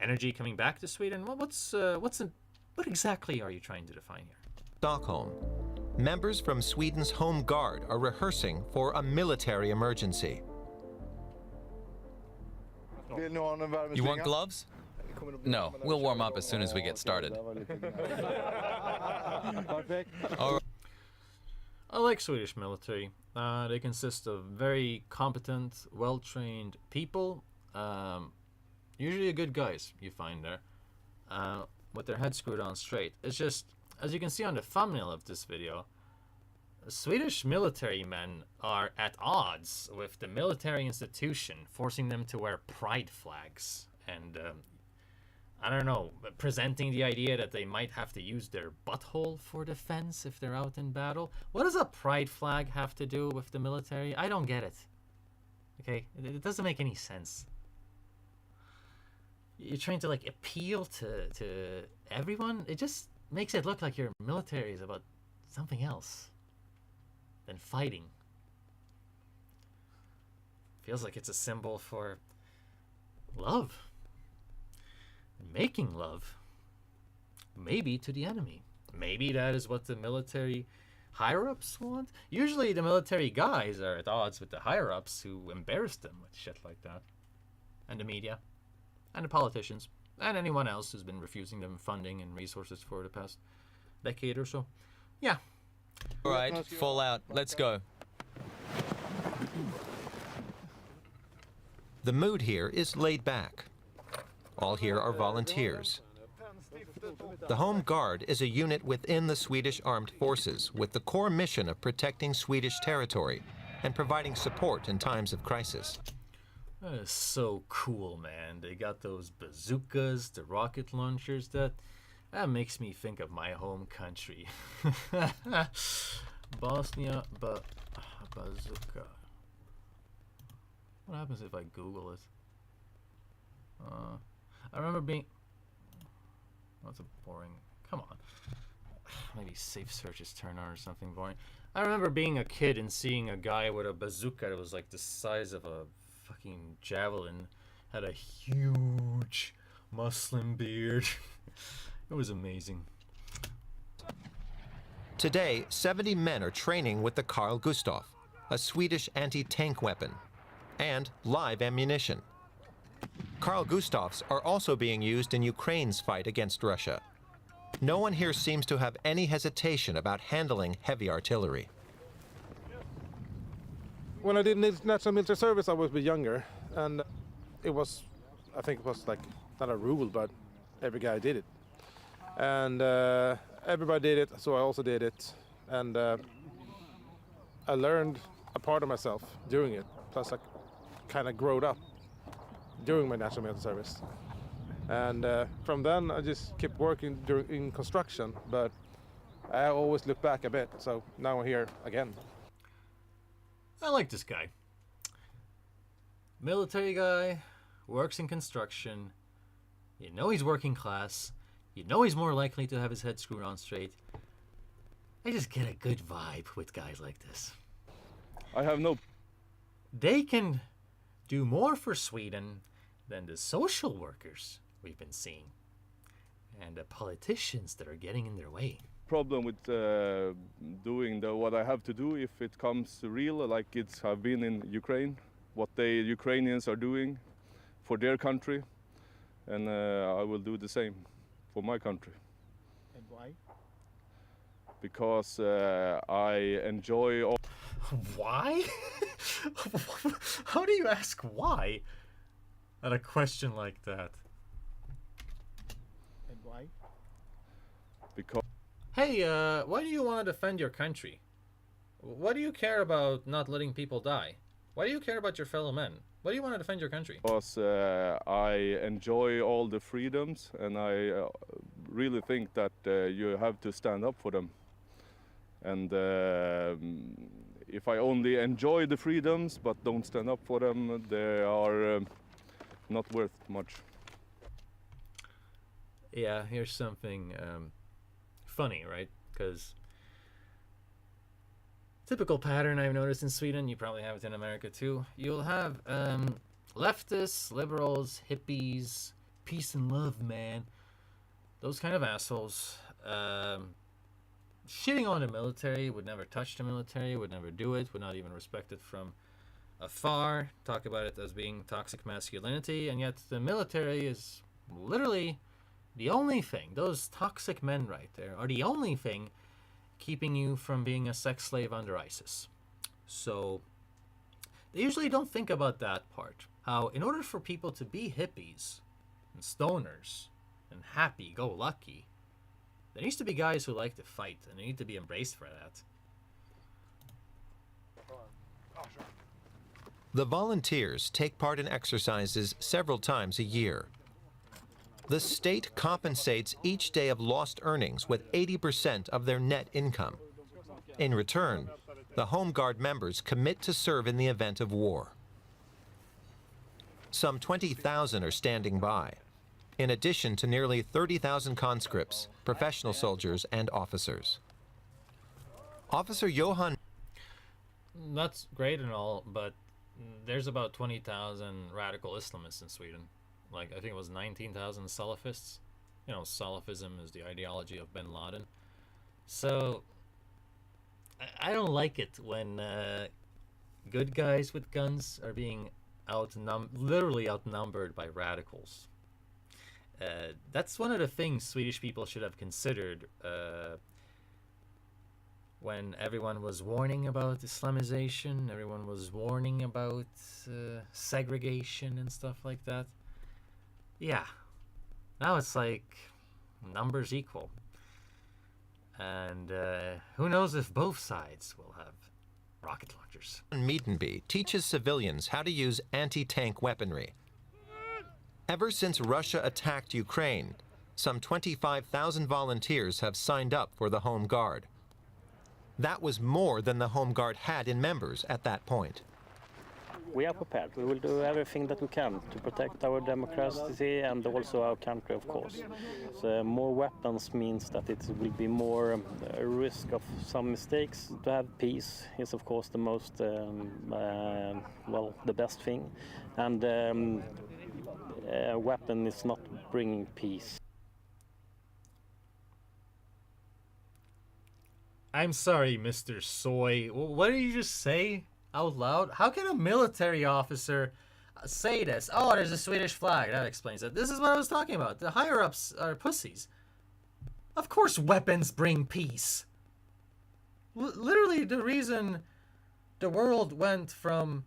energy coming back to Sweden? What exactly are you trying to define here? Stockholm. Members from Sweden's Home Guard are rehearsing for a military emergency. You want gloves? No, we'll warm up as soon as we get started. All right. I like Swedish military. They consist of very competent, well-trained people. Usually good guys, you find there. With their heads screwed on straight. It's just, as you can see on the thumbnail of this video, Swedish military men are at odds with the military institution, forcing them to wear pride flags. And I don't know, presenting the idea that they might have to use their butthole for defense if they're out in battle. What does a pride flag have to do with the military? I don't get it. Okay, it doesn't make any sense. You're trying to like appeal to everyone. It just makes it look like your military is about something else than fighting. Feels like it's a symbol for love. Making love. Maybe to the enemy. Maybe that is what the military higher-ups want. Usually the military guys are at odds with the higher-ups who embarrass them with shit like that. And the media. And the politicians. And anyone else who's been refusing them funding and resources for the past decade or so. Yeah. All right, fall out. Let's go. The mood here is laid back. All here are volunteers. The Home Guard is a unit within the Swedish Armed Forces with the core mission of protecting Swedish territory and providing support in times of crisis. That is so cool, man. They got those bazookas, the rocket launchers. That makes me think of my home country. Bosnia bazooka. What happens if I Google it? I remember being... That's a boring... Come on. Maybe safe searches turn on or something boring. I remember being a kid and seeing a guy with a bazooka that was like the size of a fucking javelin. Had a huge Muslim beard. It was amazing. Today, 70 men are training with the Carl Gustaf, a Swedish anti-tank weapon, and live ammunition. Carl Gustafs are also being used in Ukraine's fight against Russia. No one here seems to have any hesitation about handling heavy artillery. When I did national military service, I was a bit younger, and it was, I think it was like, not a rule, but every guy did it. And everybody did it, so I also did it. And I learned a part of myself doing it, plus I kind of growed up during my national military service. And from then I just kept working in construction, but I always look back a bit, so now I'm here again. I like this guy. Military guy, works in construction, you know he's working class, you know he's more likely to have his head screwed on straight. I just get a good vibe with guys like this. I have no... They can do more for Sweden than the social workers we've been seeing and the politicians that are getting in their way. Problem with doing what I have to do if it comes real, like it's have been in Ukraine, what the Ukrainians are doing for their country, and I will do the same for my country. And why? Because I enjoy all... Why? How do you ask why at a question like that? And why? Because... Hey, why do you want to defend your country? Why do you care about not letting people die? Why do you care about your fellow men? Why do you want to defend your country? Because I enjoy all the freedoms, and I really think that you have to stand up for them. And if I only enjoy the freedoms but don't stand up for them, they are not worth much. Yeah, here's something funny, right? Because typical pattern I've noticed in Sweden, you probably have it in America too. You'll have leftists, liberals, hippies, peace and love, man. Those kind of assholes. Shitting on the military, would never touch the military, would never do it, would not even respect it from afar, talk about it as being toxic masculinity, and yet the military is literally the only thing, those toxic men right there are the only thing keeping you from being a sex slave under ISIS. So they usually don't think about that part. How in order for people to be hippies and stoners and happy-go-lucky, there needs to be guys who like to fight, and they need to be embraced for that. The volunteers take part in exercises several times a year. The state compensates each day of lost earnings with 80% of their net income. In return, the Home Guard members commit to serve in the event of war. Some 20,000 are standing by, in addition to nearly 30,000 conscripts, professional soldiers, and officers. Officer Johan... That's great and all, but there's about 20,000 radical Islamists in Sweden. Like, I think it was 19,000 Salafists. You know, Salafism is the ideology of bin Laden. So, I don't like it when good guys with guns are being literally outnumbered by radicals. That's one of the things Swedish people should have considered when everyone was warning about Islamization, everyone was warning about segregation and stuff like that. Yeah, now it's like numbers equal. And who knows if both sides will have rocket launchers. Miedenby teaches civilians how to use anti-tank weaponry. Ever since Russia attacked Ukraine, some 25,000 volunteers have signed up for the Home Guard. That was more than the Home Guard had in members at that point. We are prepared. We will do everything that we can to protect our democracy and also our country, of course. So more weapons means that it will be more risk of some mistakes. To have peace is, of course, the most, well, the best thing. And a weapon is not bringing peace. I'm sorry, Mr. Soy. What did you just say out loud? How can a military officer say this? Oh, there's a Swedish flag. That explains it. This is what I was talking about. The higher-ups are pussies. Of course weapons bring peace. Literally, the reason the world went from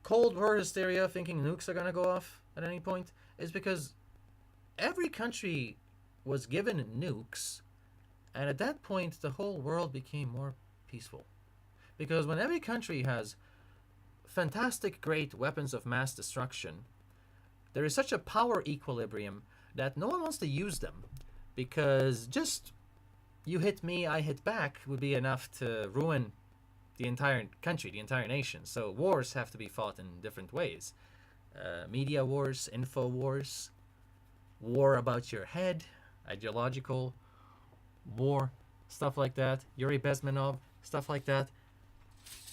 Cold War hysteria, thinking nukes are going to go off at any point, is because every country was given nukes. And at that point, the whole world became more peaceful. Because when every country has fantastic, great weapons of mass destruction, there is such a power equilibrium that no one wants to use them. Because just you hit me, I hit back would be enough to ruin the entire country, the entire nation. So wars have to be fought in different ways. Media wars, info wars, war about your head, ideological war, stuff like that. Yuri Bezmenov, stuff like that.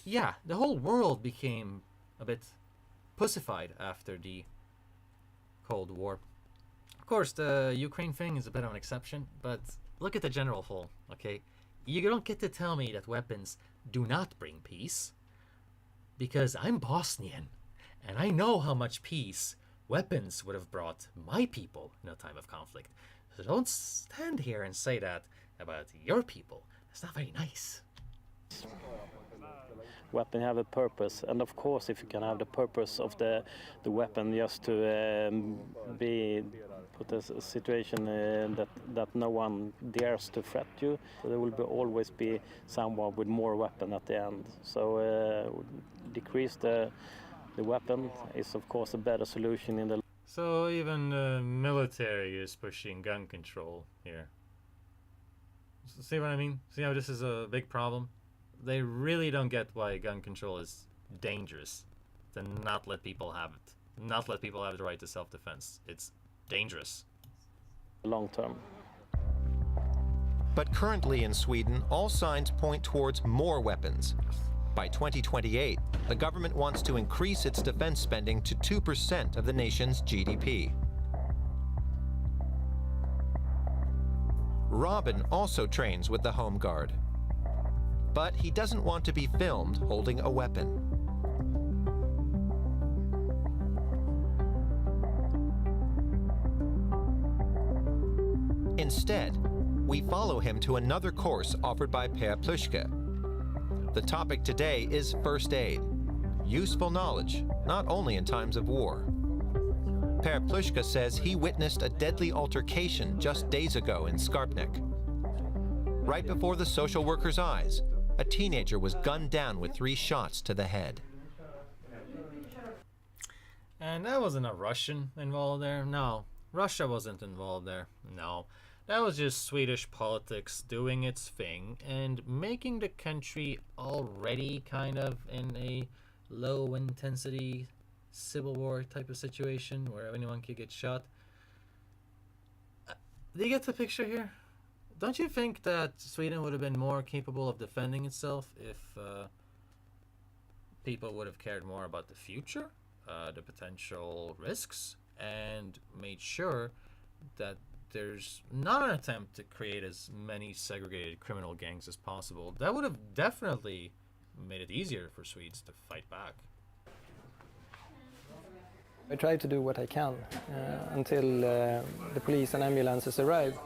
Yeah, the whole world became a bit pussified after the Cold War. Of course, the Ukraine thing is a bit of an exception, but look at the general whole, okay? You don't get to tell me that weapons do not bring peace, because I'm Bosnian, and I know how much peace weapons would have brought my people in a time of conflict. So don't stand here and say that about your people. It's not very nice. Weapon have a purpose, and of course, if you can have the purpose of the weapon just to put a situation that no one dares to threat you, so there will always be someone with more weapon at the end. So decrease the weapon is of course a better solution in the. So even the military is pushing gun control here. See what I mean? See how this is a big problem? They really don't get why gun control is dangerous. To not let people have it. Not let people have the right to self-defense. It's dangerous. Long term. But currently in Sweden, all signs point towards more weapons. By 2028, the government wants to increase its defense spending to 2% of the nation's GDP. Robin also trains with the Home Guard. But he doesn't want to be filmed holding a weapon. Instead, we follow him to another course offered by Per Plushke. The topic today is first aid, useful knowledge, not only in times of war. Per Plushke says he witnessed a deadly altercation just days ago in Skarpnäck. Right before the social worker's eyes, a teenager was gunned down with 3 shots to the head. And that wasn't a Russian involved there. No, Russia wasn't involved there. No. That was just Swedish politics doing its thing and making the country already kind of in a low intensity civil war type of situation where anyone could get shot. Do you get the picture here? Don't you think that Sweden would have been more capable of defending itself if people would have cared more about the future, the potential risks, and made sure that there's not an attempt to create as many segregated criminal gangs as possible? That would have definitely made it easier for Swedes to fight back. I try to do what I can until the police and ambulances arrive.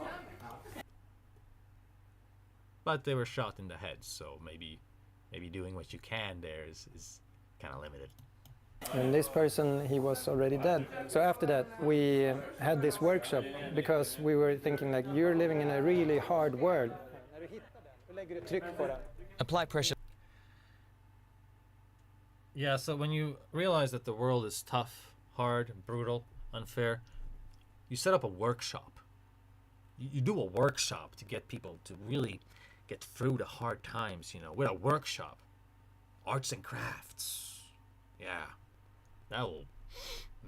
But they were shot in the head, so maybe doing what you can there is kind of limited. And this person, he was already dead. So after that, we had this workshop because we were thinking like, you're living in a really hard world. Apply pressure. Yeah, so when you realize that the world is tough, hard, brutal, unfair, you set up a workshop. You do a workshop to get people to really get through the hard times, you know, with a workshop. Arts and crafts. Yeah. That will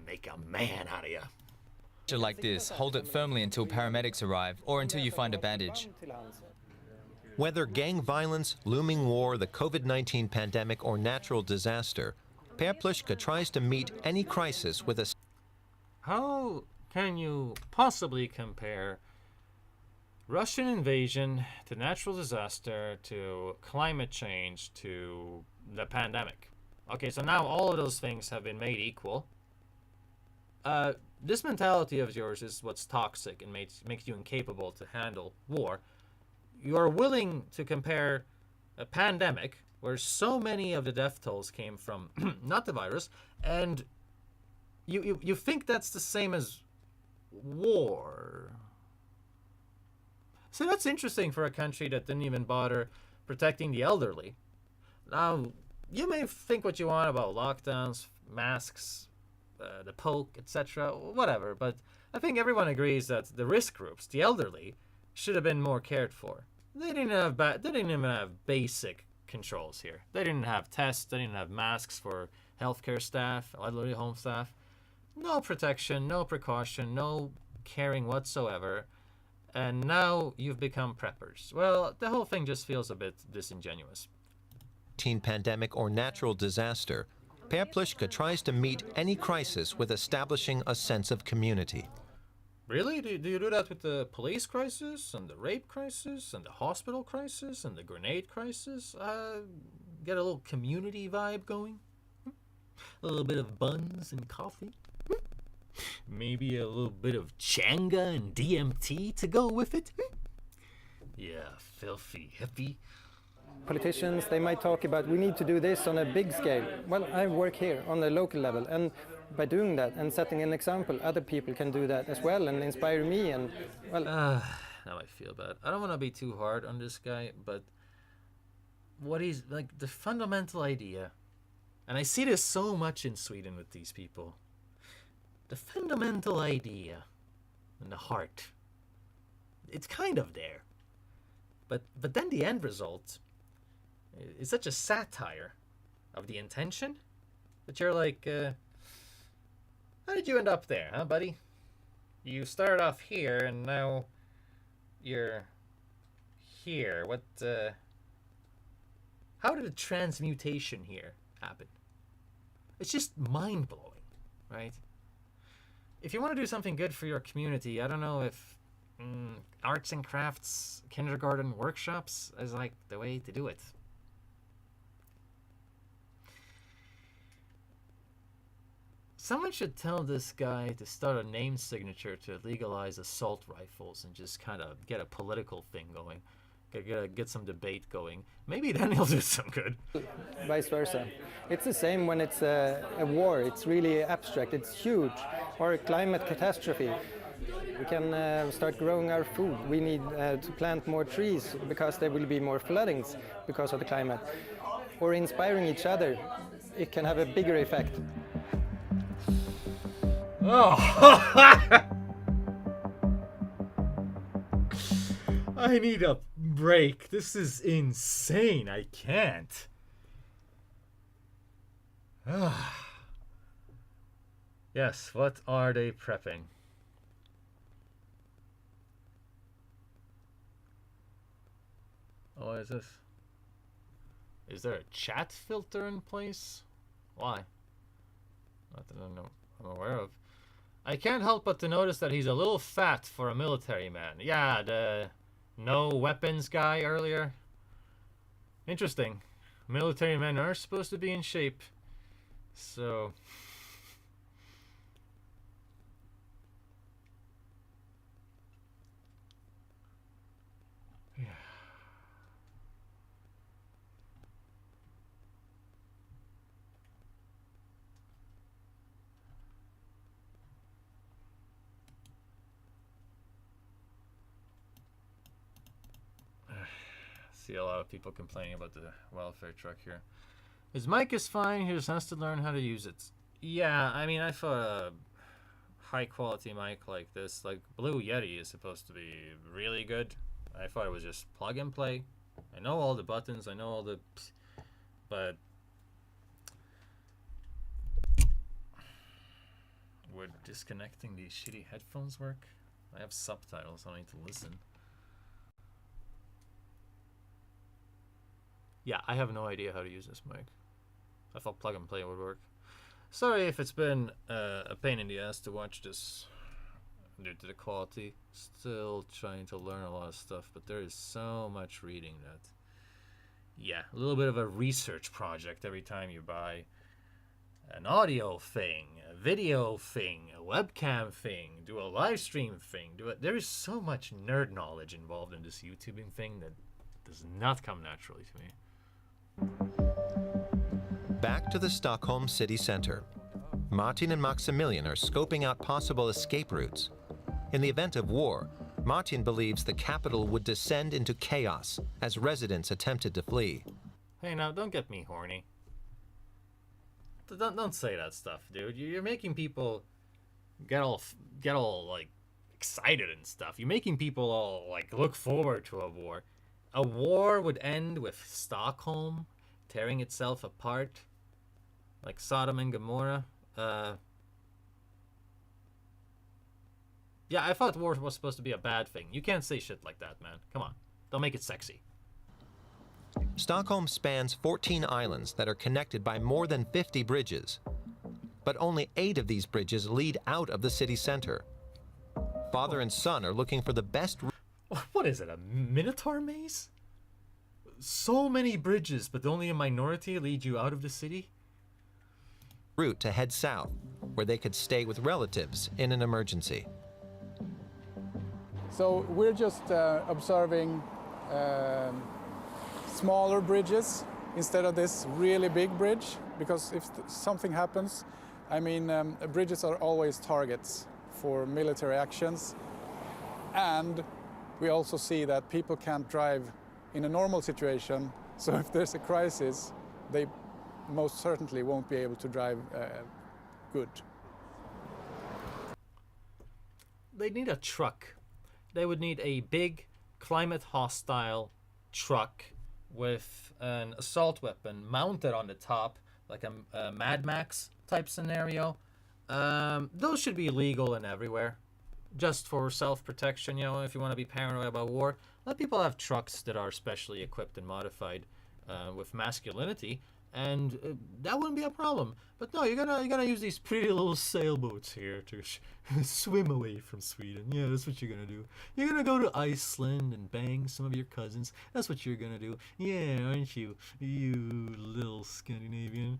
make a man out of you. Like this, hold it firmly until paramedics arrive or until you find a bandage. Whether gang violence, looming war, the COVID-19 pandemic, or natural disaster, Per Plushka tries to meet any crisis with a... How can you possibly compare Russian invasion to natural disaster to climate change to the pandemic? Okay, so now all of those things have been made equal. This mentality of yours is what's toxic and makes you incapable to handle war. You are willing to compare a pandemic, where so many of the death tolls came from not the virus, and you think that's the same as war. So that's interesting for a country that didn't even bother protecting the elderly. Now, you may think what you want about lockdowns, masks, the poke, etc., whatever, but I think everyone agrees that the risk groups, the elderly, should have been more cared for. They didn't even have basic controls here. They didn't have tests, they didn't have masks for healthcare staff, elderly home staff. No protection, no precaution, no caring whatsoever. And now you've become preppers. Well, the whole thing just feels a bit disingenuous. Pandemic or natural disaster, Per Plushka tries to meet any crisis with establishing a sense of community. Really? Do you do that with the police crisis, and the rape crisis, and the hospital crisis, and the grenade crisis? Get a little community vibe going? A little bit of buns and coffee? Maybe a little bit of Changa and DMT to go with it? Yeah, filthy hippie. Politicians, they might talk about, we need to do this on a big scale. Well, I work here on the local level, and by doing that and setting an example, other people can do that as well and inspire me. And well, now I feel bad. I don't want to be too hard on this guy, but what he's like, the fundamental idea, and I see this so much in Sweden with these people, the fundamental idea and the heart, it's kind of there, but then the end result is such a satire of the intention that you're like, how did you end up there, huh, buddy? You started off here and now you're here. What, how did the transmutation here happen? It's just mind-blowing, right? If you want to do something good for your community, I don't know if arts and crafts, kindergarten workshops is like the way to do it. Someone should tell this guy to start a name signature to legalize assault rifles and just kind of get a political thing going. Get some debate going. Maybe then he'll do some good. Vice versa. It's the same when it's a war. It's really abstract. It's huge. Or a climate catastrophe. We can start growing our food. We need to plant more trees because there will be more floodings because of the climate. Or inspiring each other. It can have a bigger effect. Oh! I need a break. This is insane. I can't. Yes, what are they prepping? Oh, what is this? Is there a chat filter in place? Why? Not that I'm aware of. I can't help but to notice that he's a little fat for a military man. Yeah, the no weapons guy earlier. Interesting. Military men are supposed to be in shape. So... yeah. See a lot of people complaining about the welfare truck here. His mic is fine, he just has to learn how to use it. Yeah, I mean, I thought a high quality mic like this, like Blue Yeti, is supposed to be really good. I thought it was just plug and play. I know all the buttons, I know all the... but... would disconnecting these shitty headphones work? I have subtitles, I don't need to listen. Yeah, I have no idea how to use this mic. I thought plug and play would work. Sorry if it's been a pain in the ass to watch this due to the quality. Still trying to learn a lot of stuff, but there is so much reading that... yeah, a little bit of a research project every time you buy an audio thing, a video thing, a webcam thing, do a live stream thing. There is so much nerd knowledge involved in this YouTubing thing that does not come naturally to me. Back to the Stockholm city center. Martin and Maximilian are scoping out possible escape routes. In the event of war, Martin believes the capital would descend into chaos as residents attempted to flee. Hey, now, don't get me horny. Don't say that stuff, dude. You're making people get all like excited and stuff. You're making people all like look forward to a war. A war would end with Stockholm tearing itself apart, like Sodom and Gomorrah. Yeah, I thought war was supposed to be a bad thing. You can't say shit like that, man. Come on, don't make it sexy. Stockholm spans 14 islands that are connected by more than 50 bridges. But only 8 of these bridges lead out of the city center. Father and son are looking for the best... What is it, a Minotaur maze? So many bridges, but only a minority lead you out of the city? Route to head south, where they could stay with relatives in an emergency. So we're just observing smaller bridges instead of this really big bridge, because if something happens, I mean, bridges are always targets for military actions, and we also see that people can't drive in a normal situation, so if there's a crisis, they most certainly won't be able to drive good. They need a truck. They would need a big, climate-hostile truck with an assault weapon mounted on the top, like a Mad Max type scenario. Those should be legal and everywhere, just for self-protection. You know, if you want to be paranoid about war, let people have trucks that are specially equipped and modified with masculinity, and that wouldn't be a problem. But no, you're gonna use these pretty little sailboats here to swim away from Sweden. Yeah, that's what you're gonna do. You're gonna go to Iceland and bang some of your cousins. That's what you're gonna do. Yeah, aren't you, you little Scandinavian?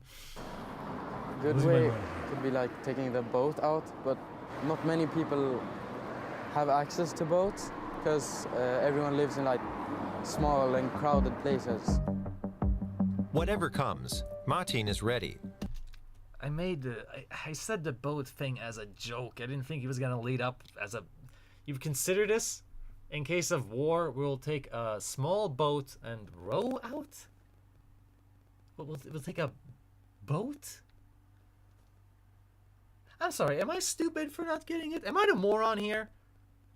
Good way could be like taking the boat out, but not many people have access to boats because everyone lives in like small and crowded places. Whatever comes, Martin is ready. I said the boat thing as a joke. I didn't think he was gonna lead up as a... You've considered this? In case of war, we'll take a small boat and row out? We'll take a boat? I'm sorry, am I stupid for not getting it? Am I the moron here?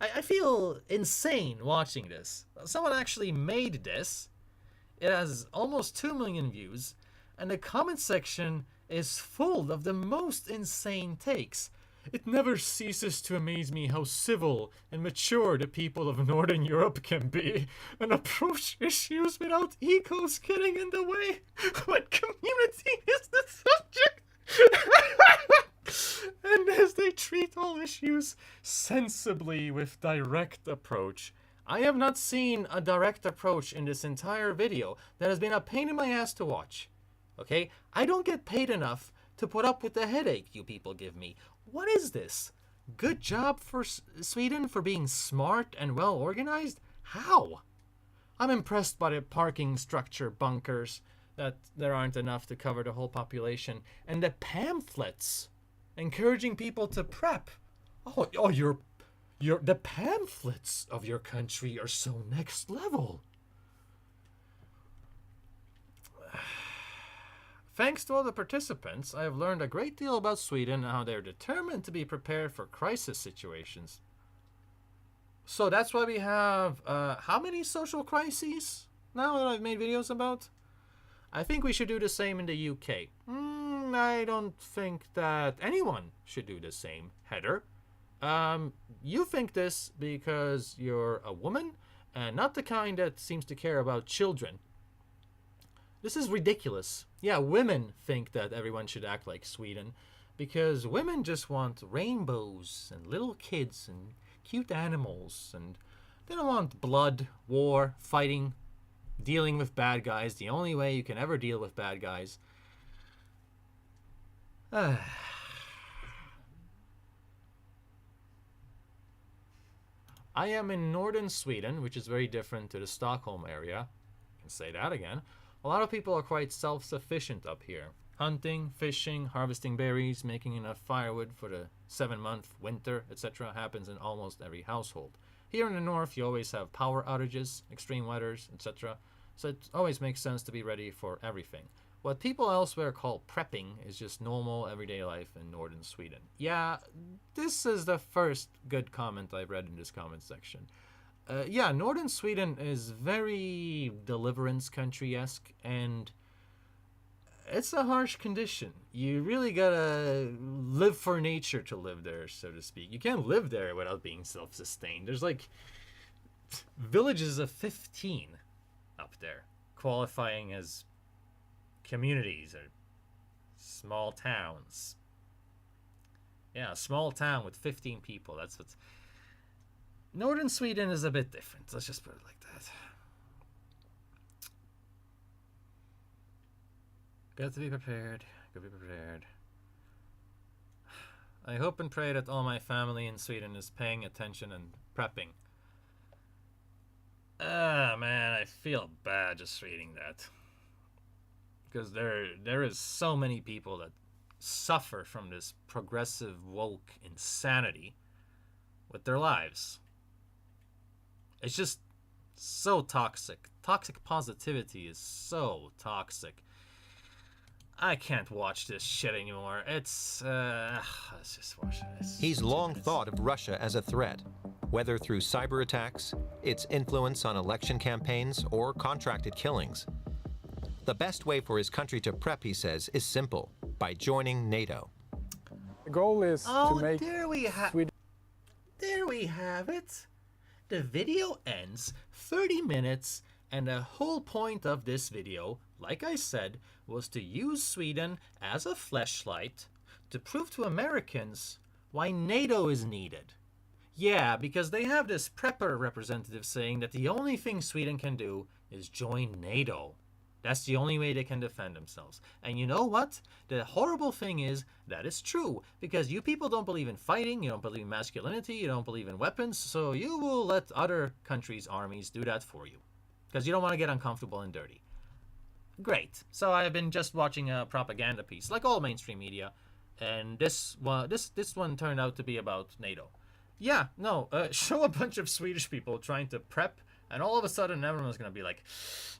I feel insane watching this. Someone actually made this. It has almost 2 million views, and the comment section is full of the most insane takes. It never ceases to amaze me how civil and mature the people of Northern Europe can be and approach issues without egos getting in the way when community is the subject. And as they treat all issues sensibly with direct approach. I have not seen a direct approach in this entire video that has been a pain in my ass to watch. Okay? I don't get paid enough to put up with the headache you people give me. What is this? Good job for Sweden for being smart and well organized? How? I'm impressed by the parking structure bunkers, that there aren't enough to cover the whole population, and the pamphlets encouraging people to prep. The pamphlets of your country are so next level. Thanks to all the participants, I have learned a great deal about Sweden and how they're determined to be prepared for crisis situations. So that's why we have, how many social crises now that I've made videos about? I think we should do the same in the UK. I don't think that anyone should do the same, Heather. You think this because you're a woman and not the kind that seems to care about children. This is ridiculous. Yeah, women think that everyone should act like Sweden because women just want rainbows and little kids and cute animals, and they don't want blood, war, fighting, dealing with bad guys. The only way you can ever deal with bad guys. I am in northern Sweden, which is very different to the Stockholm area. I can say that again. A lot of people are quite self-sufficient up here. Hunting, fishing, harvesting berries, making enough firewood for the 7-month winter, etc. happens in almost every household. Here in the north, you always have power outages, extreme weathers, etc. So it always makes sense to be ready for everything. What people elsewhere call prepping is just normal everyday life in northern Sweden. Yeah, this is the first good comment I've read in this comment section. Yeah, northern Sweden is very deliverance country-esque, and it's a harsh condition. You really gotta live for nature to live there, so to speak. You can't live there without being self-sustained. There's like villages of 15 up there, qualifying as communities or small towns. Yeah, a small town with 15 people. That's what's... Northern Sweden is a bit different. Let's just put it like that. Got to be prepared. Got to be prepared. I hope and pray that all my family in Sweden is paying attention and prepping. Ah, man, I feel bad just reading that. Because there is so many people that suffer from this progressive woke insanity with their lives. It's just so toxic. Toxic positivity is so toxic. I can't watch this shit anymore. Let's just watch this. He's long thought of Russia as a threat, whether through cyber attacks, its influence on election campaigns, or contracted killings. The best way for his country to prep, he says, is simple, by joining NATO. The goal is to make there we have it. The video ends 30 minutes, and the whole point of this video, like I said, was to use Sweden as a fleshlight to prove to Americans why NATO is needed. Yeah, because they have this prepper representative saying that the only thing Sweden can do is join NATO. That's the only way they can defend themselves. And you know what? The horrible thing is that it's true, because you people don't believe in fighting, you don't believe in masculinity, you don't believe in weapons, so you will let other countries' armies do that for you, because you don't want to get uncomfortable and dirty. Great. So I've been just watching a propaganda piece, like all mainstream media, and this one turned out to be about NATO. Yeah, no, show a bunch of Swedish people trying to prep And all of a sudden, everyone's gonna be like,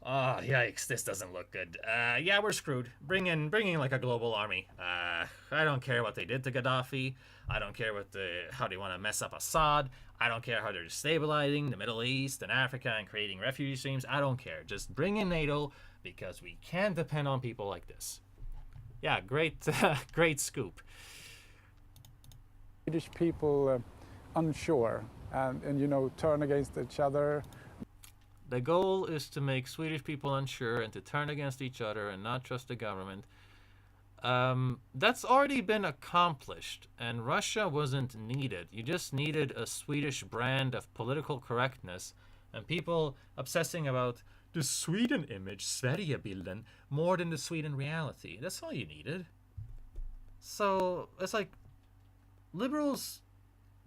"Oh, yikes! This doesn't look good. Yeah, we're screwed. Bring in like a global army. I don't care what they did to Gaddafi. I don't care how they want to mess up Assad. I don't care how they're destabilizing the Middle East and Africa and creating refugee streams. I don't care. Just bring in NATO because we can't depend on people like this." Yeah, great, great scoop. Swedish people unsure and turn against each other. The goal is to make Swedish people unsure and to turn against each other and not trust the government. That's already been accomplished, and Russia wasn't needed. You just needed a Swedish brand of political correctness and people obsessing about the Sweden image, Sverigebilden, more than the Sweden reality. That's all you needed. So it's like liberals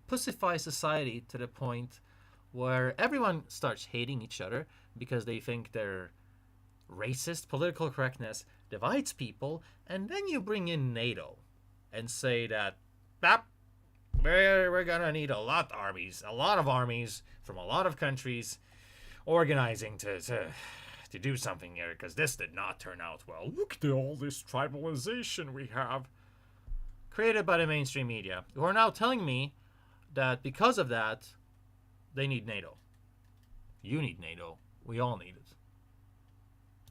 pussify society to the point where everyone starts hating each other because they think they're racist. Political correctness divides people, and then you bring in NATO and say that we're gonna need a lot of armies from a lot of countries organizing to do something here because this did not turn out well. Look at all this tribalization we have created by the mainstream media, who are now telling me that because of that, they need NATO. You need NATO. We all need it.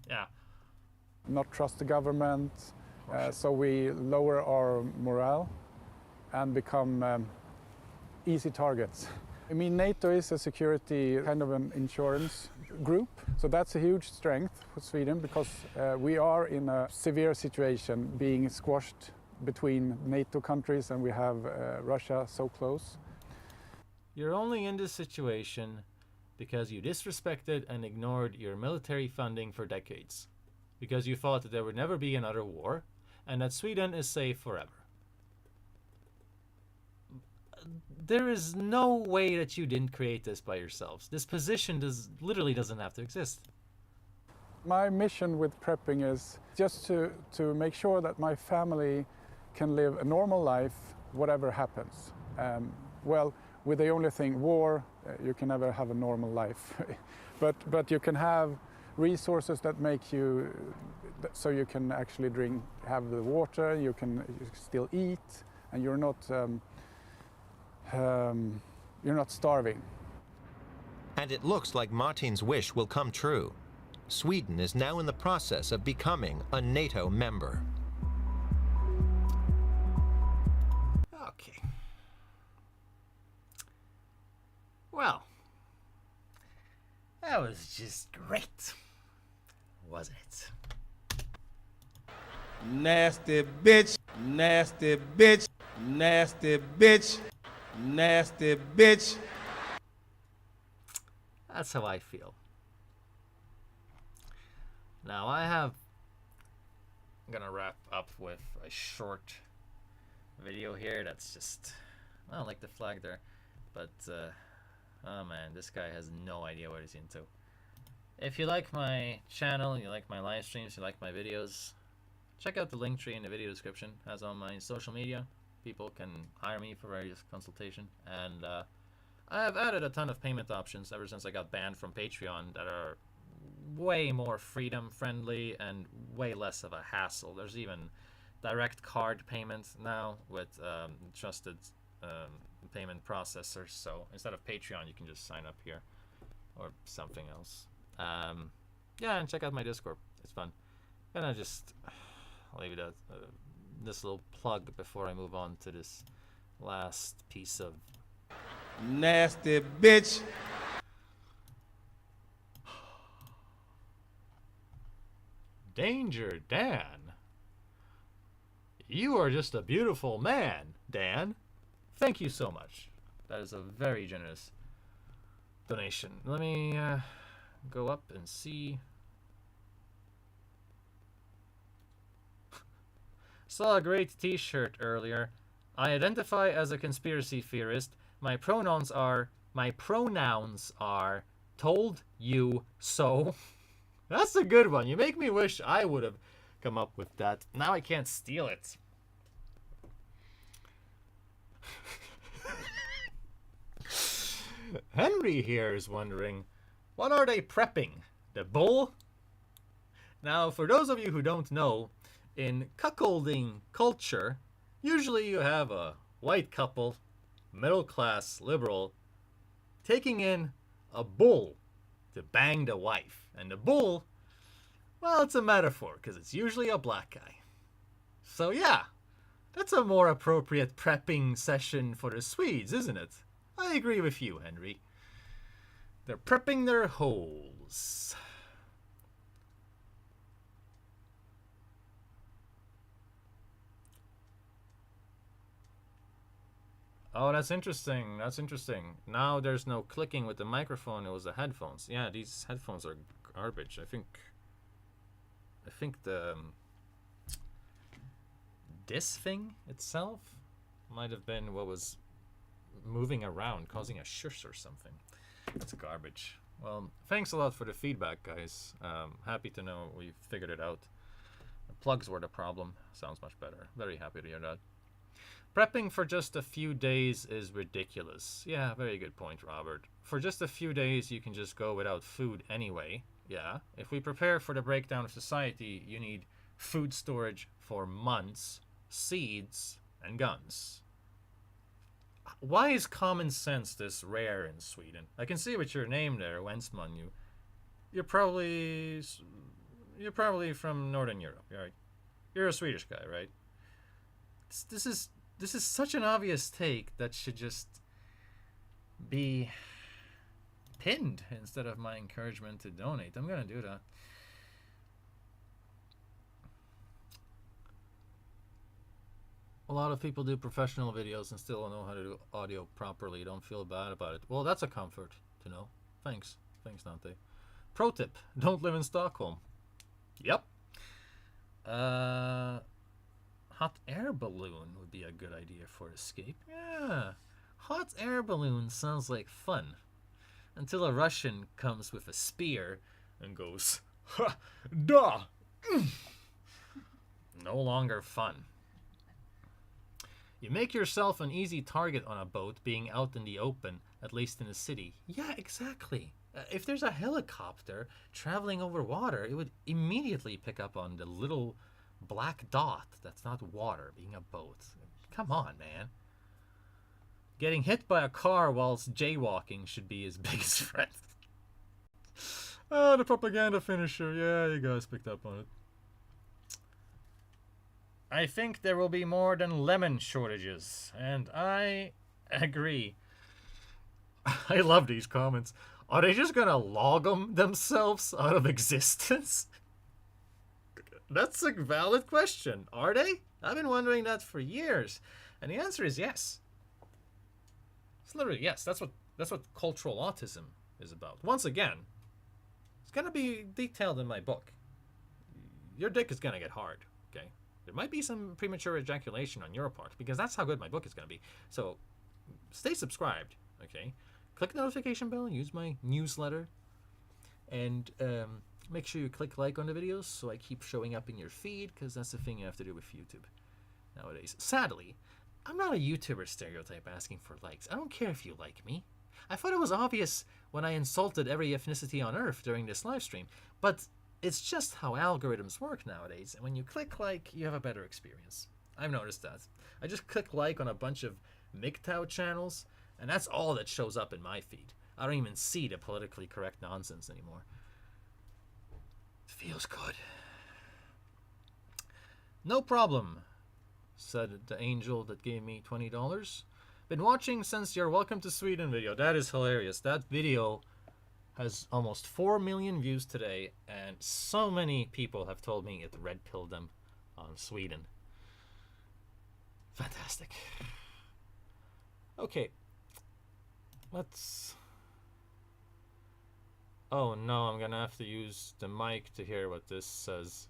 Yeah. Not trust the government, so we lower our morale and become easy targets. I mean, NATO is a security kind of an insurance group, so that's a huge strength for Sweden because we are in a severe situation being squashed between NATO countries and we have Russia so close. You're only in this situation because you disrespected and ignored your military funding for decades, because you thought that there would never be another war and that Sweden is safe forever. There is no way that you didn't create this by yourselves. This position literally doesn't have to exist. My mission with prepping is just to make sure that my family can live a normal life, whatever happens. Well, with the only thing, war, you can never have a normal life. but you can have resources that make you, so you can actually have the water, you can still eat, and you're not starving. And it looks like Martin's wish will come true. Sweden is now in the process of becoming a NATO member. Okay. Well, that was just great, wasn't it? Nasty bitch, nasty bitch, nasty bitch, nasty bitch. That's how I feel. Now I'm gonna wrap up with a short video here that's just, I don't like the flag there, but oh man, this guy has no idea what he's into. If you like my channel, you like my live streams, you like my videos, check out the link tree in the video description. As on my social media, people can hire me for various consultation, and I have added a ton of payment options ever since I got banned from Patreon that are way more freedom friendly and way less of a hassle. There's even direct card payments now with trusted payment processors, so instead of Patreon you can just sign up here or something else. Yeah, and check out my Discord, it's fun. And I just, I'll leave it this little plug before I move on to this last piece of nasty bitch. Danger Dan. You are just a beautiful man, Dan. Thank you so much. That is a very generous donation. Let me go up and see. Saw a great t-shirt earlier. I identify as a conspiracy theorist. My pronouns are told you so. That's a good one. You make me wish I would have come up with that. Now I can't steal it. Henry here is wondering, What are they prepping? The bull? Now, for those of you who don't know, in cuckolding culture, usually you have a white couple, middle-class liberal, taking in a bull to bang the wife. And the bull, well, it's a metaphor, because it's usually a black guy. So yeah, that's a more appropriate prepping session for the Swedes, isn't it? I agree with you, Henry. They're prepping their holes. Oh, that's interesting. That's interesting. Now there's no clicking with the microphone. It was the headphones. Yeah, these headphones are garbage. I think the this thing itself might have been what was moving around, causing a shush or something. That's garbage. Well, thanks a lot for the feedback, guys. Happy to know we figured it out. The plugs were the problem. Sounds much better. Very happy to hear that. Prepping for just a few days is ridiculous. Yeah, very good point, Robert. For just a few days, you can just go without food anyway. Yeah, if we prepare for the breakdown of society, you need food storage for months, seeds, and guns. Why is common sense this rare in Sweden? I can see with your name there, Wensman. You're probably from Northern Europe, right? You're a Swedish guy, right? This is such an obvious take that should just be pinned instead of my encouragement to donate. I'm gonna do that. A lot of people do professional videos and still don't know how to do audio properly. Don't feel bad about it. Well, that's a comfort to know. Thanks. Thanks, Dante. Pro tip. Don't live in Stockholm. Yep. Hot air balloon would be a good idea for escape. Yeah. Hot air balloon sounds like fun. Until a Russian comes with a spear and goes, ha! Da! No longer fun. You make yourself an easy target on a boat being out in the open, at least in the city. Yeah, exactly. If there's a helicopter traveling over water, it would immediately pick up on the little black dot that's not water being a boat. Come on, man. Getting hit by a car whilst jaywalking should be his biggest threat. Oh, the propaganda finisher. Yeah, you guys picked up on it. I think there will be more than lemon shortages, and I agree. I love these comments. Are they just gonna log themselves out of existence? That's a valid question. Are they? I've been wondering that for years, and the answer is yes. It's literally yes. That's what cultural autism is about. Once again, it's gonna be detailed in my book. Your dick is gonna get hard. Okay. There might be some premature ejaculation on your part, because that's how good my book is going to be. So, stay subscribed, okay? Click the notification bell, use my newsletter, and make sure you click like on the videos so I keep showing up in your feed, because that's the thing you have to do with YouTube nowadays. Sadly, I'm not a YouTuber stereotype asking for likes. I don't care if you like me. I thought it was obvious when I insulted every ethnicity on Earth during this live stream, but it's just how algorithms work nowadays, and when you click like, you have a better experience. I've noticed that. I just click like on a bunch of MGTOW channels, and that's all that shows up in my feed. I don't even see the politically correct nonsense anymore. It feels good. No problem, said the angel that gave me $20. Been watching since your Welcome to Sweden video. That is hilarious. That video has almost 4 million views today, and so many people have told me it red-pilled them on Sweden. Fantastic. Okay. Let's... Oh no, I'm gonna have to use the mic to hear what this says.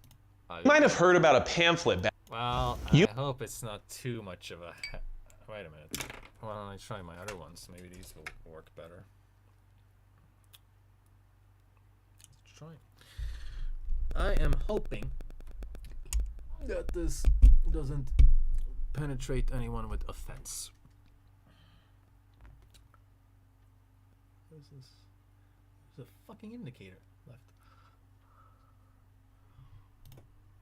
You might have heard about a pamphlet. Well, I hope it's not too much of a... Wait a minute. Why don't I try my other ones? Maybe these will work better. Try. I am hoping that this doesn't penetrate anyone with offense. This is There's a fucking indicator left.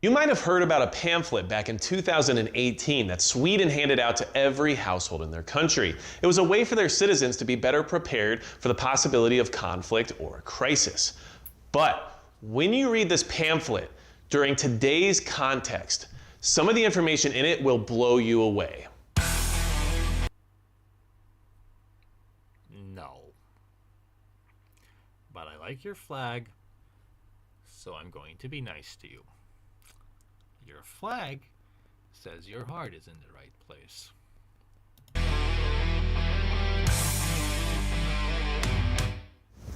You might have heard about a pamphlet back in 2018 that Sweden handed out to every household in their country. It was a way for their citizens to be better prepared for the possibility of conflict or a crisis. But when you read this pamphlet during today's context, some of the information in it will blow you away. No. But I like your flag, so I'm going to be nice to you. Your flag says your heart is in the right place.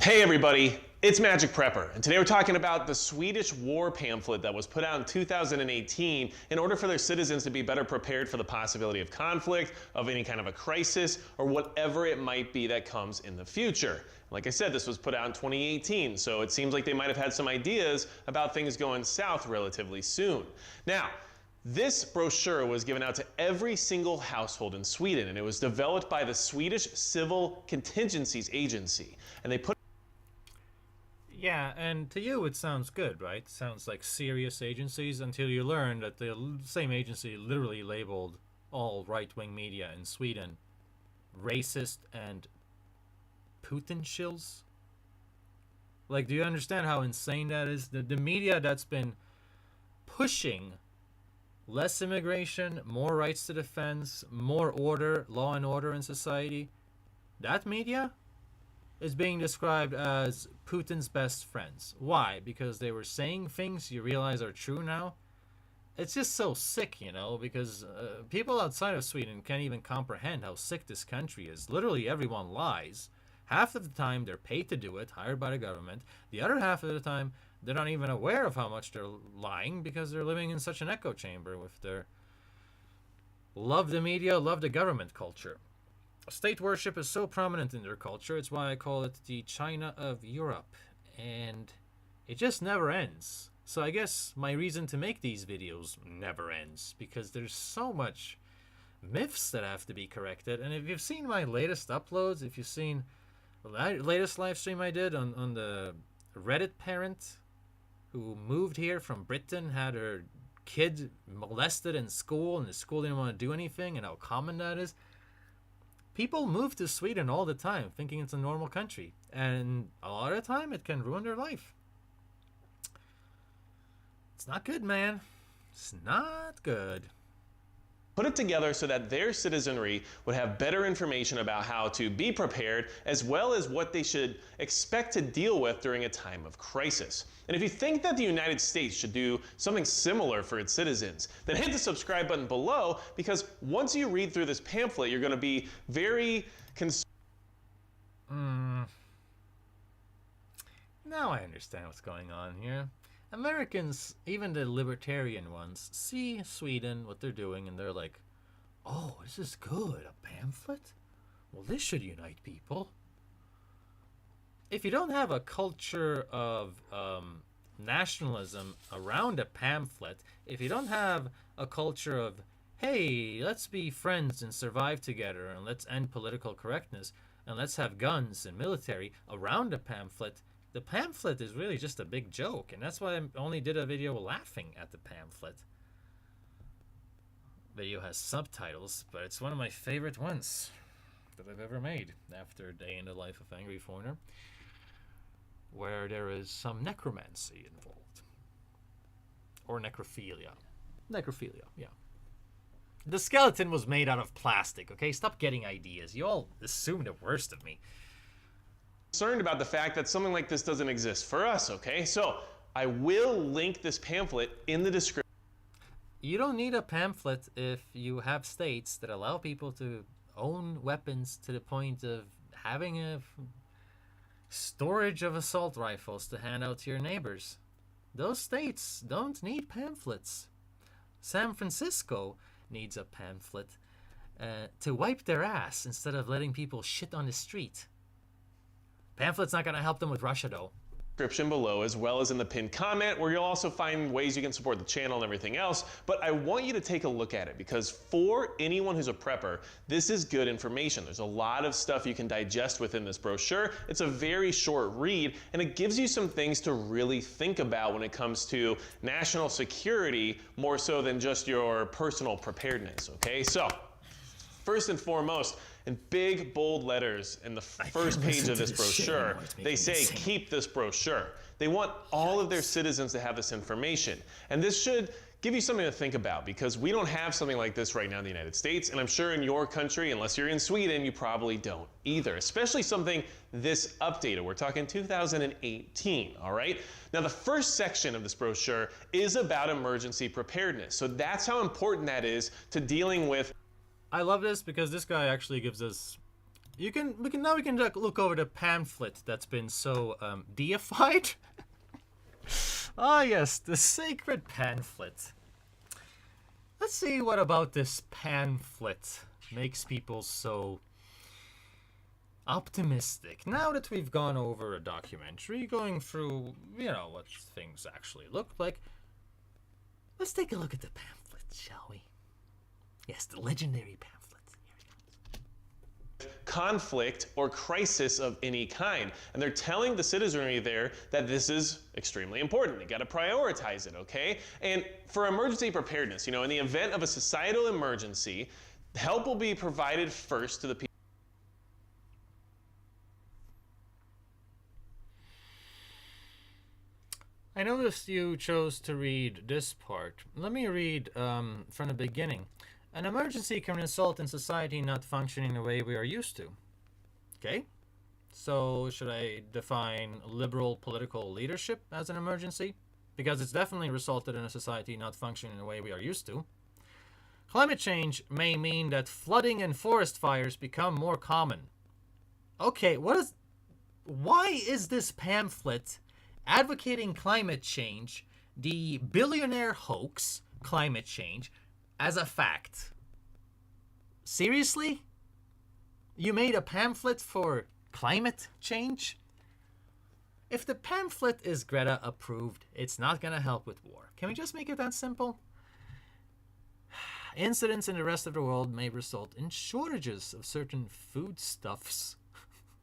Hey everybody, it's Magic Prepper, and today we're talking about the Swedish war pamphlet that was put out in 2018 in order for their citizens to be better prepared for the possibility of conflict, of any kind of a crisis, or whatever it might be that comes in the future. Like I said, this was put out in 2018, so it seems like they might have had some ideas about things going south relatively soon. Now, this brochure was given out to every single household in Sweden, and it was developed by the Swedish Civil Contingencies Agency, and they put Yeah, and to you it sounds good, right? Sounds like serious agencies until you learn that the same agency literally labeled all right-wing media in Sweden racist and Putin shills. Like, do you understand how insane that is? The media that's been pushing less immigration, more rights to defense, more order, law and order in society, that media is being described as Putin's best friends. Why? Because they were saying things you realize are true now? It's just so sick, you know, because people outside of Sweden can't even comprehend how sick this country is. Literally everyone lies. Half of the time they're paid to do it, hired by the government. The other half of the time they're not even aware of how much they're lying because they're living in such an echo chamber with their love the media, love the government culture. State worship is so prominent in their culture, it's why I call it the China of Europe. And it just never ends. So I guess my reason to make these videos never ends, because there's so much myths that have to be corrected. And if you've seen my latest uploads, if you've seen the latest live stream I did on the Reddit parent who moved here from Britain, had her kid molested in school, and the school didn't want to do anything, and how common that is. People move to Sweden all the time thinking it's a normal country, and a lot of the time it can ruin their life. It's not good, man. It's not good. Put it together so that their citizenry would have better information about how to be prepared, as well as what they should expect to deal with during a time of crisis. And if you think that the United States should do something similar for its citizens, then hit the subscribe button below, because once you read through this pamphlet, you're going to be very concerned. Now I understand what's going on here. Americans, even the libertarian ones, see Sweden, what they're doing, and they're like, oh, this is good, a pamphlet? Well, this should unite people. If you don't have a culture of nationalism around a pamphlet, if you don't have a culture of, hey, let's be friends and survive together, and let's end political correctness, and let's have guns and military around a pamphlet, the pamphlet is really just a big joke, and that's why I only did a video laughing at the pamphlet. Video has subtitles, but it's one of my favorite ones that I've ever made after Day in the Life of Angry Foreigner, where there is some necromancy involved. Or necrophilia. Necrophilia, yeah. The skeleton was made out of plastic, okay? Stop getting ideas. You all assume the worst of me. Concerned about the fact that something like this doesn't exist for us, okay? So I will link this pamphlet in the description. You don't need a pamphlet if you have states that allow people to own weapons to the point of having a storage of assault rifles to hand out to your neighbors. Those states don't need pamphlets. San Francisco needs a pamphlet to wipe their ass instead of letting people shit on the street. Pamphlet's not going to help them with Russia, though. description below, as well as in the pinned comment, where you'll also find ways you can support the channel and everything else. But I want you to take a look at it, because for anyone who's a prepper, this is good information. There's a lot of stuff you can digest within this brochure. It's a very short read, and it gives you some things to really think about when it comes to national security, more so than just your personal preparedness, okay? So, first and foremost, in big, bold letters in the first page of this brochure, they say, keep this brochure. They want all of their citizens to have this information. And this should give you something to think about, because we don't have something like this right now in the United States, and I'm sure in your country, unless you're in Sweden, you probably don't either, especially something this updated. We're talking 2018, all right? Now, the first section of this brochure is about emergency preparedness. So that's how important that is to dealing with. I love this because this guy actually gives us. We can look over the pamphlet that's been so deified. Ah, yes, the sacred pamphlet. Let's see what about this pamphlet makes people so optimistic. Now that we've gone over a documentary, going through, what things actually look like, let's take a look at the pamphlet, shall we? Yes, the legendary pamphlet. Conflict or crisis of any kind. And they're telling the citizenry there that this is extremely important. You got to prioritize it, okay? And for emergency preparedness, in the event of a societal emergency, help will be provided first to the people. I noticed you chose to read this part. Let me read from the beginning. An emergency can result in society not functioning the way we are used to. Okay? So, should I define liberal political leadership as an emergency? Because it's definitely resulted in a society not functioning the way we are used to. Climate change may mean that flooding and forest fires become more common. Okay, why is this pamphlet advocating climate change, the billionaire hoax, climate change, as a fact? Seriously? You made a pamphlet for climate change? If the pamphlet is Greta approved, it's not gonna help with war. Can we just make it that simple? Incidents in the rest of the world may result in shortages of certain foodstuffs.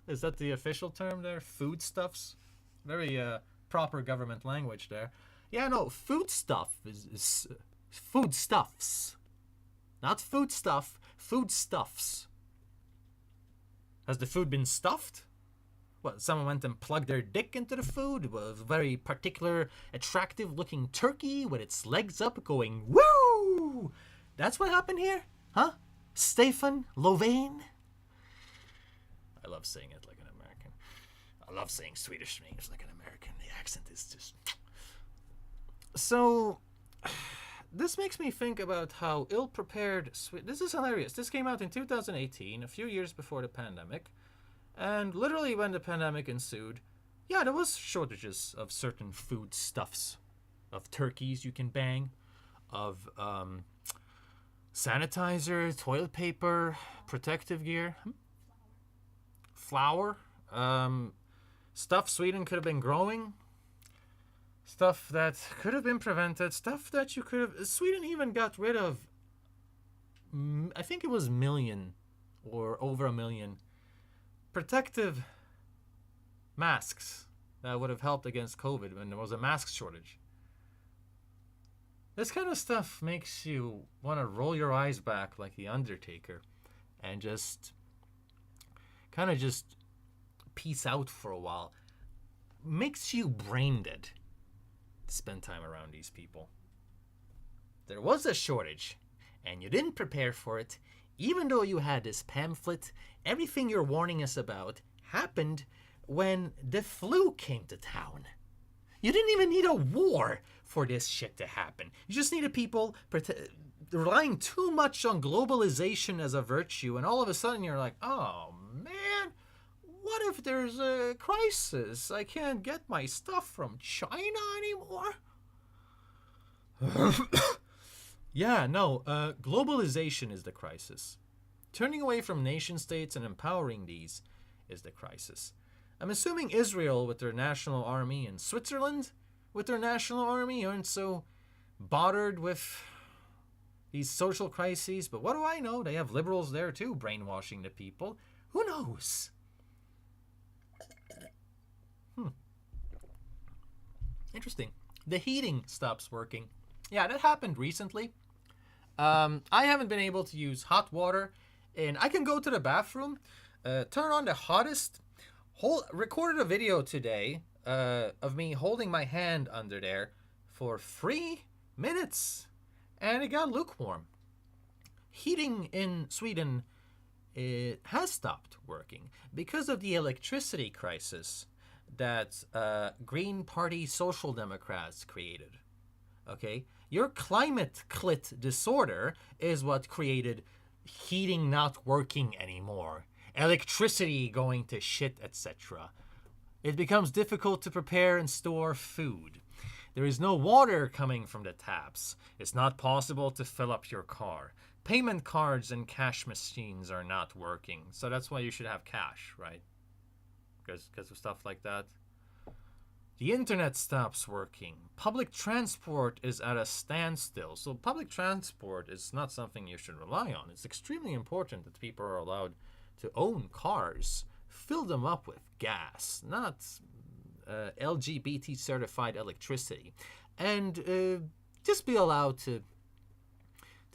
Is that the official term there? Foodstuffs? Very proper government language there. Yeah, no, foodstuff is foodstuffs. Not foodstuff, foodstuffs. Has the food been stuffed? What, someone went and plugged their dick into the food? It was a very particular, attractive-looking turkey with its legs up going, woo! That's what happened here? Huh? Stefan Löfven? I love saying it like an American. I love saying Swedish names like an American. The accent is just... So... This makes me think about how ill-prepared... This is hilarious. This came out in 2018, a few years before the pandemic. And literally when the pandemic ensued, yeah, there was shortages of certain foodstuffs. Of turkeys you can bang. Of sanitizer, toilet paper, protective gear. Flour. Stuff Sweden could have been growing. Stuff that could have been prevented. Stuff that you could have... Sweden even got rid of... I think it was million or over a million protective masks that would have helped against COVID when there was a mask shortage. This kind of stuff makes you want to roll your eyes back like The Undertaker and just kind of just peace out for a while. Makes you brain dead. Spend time around these people. There was a shortage, and you didn't prepare for it, even though you had this pamphlet. Everything you're warning us about happened when the flu came to town. You didn't even need a war for this shit to happen. You just needed people relying too much on globalization as a virtue, and all of a sudden you're like, oh man, what if there's a crisis? I can't get my stuff from China anymore? Yeah, no, globalization is the crisis. Turning away from nation states and empowering these is the crisis. I'm assuming Israel with their national army and Switzerland with their national army aren't so bothered with these social crises. But what do I know? They have liberals there too, brainwashing the people. Who knows? Interesting. The heating stops working. Yeah, that happened recently. I haven't been able to use hot water, and I can go to the bathroom, turn on the hottest, recorded a video today of me holding my hand under there for 3 minutes, and it got lukewarm. Heating in Sweden has stopped working because of the electricity crisis that Green Party Social Democrats created. Okay? Your climate clit disorder is what created heating not working anymore, electricity going to shit, etc. It becomes difficult to prepare and store food. There is no water coming from the taps. It's not possible to fill up your car. Payment cards and cash machines are not working. So that's why you should have cash, right? Because of stuff like that. The internet stops working. Public transport is at a standstill. So public transport is not something you should rely on. It's extremely important that people are allowed to own cars, fill them up with gas, not LGBT certified electricity, and just be allowed to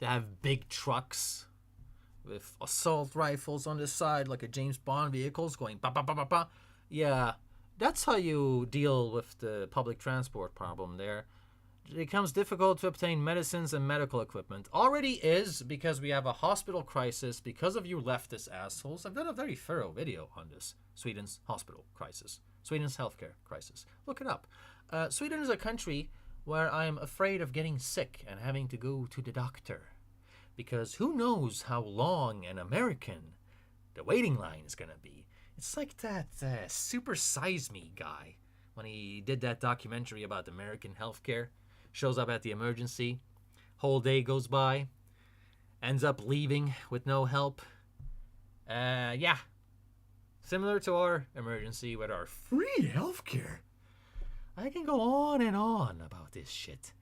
have big trucks with assault rifles on the side like a James Bond vehicles going ba ba ba ba ba. Yeah, that's how you deal with the public transport problem there. It becomes difficult to obtain medicines and medical equipment. Already is, because we have a hospital crisis because of you leftist assholes. I've done a very thorough video on this. Sweden's hospital crisis. Sweden's healthcare crisis. Look it up. Sweden is a country where I'm afraid of getting sick and having to go to the doctor. Because who knows how long an American the waiting line is going to be. It's like that Super Size Me guy when he did that documentary about American healthcare. Shows up at the emergency. Whole day goes by. Ends up leaving with no help. Yeah. Similar to our emergency with our free healthcare. I can go on and on about this shit.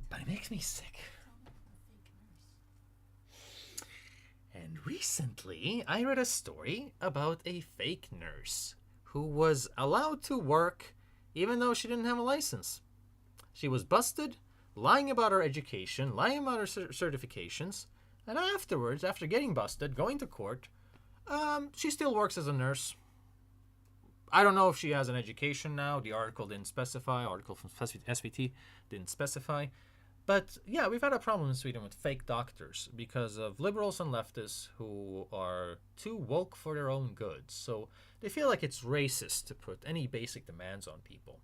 But it makes me sick. And recently, I read a story about a fake nurse who was allowed to work even though she didn't have a license. She was busted, lying about her education, lying about her certifications, and afterwards, after getting busted, going to court, she still works as a nurse. I don't know if she has an education now. The article didn't specify. Article from SVT didn't specify. But yeah, we've had a problem in Sweden with fake doctors because of liberals and leftists who are too woke for their own goods. So they feel like it's racist to put any basic demands on people,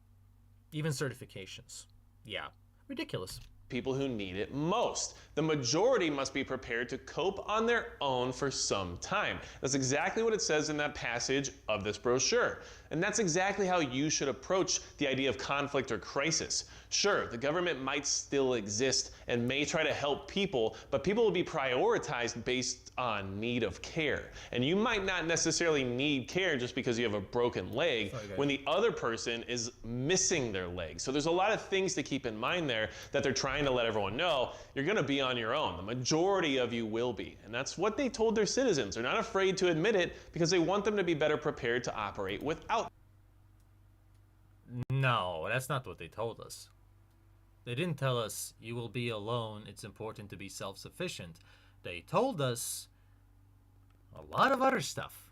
even certifications. Yeah, ridiculous. People who need it most. The majority must be prepared to cope on their own for some time. That's exactly what it says in that passage of this brochure. And that's exactly how you should approach the idea of conflict or crisis. Sure, the government might still exist and may try to help people, but people will be prioritized based on need of care. And you might not necessarily need care just because you have a broken leg when the other person is missing their leg. So there's a lot of things to keep in mind there that they're trying to let everyone know. You're going to be on your own. The majority of you will be. And that's what they told their citizens. They're not afraid to admit it because they want them to be better prepared to operate without. No, that's not what they told us. They didn't tell us you will be alone, it's important to be self-sufficient. They told us a lot of other stuff.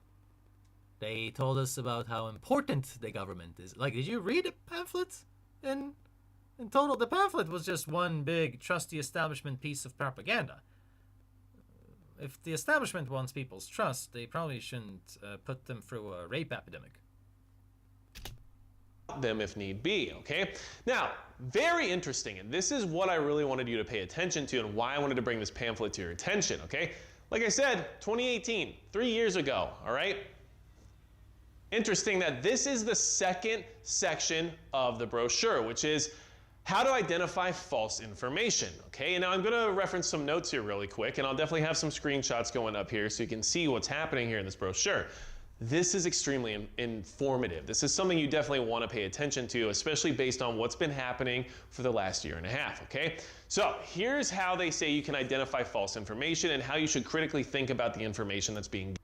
They told us about how important the government is. Like, did you read the pamphlet? In total, the pamphlet was just one big trust the establishment piece of propaganda. If the establishment wants people's trust, they probably shouldn't put them through a rape epidemic. Them if need be, okay? Now, very interesting, and this is what I really wanted you to pay attention to and why I wanted to bring this pamphlet to your attention, okay? Like I said, 2018, 3 years ago, all right? Interesting that this is the second section of the brochure, which is how to identify false information, okay? And now I'm gonna reference some notes here really quick, and I'll definitely have some screenshots going up here so you can see what's happening here in this brochure. This is extremely informative. This is something you definitely want to pay attention to, especially based on what's been happening for the last year and a half, okay? So here's how they say you can identify false information and how you should critically think about the information that's being given.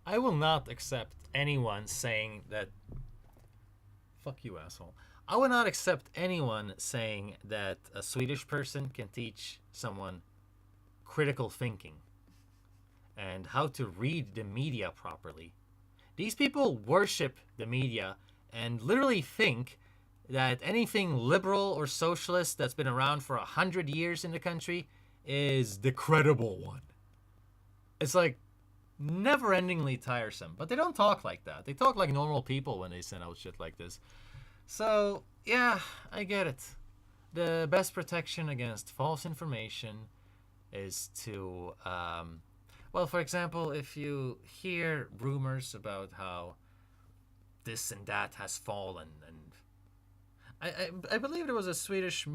I will not accept anyone saying that... Fuck you, asshole. I will not accept anyone saying that a Swedish person can teach someone critical thinking and how to read the media properly. These people worship the media and literally think that anything liberal or socialist that's been around for 100 years in the country is the credible one. It's like never-endingly tiresome. But they don't talk like that. They talk like normal people when they send out shit like this. So, yeah, I get it. The best protection against false information is to... well, for example, if you hear rumors about how this and that has fallen, and I believe there was a Swedish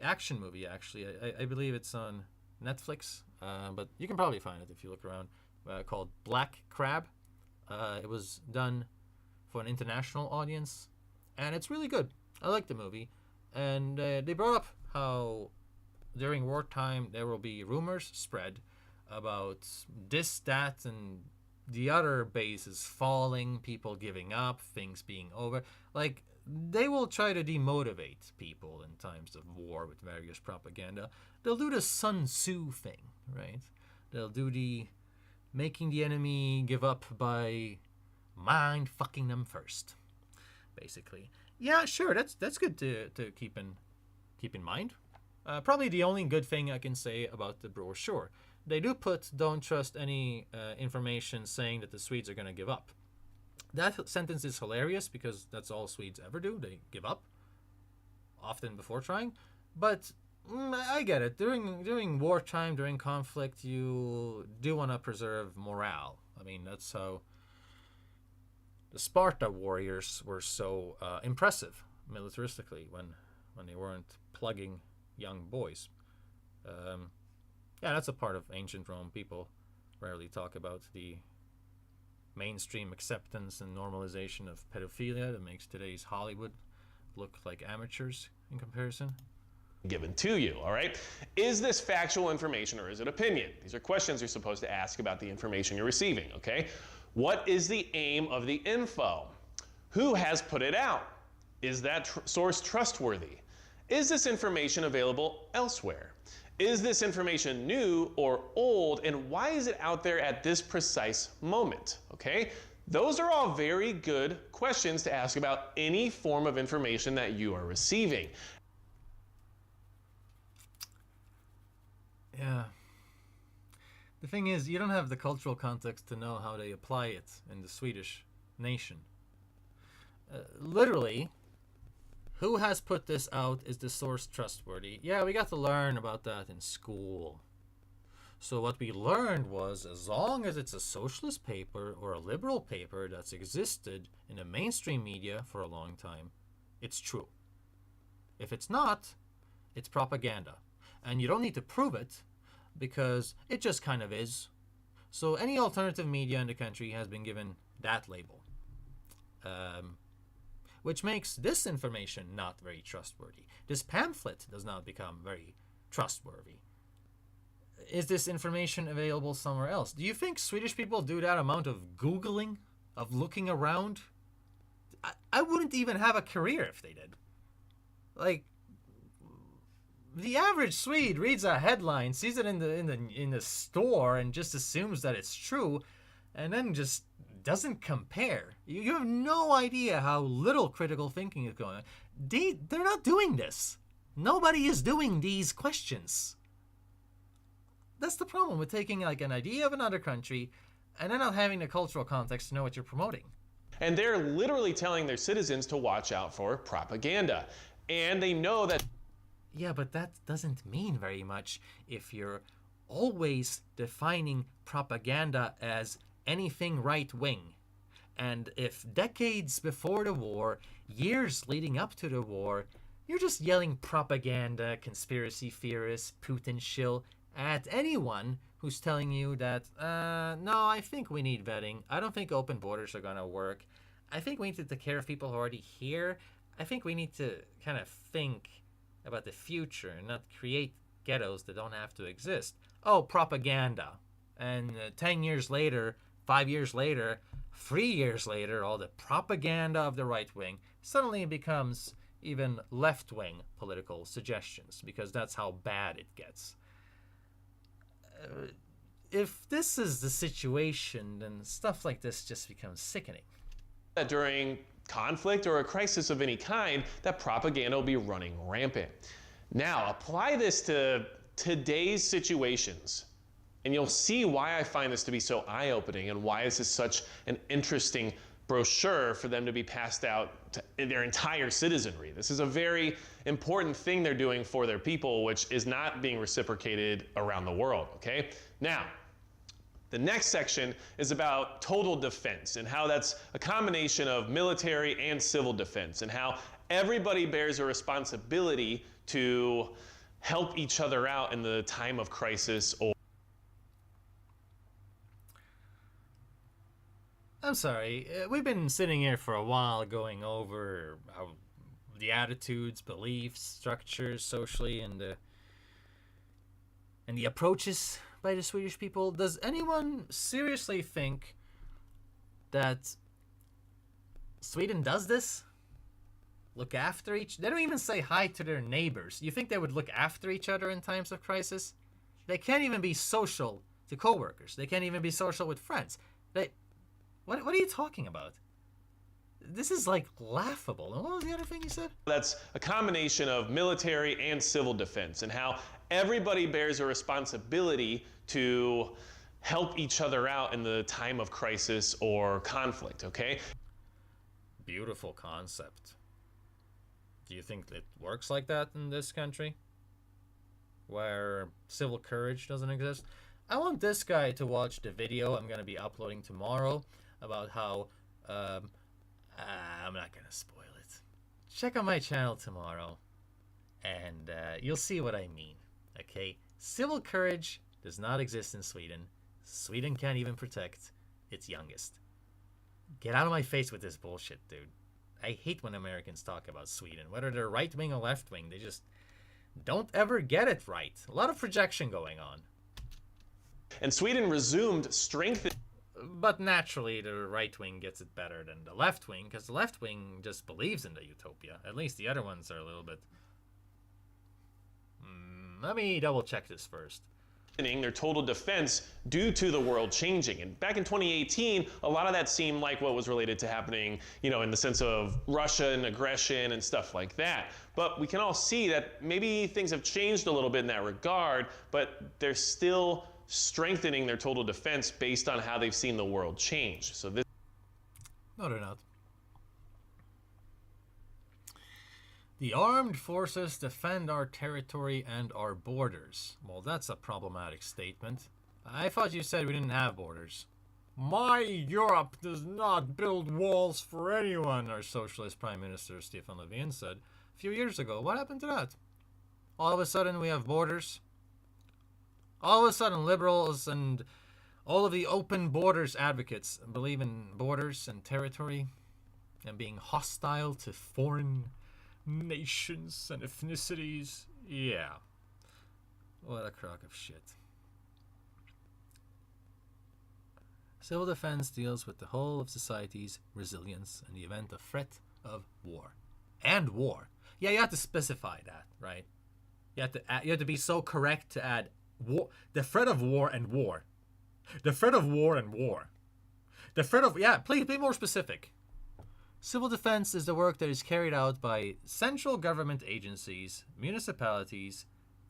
action movie actually. I believe it's on Netflix, but you can probably find it if you look around. Called Black Crab. It was done for an international audience, and it's really good. I like the movie, and they brought up how during wartime there will be rumors spread about this, that, and the other bases falling, people giving up, things being over. Like, they will try to demotivate people in times of war with various propaganda. They'll do the Sun Tzu thing, right? They'll do the making the enemy give up by mind fucking them first, basically. Yeah, sure, that's good to keep in mind. Probably the only good thing I can say about the brochure. They do put, don't trust any information saying that the Swedes are going to give up. That sentence is hilarious because that's all Swedes ever do. They give up, often before trying. But I get it. During wartime, during conflict, you do want to preserve morale. I mean, that's how the Sparta warriors were so impressive militaristically when they weren't plugging young boys. Yeah, that's a part of ancient Rome. People rarely talk about the mainstream acceptance and normalization of pedophilia that makes today's Hollywood look like amateurs in comparison. Given to you, all right? Is this factual information or is it opinion? These are questions you're supposed to ask about the information you're receiving, okay? What is the aim of the info? Who has put it out? Is that source trustworthy? Is this information available elsewhere? Is this information new or old, and why is it out there at this precise moment? Okay? Those are all very good questions to ask about any form of information that you are receiving. Yeah. The thing is, you don't have the cultural context to know how they apply it in the Swedish nation. Literally, who has put this out? Is the source trustworthy? Yeah, we got to learn about that in school. So what we learned was, as long as it's a socialist paper or a liberal paper that's existed in the mainstream media for a long time, it's true. If it's not, it's propaganda. And you don't need to prove it, because it just kind of is. So any alternative media in the country has been given that label. Which makes this information not very trustworthy. This pamphlet does not become very trustworthy. Is this information available somewhere else? Do you think Swedish people do that amount of Googling, of looking around? I wouldn't even have a career if they did. Like, the average Swede reads a headline, sees it in the store, and just assumes that it's true, and then just doesn't compare. You have no idea how little critical thinking is going on. They're not doing this. Nobody is doing these questions. That's the problem with taking like an idea of another country and then not having the cultural context to know what you're promoting. And they're literally telling their citizens to watch out for propaganda. And they know that... Yeah, but that doesn't mean very much if you're always defining propaganda as anything right-wing. And if decades before the war, years leading up to the war, you're just yelling propaganda, conspiracy theorists, Putin shill, at anyone who's telling you that, no, I think we need vetting. I don't think open borders are going to work. I think we need to take care of people who are already here. I think we need to kind of think about the future and not create ghettos that don't have to exist. Oh, propaganda. And 10 years later, 5 years later, 3 years later, all the propaganda of the right wing suddenly becomes even left-wing political suggestions, because that's how bad it gets. If this is the situation, then stuff like this just becomes sickening. That during conflict or a crisis of any kind, that propaganda will be running rampant. Now, apply this to today's situations, and you'll see why I find this to be so eye-opening and why this is such an interesting brochure for them to be passed out to their entire citizenry. This is a very important thing they're doing for their people, which is not being reciprocated around the world, okay? Now, the next section is about total defense and how that's a combination of military and civil defense, and how everybody bears a responsibility to help each other out in the time of crisis. Or I'm sorry, we've been sitting here for a while going over how the attitudes, beliefs, structures socially, and the approaches by the Swedish people. Does anyone seriously think that Sweden does this? Look after they don't even say hi to their neighbors. You think they would look after each other in times of crisis? They can't even be social to coworkers. They can't even be social with friends. What are you talking about? This is like laughable. And what was the other thing you said? That's a combination of military and civil defense, and how everybody bears a responsibility to help each other out in the time of crisis or conflict, okay? Beautiful concept. Do you think it works like that in this country? Where civil courage doesn't exist? I want this guy to watch the video I'm going to be uploading tomorrow about how... I'm not going to spoil it. Check out my channel tomorrow, and you'll see what I mean, okay? Civil courage does not exist in Sweden. Sweden can't even protect its youngest. Get out of my face with this bullshit, dude. I hate when Americans talk about Sweden, whether they're right-wing or left-wing. They just don't ever get it right. A lot of projection going on. And Sweden resumed strengthening. But naturally, the right wing gets it better than the left wing, because the left wing just believes in the utopia. At least the other ones are a little bit... let me double check this first. Their total defense due to the world changing. And back in 2018, a lot of that seemed like what was related to happening, in the sense of Russia and aggression and stuff like that. But we can all see that maybe things have changed a little bit in that regard, but they're still strengthening their total defense based on how they've seen the world change. So this... No, they're not. The armed forces defend our territory and our borders. Well, that's a problematic statement. I thought you said we didn't have borders. My Europe does not build walls for anyone, our socialist Prime Minister Stefan Löfven said a few years ago. What happened to that? All of a sudden we have borders. All of a sudden liberals and all of the open borders advocates believe in borders and territory and being hostile to foreign nations and ethnicities. Yeah. What a crock of shit. Civil defense deals with the whole of society's resilience in the event of threat of war. And war. Yeah, you have to specify that, right? You have to be so correct to add war, the threat of war and war. The threat of war and war. The threat of... Yeah, please be more specific. Civil defense is the work that is carried out by central government agencies, municipalities,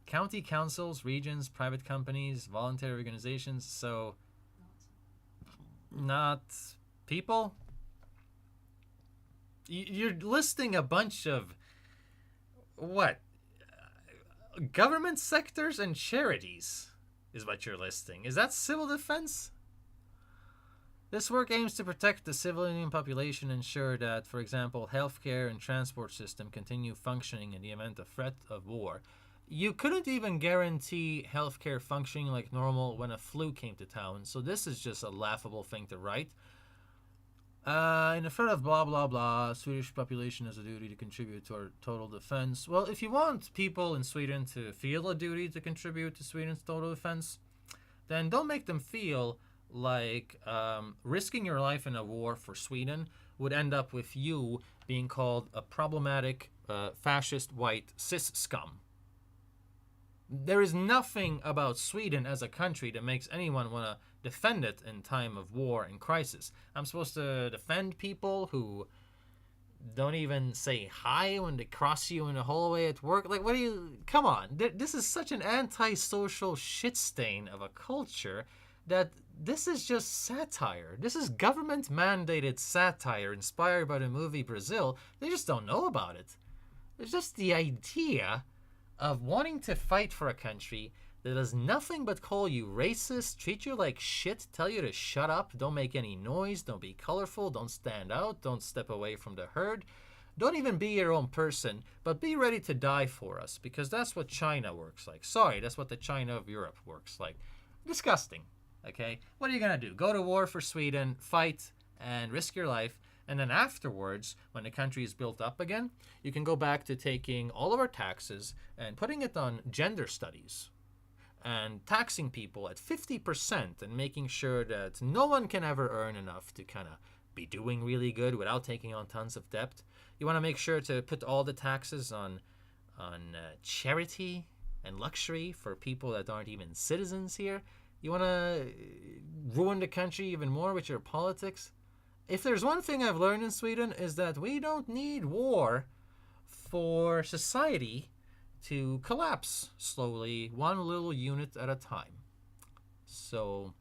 county councils, regions, private companies, voluntary organizations. So, not people? You're listing a bunch of... What? Government sectors and charities is what you're listing. Is that civil defense? This work aims to protect the civilian population and ensure that, for example, healthcare and transport system continue functioning in the event of threat of war, You couldn't even guarantee healthcare functioning like normal when a flu came to town, so this is just a laughable thing to write. In the front of blah blah blah, Swedish population has a duty to contribute to our total defense. Well, if you want people in Sweden to feel a duty to contribute to Sweden's total defense, then don't make them feel like risking your life in a war for Sweden would end up with you being called a problematic fascist white cis scum. There is nothing about Sweden as a country that makes anyone want to defend it in time of war and crisis. I'm supposed to defend people who don't even say hi when they cross you in the hallway at work? Like, what do you... Come on. This is such an antisocial shit stain of a culture that this is just satire. This is government-mandated satire inspired by the movie Brazil. They just don't know about it. It's just the idea of wanting to fight for a country that does nothing but call you racist, treat you like shit, tell you to shut up, don't make any noise, don't be colorful, don't stand out, don't step away from the herd, don't even be your own person, but be ready to die for us, because that's what China works like. Sorry, that's what the China of Europe works like. Disgusting, okay? What are you gonna do? Go to war for Sweden, fight, and risk your life, and then afterwards, when the country is built up again, you can go back to taking all of our taxes and putting it on gender studies and taxing people at 50% and making sure that no one can ever earn enough to kind of be doing really good without taking on tons of debt. You want to make sure to put all the taxes on charity and luxury for people that aren't even citizens here. You want to ruin the country even more with your politics. If there's one thing I've learned in Sweden is that we don't need war for society to collapse slowly, one little unit at a time. So,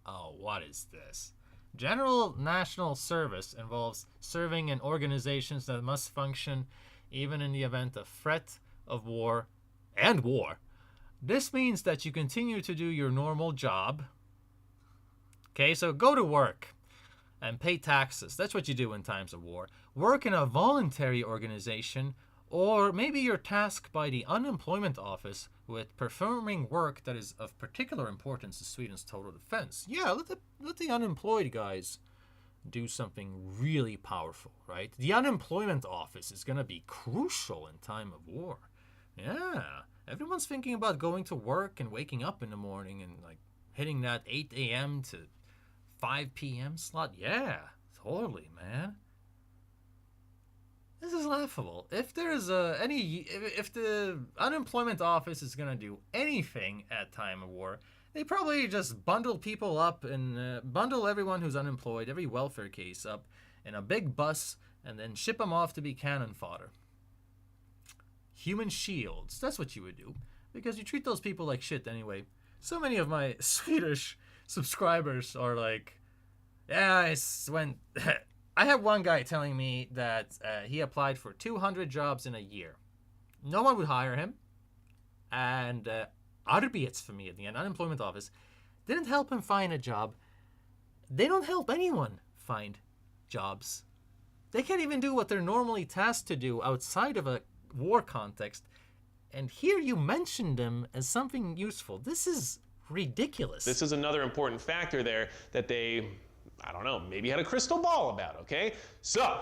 oh, what is this? General National Service involves serving in organizations that must function even in the event of threat of war and war. This means that you continue to do your normal job. Okay, so go to work and pay taxes. That's what you do in times of war. Work in a voluntary organization, or maybe you're tasked by the unemployment office with performing work that is of particular importance to Sweden's total defense. Yeah, let the unemployed guys do something really powerful, right? The unemployment office is going to be crucial in time of war. Yeah, everyone's thinking about going to work and waking up in the morning and like hitting that 8 a.m. to 5 p.m. slot. Yeah, totally, man. This is laughable. If there's if the unemployment office is gonna do anything at time of war, they probably just bundle people up and bundle everyone who's unemployed, every welfare case up in a big bus, and then ship them off to be cannon fodder. Human shields. That's what you would do, because you treat those people like shit anyway. So many of my Swedish subscribers are like, yeah, I went... I had one guy telling me that he applied for 200 jobs in a year. No one would hire him. And Arbets for me at the unemployment office didn't help him find a job. They don't help anyone find jobs. They can't even do what they're normally tasked to do outside of a war context. And here you mentioned them as something useful. This is ridiculous. This is another important factor there that they, I don't know, maybe had a crystal ball about, okay? So,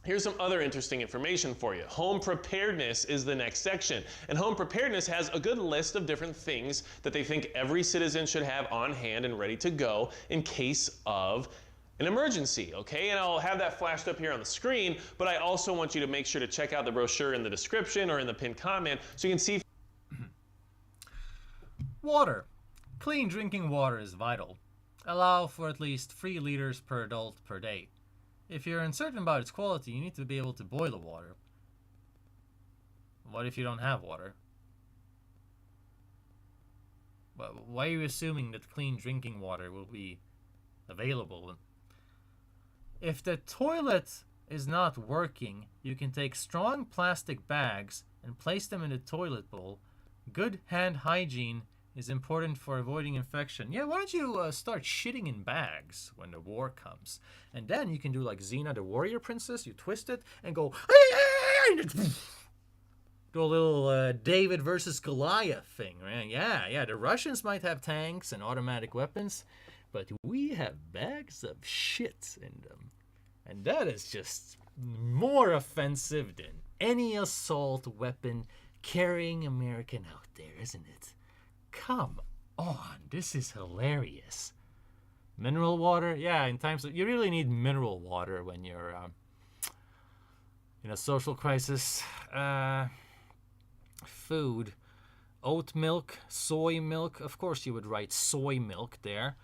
here's some other interesting information for you. Home preparedness is the next section. And home preparedness has a good list of different things that they think every citizen should have on hand and ready to go in case of an emergency, okay? And I'll have that flashed up here on the screen, but I also want you to make sure to check out the brochure in the description or in the pinned comment so you can see. Water. Clean drinking water is vital. Allow for at least 3 liters per adult per day. If you're uncertain about its quality, you need to be able to boil the water. What if you don't have water? Why are you assuming that clean drinking water will be available? If the toilet is not working, you can take strong plastic bags and place them in the toilet bowl. Good hand hygiene is important for avoiding infection. Yeah, why don't you start shitting in bags when the war comes? And then you can do like Xena the warrior princess. You twist it and go... do a little David versus Goliath thing, right? Yeah, the Russians might have tanks and automatic weapons, but we have bags of shit in them. And that is just more offensive than any assault weapon carrying American out there, isn't it? Come on, this is hilarious. Mineral water? Yeah, in times of... You really need mineral water when you're in a social crisis. Food. Oat milk, soy milk. Of course you would write soy milk there.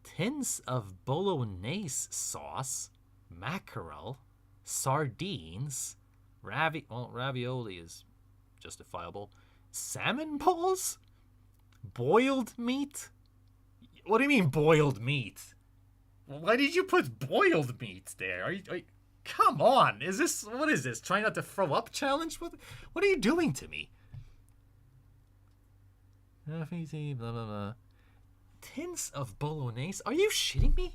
Tins of bolognese sauce, mackerel, sardines, ravioli is justifiable. Salmon balls? Boiled meat? What do you mean boiled meat? Why did you put boiled meat there? Are you come on, what is this? Try not to throw up challenge? What are you doing to me? Blah, blah, blah. Tins of bolognese? Are you shitting me?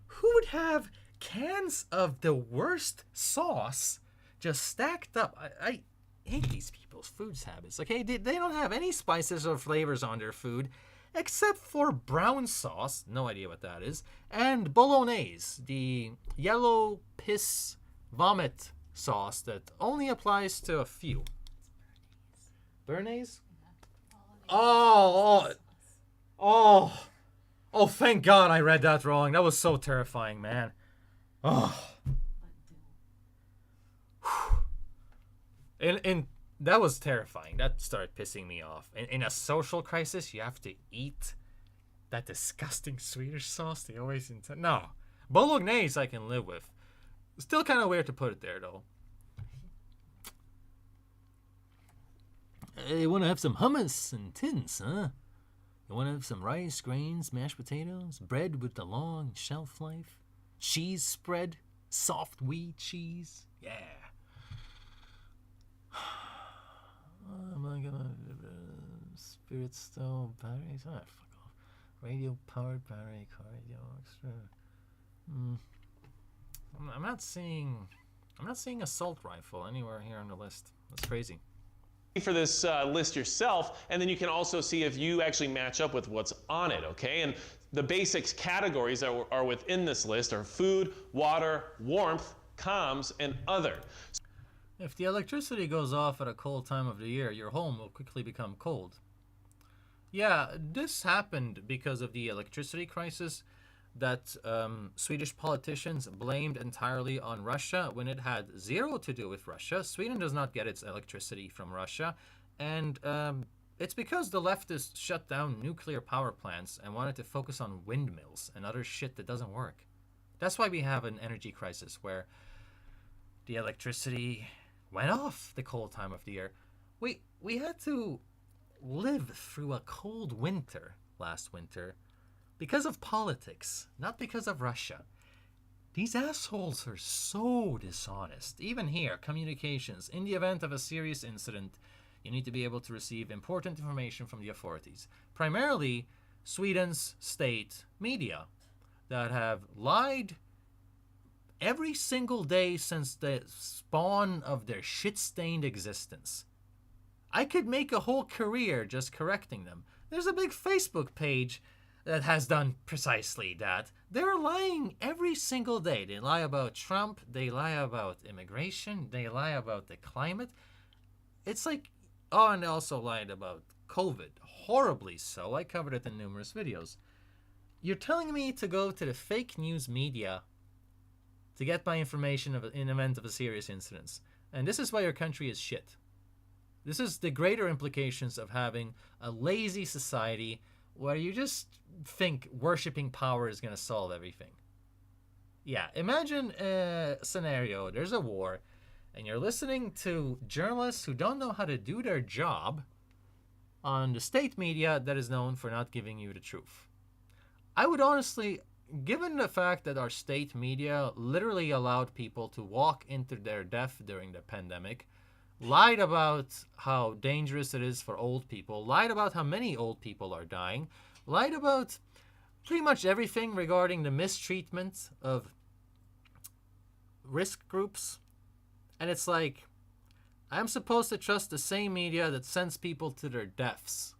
Who would have cans of the worst sauce just stacked up? I hate these people's food habits. Okay, they don't have any spices or flavors on their food except for brown sauce, no idea what that is, and bolognese, the yellow piss vomit sauce that only applies to a few. Béarnaise? Oh, thank God I read that wrong. That was so terrifying, man. Oh. And that was terrifying. That started pissing me off. In a social crisis, you have to eat that disgusting Swedish sauce they always intend. No. Bolognese I can live with. Still kind of weird to put it there, though. You want to have some hummus and tins, huh? You want to have some rice, grains, mashed potatoes, bread with the long shelf life, cheese spread, soft wheat cheese. Yeah. Am I gonna spirit stove batteries? Ah, fuck off. Radio powered battery cardio extra. I'm not seeing assault rifle anywhere here on the list. That's crazy. For this list yourself, and then you can also see if you actually match up with what's on it, okay? And the basics categories that are within this list are food, water, warmth, comms, and other. If the electricity goes off at a cold time of the year, your home will quickly become cold. Yeah, this happened because of the electricity crisis that Swedish politicians blamed entirely on Russia when it had zero to do with Russia. Sweden does not get its electricity from Russia, and it's because the leftists shut down nuclear power plants and wanted to focus on windmills and other shit that doesn't work. That's why we have an energy crisis where the electricity went off the cold time of the year. We had to live through a cold winter last winter because of politics, not because of Russia. These assholes are so dishonest. Even here, communications. In the event of a serious incident, you need to be able to receive important information from the authorities. Primarily, Sweden's state media that have lied every single day since the spawn of their shit-stained existence. I could make a whole career just correcting them. There's a big Facebook page that has done precisely that. They're lying every single day. They lie about Trump. They lie about immigration. They lie about the climate. It's like, oh, and they also lied about COVID. Horribly so. I covered it in numerous videos. You're telling me to go to the fake news media to get my information in event of a serious incident. And this is why your country is shit. This is the greater implications of having a lazy society where you just think worshipping power is going to solve everything. Yeah, imagine a scenario, there's a war, and you're listening to journalists who don't know how to do their job on the state media that is known for not giving you the truth. I would honestly, given the fact that our state media literally allowed people to walk into their death during the pandemic, lied about how dangerous it is for old people, lied about how many old people are dying, lied about pretty much everything regarding the mistreatment of risk groups. And it's like, I'm supposed to trust the same media that sends people to their deaths.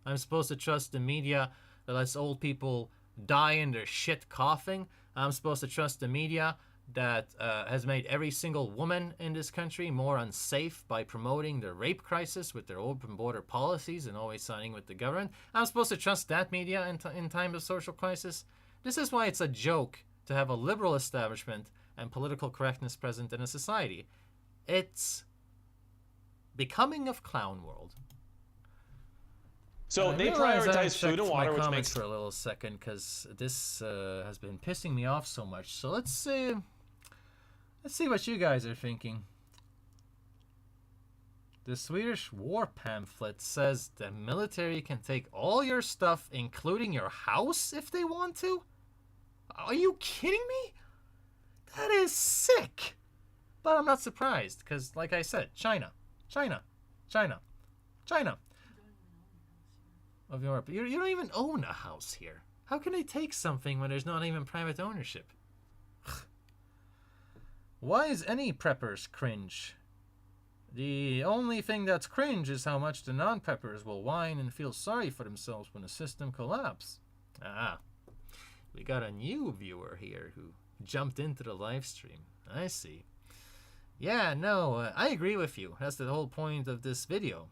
I'm supposed to trust the media that lets old people die in their shit coughing. I'm supposed to trust the media that has made every single woman in this country more unsafe by promoting the rape crisis with their open border policies and always siding with the government. I'm supposed to trust that media in time of social crisis. This is why it's a joke to have a liberal establishment and political correctness present in a society. It's becoming of clown world. So they prioritize food and water, which makes for a little second because this has been pissing me off so much. So let's see what you guys are thinking. The Swedish war pamphlet says the military can take all your stuff, including your house, if they want to. Are you kidding me? That is sick. But I'm not surprised because, like I said, China. Of Europe. You don't even own a house here. How can they take something when there's not even private ownership? Why is any preppers cringe? The only thing that's cringe is how much the non-preppers will whine and feel sorry for themselves when the system collapses. Ah, we got a new viewer here who jumped into the live stream. I see. Yeah, no, I agree with you. That's the whole point of this video.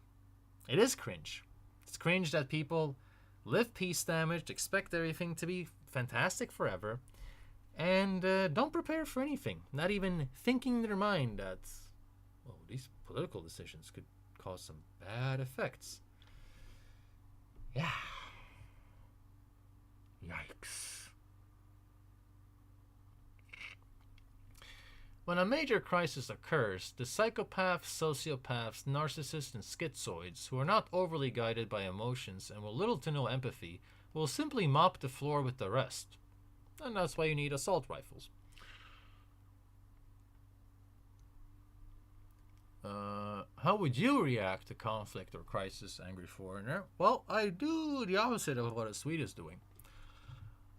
It is cringe. It's cringe that people live peace damaged, expect everything to be fantastic forever, and don't prepare for anything. Not even thinking in their mind that, well, these political decisions could cause some bad effects. Yeah. Yikes. When a major crisis occurs, the psychopaths, sociopaths, narcissists, and schizoids, who are not overly guided by emotions and with little to no empathy, will simply mop the floor with the rest. And that's why you need assault rifles. How would you react to conflict or crisis, angry foreigner? Well, I do the opposite of what a Swede is doing.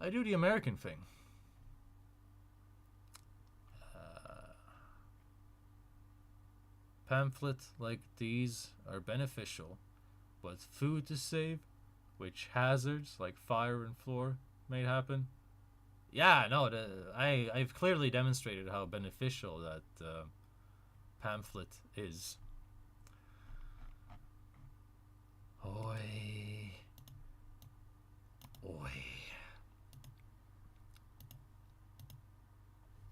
I do the American thing. Pamphlets like these are beneficial, but food to save, which hazards like fire and floor may happen. Yeah, no, I've clearly demonstrated how beneficial that pamphlet is. Oi. Oi.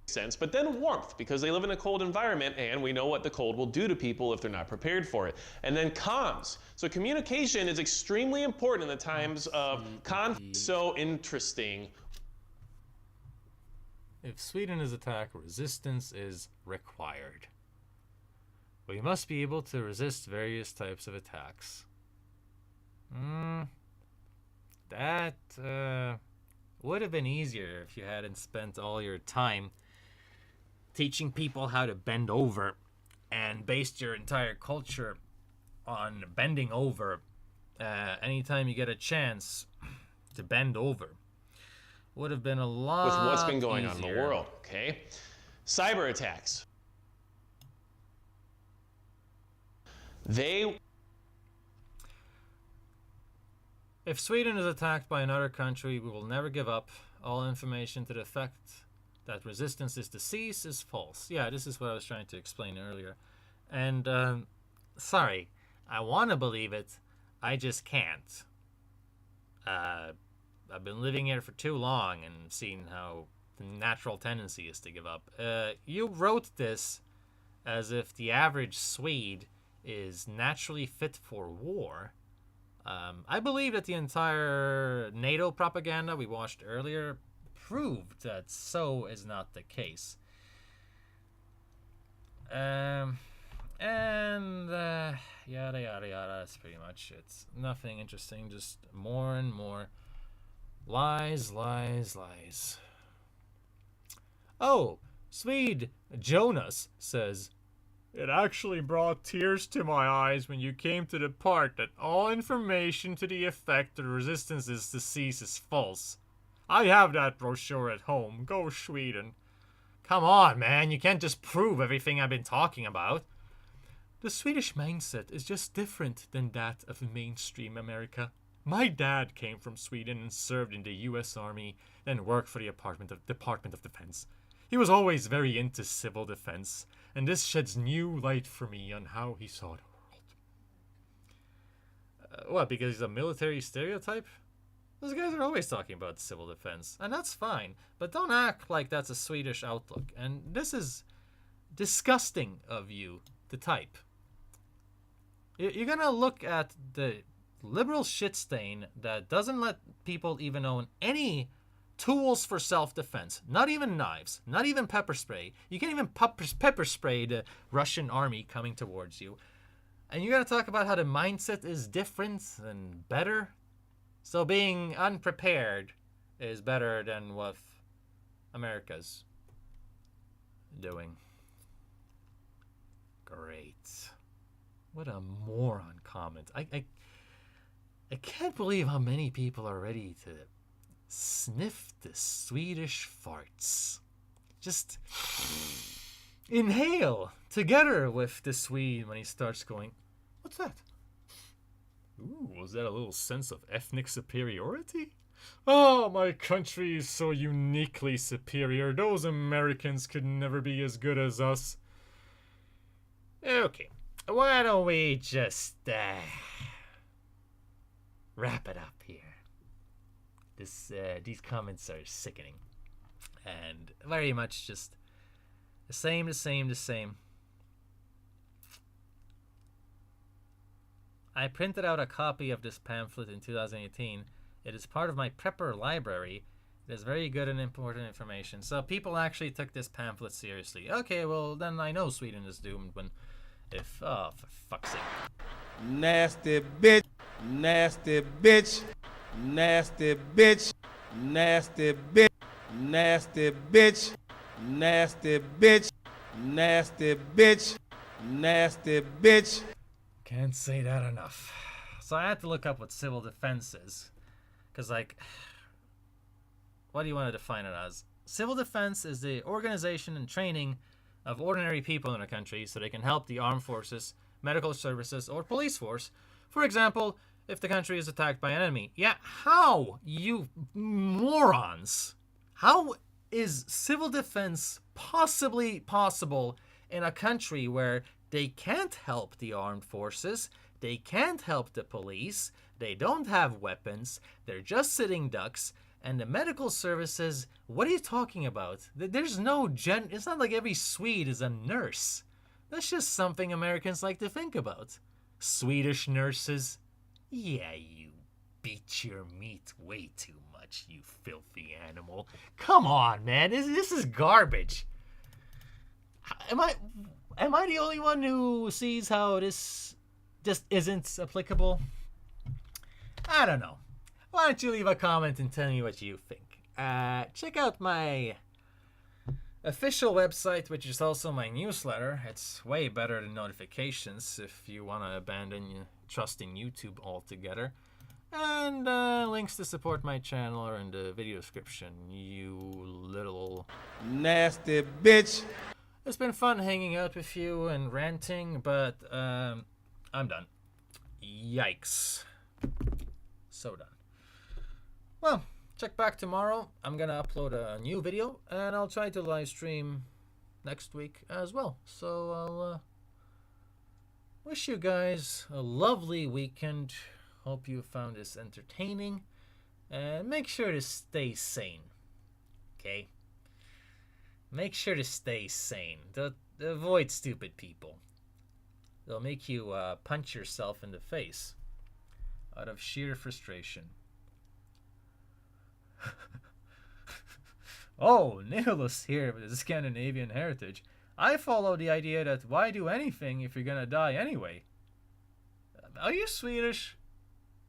Sense, but then warmth, because they live in a cold environment and we know what the cold will do to people if they're not prepared for it. And then comms. So communication is extremely important in the times of conflict. So interesting. If Sweden is attacked, resistance is required. We must be able to resist various types of attacks. That would have been easier if you hadn't spent all your time teaching people how to bend over and based your entire culture on bending over anytime you get a chance to bend over. Would have been a lot with what's been going easier. on in the world, okay? Cyber attacks. If Sweden is attacked by another country, we will never give up. All information to the effect that resistance is to cease is false. Yeah, this is what I was trying to explain earlier. And, sorry, I want to believe it, I just can't. I've been living here for too long and seen how the natural tendency is to give up. You wrote this as if the average Swede is naturally fit for war. I believe that the entire NATO propaganda we watched earlier proved that so is not the case. Yada yada yada, that's pretty much it. Nothing interesting, just more and more lies, lies, lies. Oh, Swede Jonas says, It actually brought tears to my eyes when you came to the part that all information to the effect that resistance is to cease is false. I have that brochure at home. Go Sweden. Come on, man. You can't just prove everything I've been talking about. The Swedish mindset is just different than that of mainstream America. My dad came from Sweden and served in the US Army, then worked for the Department of Defense. He was always very into civil defense, and this sheds new light for me on how he saw the world. What, because he's a military stereotype? Those guys are always talking about civil defense, and that's fine, but don't act like that's a Swedish outlook, and this is disgusting of you to type. You're gonna look at the liberal shit stain that doesn't let people even own any tools for self-defense, not even knives, not even pepper spray. You can't even pepper spray the Russian army coming towards you. And you're gonna talk about how the mindset is different and better? So being unprepared is better than what America's doing. Great. What a moron comment. I can't believe how many people are ready to sniff the Swedish farts. Just inhale together with the Swede when he starts going, what's that? Ooh, was that a little sense of ethnic superiority? Oh, my country is so uniquely superior. Those Americans could never be as good as us. Okay, why don't we just wrap it up here? These comments are sickening, and very much just the same. I printed out a copy of this pamphlet in 2018. It is part of my prepper library. It is very good and important information. So people actually took this pamphlet seriously. Okay, well then I know Sweden is doomed when, oh, for fuck's sake. Nasty bitch, nasty bitch, nasty bitch, nasty bitch, nasty bitch, nasty bitch, nasty bitch, nasty bitch. Can't say that enough. So I had to look up what civil defense is. Because, like, what do you want to define it as? Civil defense is the organization and training of ordinary people in a country so they can help the armed forces, medical services, or police force. For example, if the country is attacked by an enemy. Yeah, how, you morons? How is civil defense possibly possible in a country where they can't help the armed forces, they can't help the police, they don't have weapons, they're just sitting ducks, and the medical services, what are you talking about? There's no it's not like every Swede is a nurse. That's just something Americans like to think about. Swedish nurses? Yeah, you beat your meat way too much, you filthy animal. Come on, man, this is garbage. Am I the only one who sees how this just isn't applicable? I don't know. Why don't you leave a comment and tell me what you think? Check out my official website, which is also my newsletter. It's way better than notifications if you want to abandon your trust in YouTube altogether. And links to support my channel are in the video description, you little nasty bitch. It's been fun hanging out with you and ranting, but I'm done. Yikes. So done. Well, check back tomorrow. I'm gonna upload a new video, and I'll try to live stream next week as well. So I'll wish you guys a lovely weekend. Hope you found this entertaining, and make sure to stay sane. Okay? Make sure to stay sane. Avoid stupid people. They'll make you punch yourself in the face out of sheer frustration. Oh, Nicholas here with his Scandinavian heritage. I follow the idea that why do anything if you're gonna die anyway? Are you Swedish?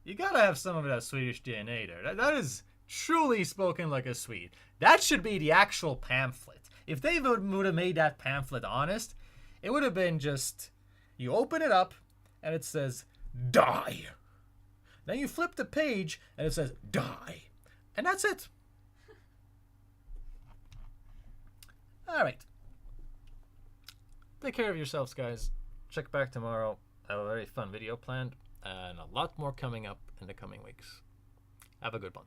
You gotta have some of that Swedish DNA there. That is truly spoken like a Swede. That should be the actual pamphlet. If they would have made that pamphlet honest, It would have been just, you open it up and it says, die. Then you flip the page and it says, die. And that's it. All right. Take care of yourselves, guys. Check back tomorrow. I have a very fun video planned and a lot more coming up in the coming weeks. Have a good one.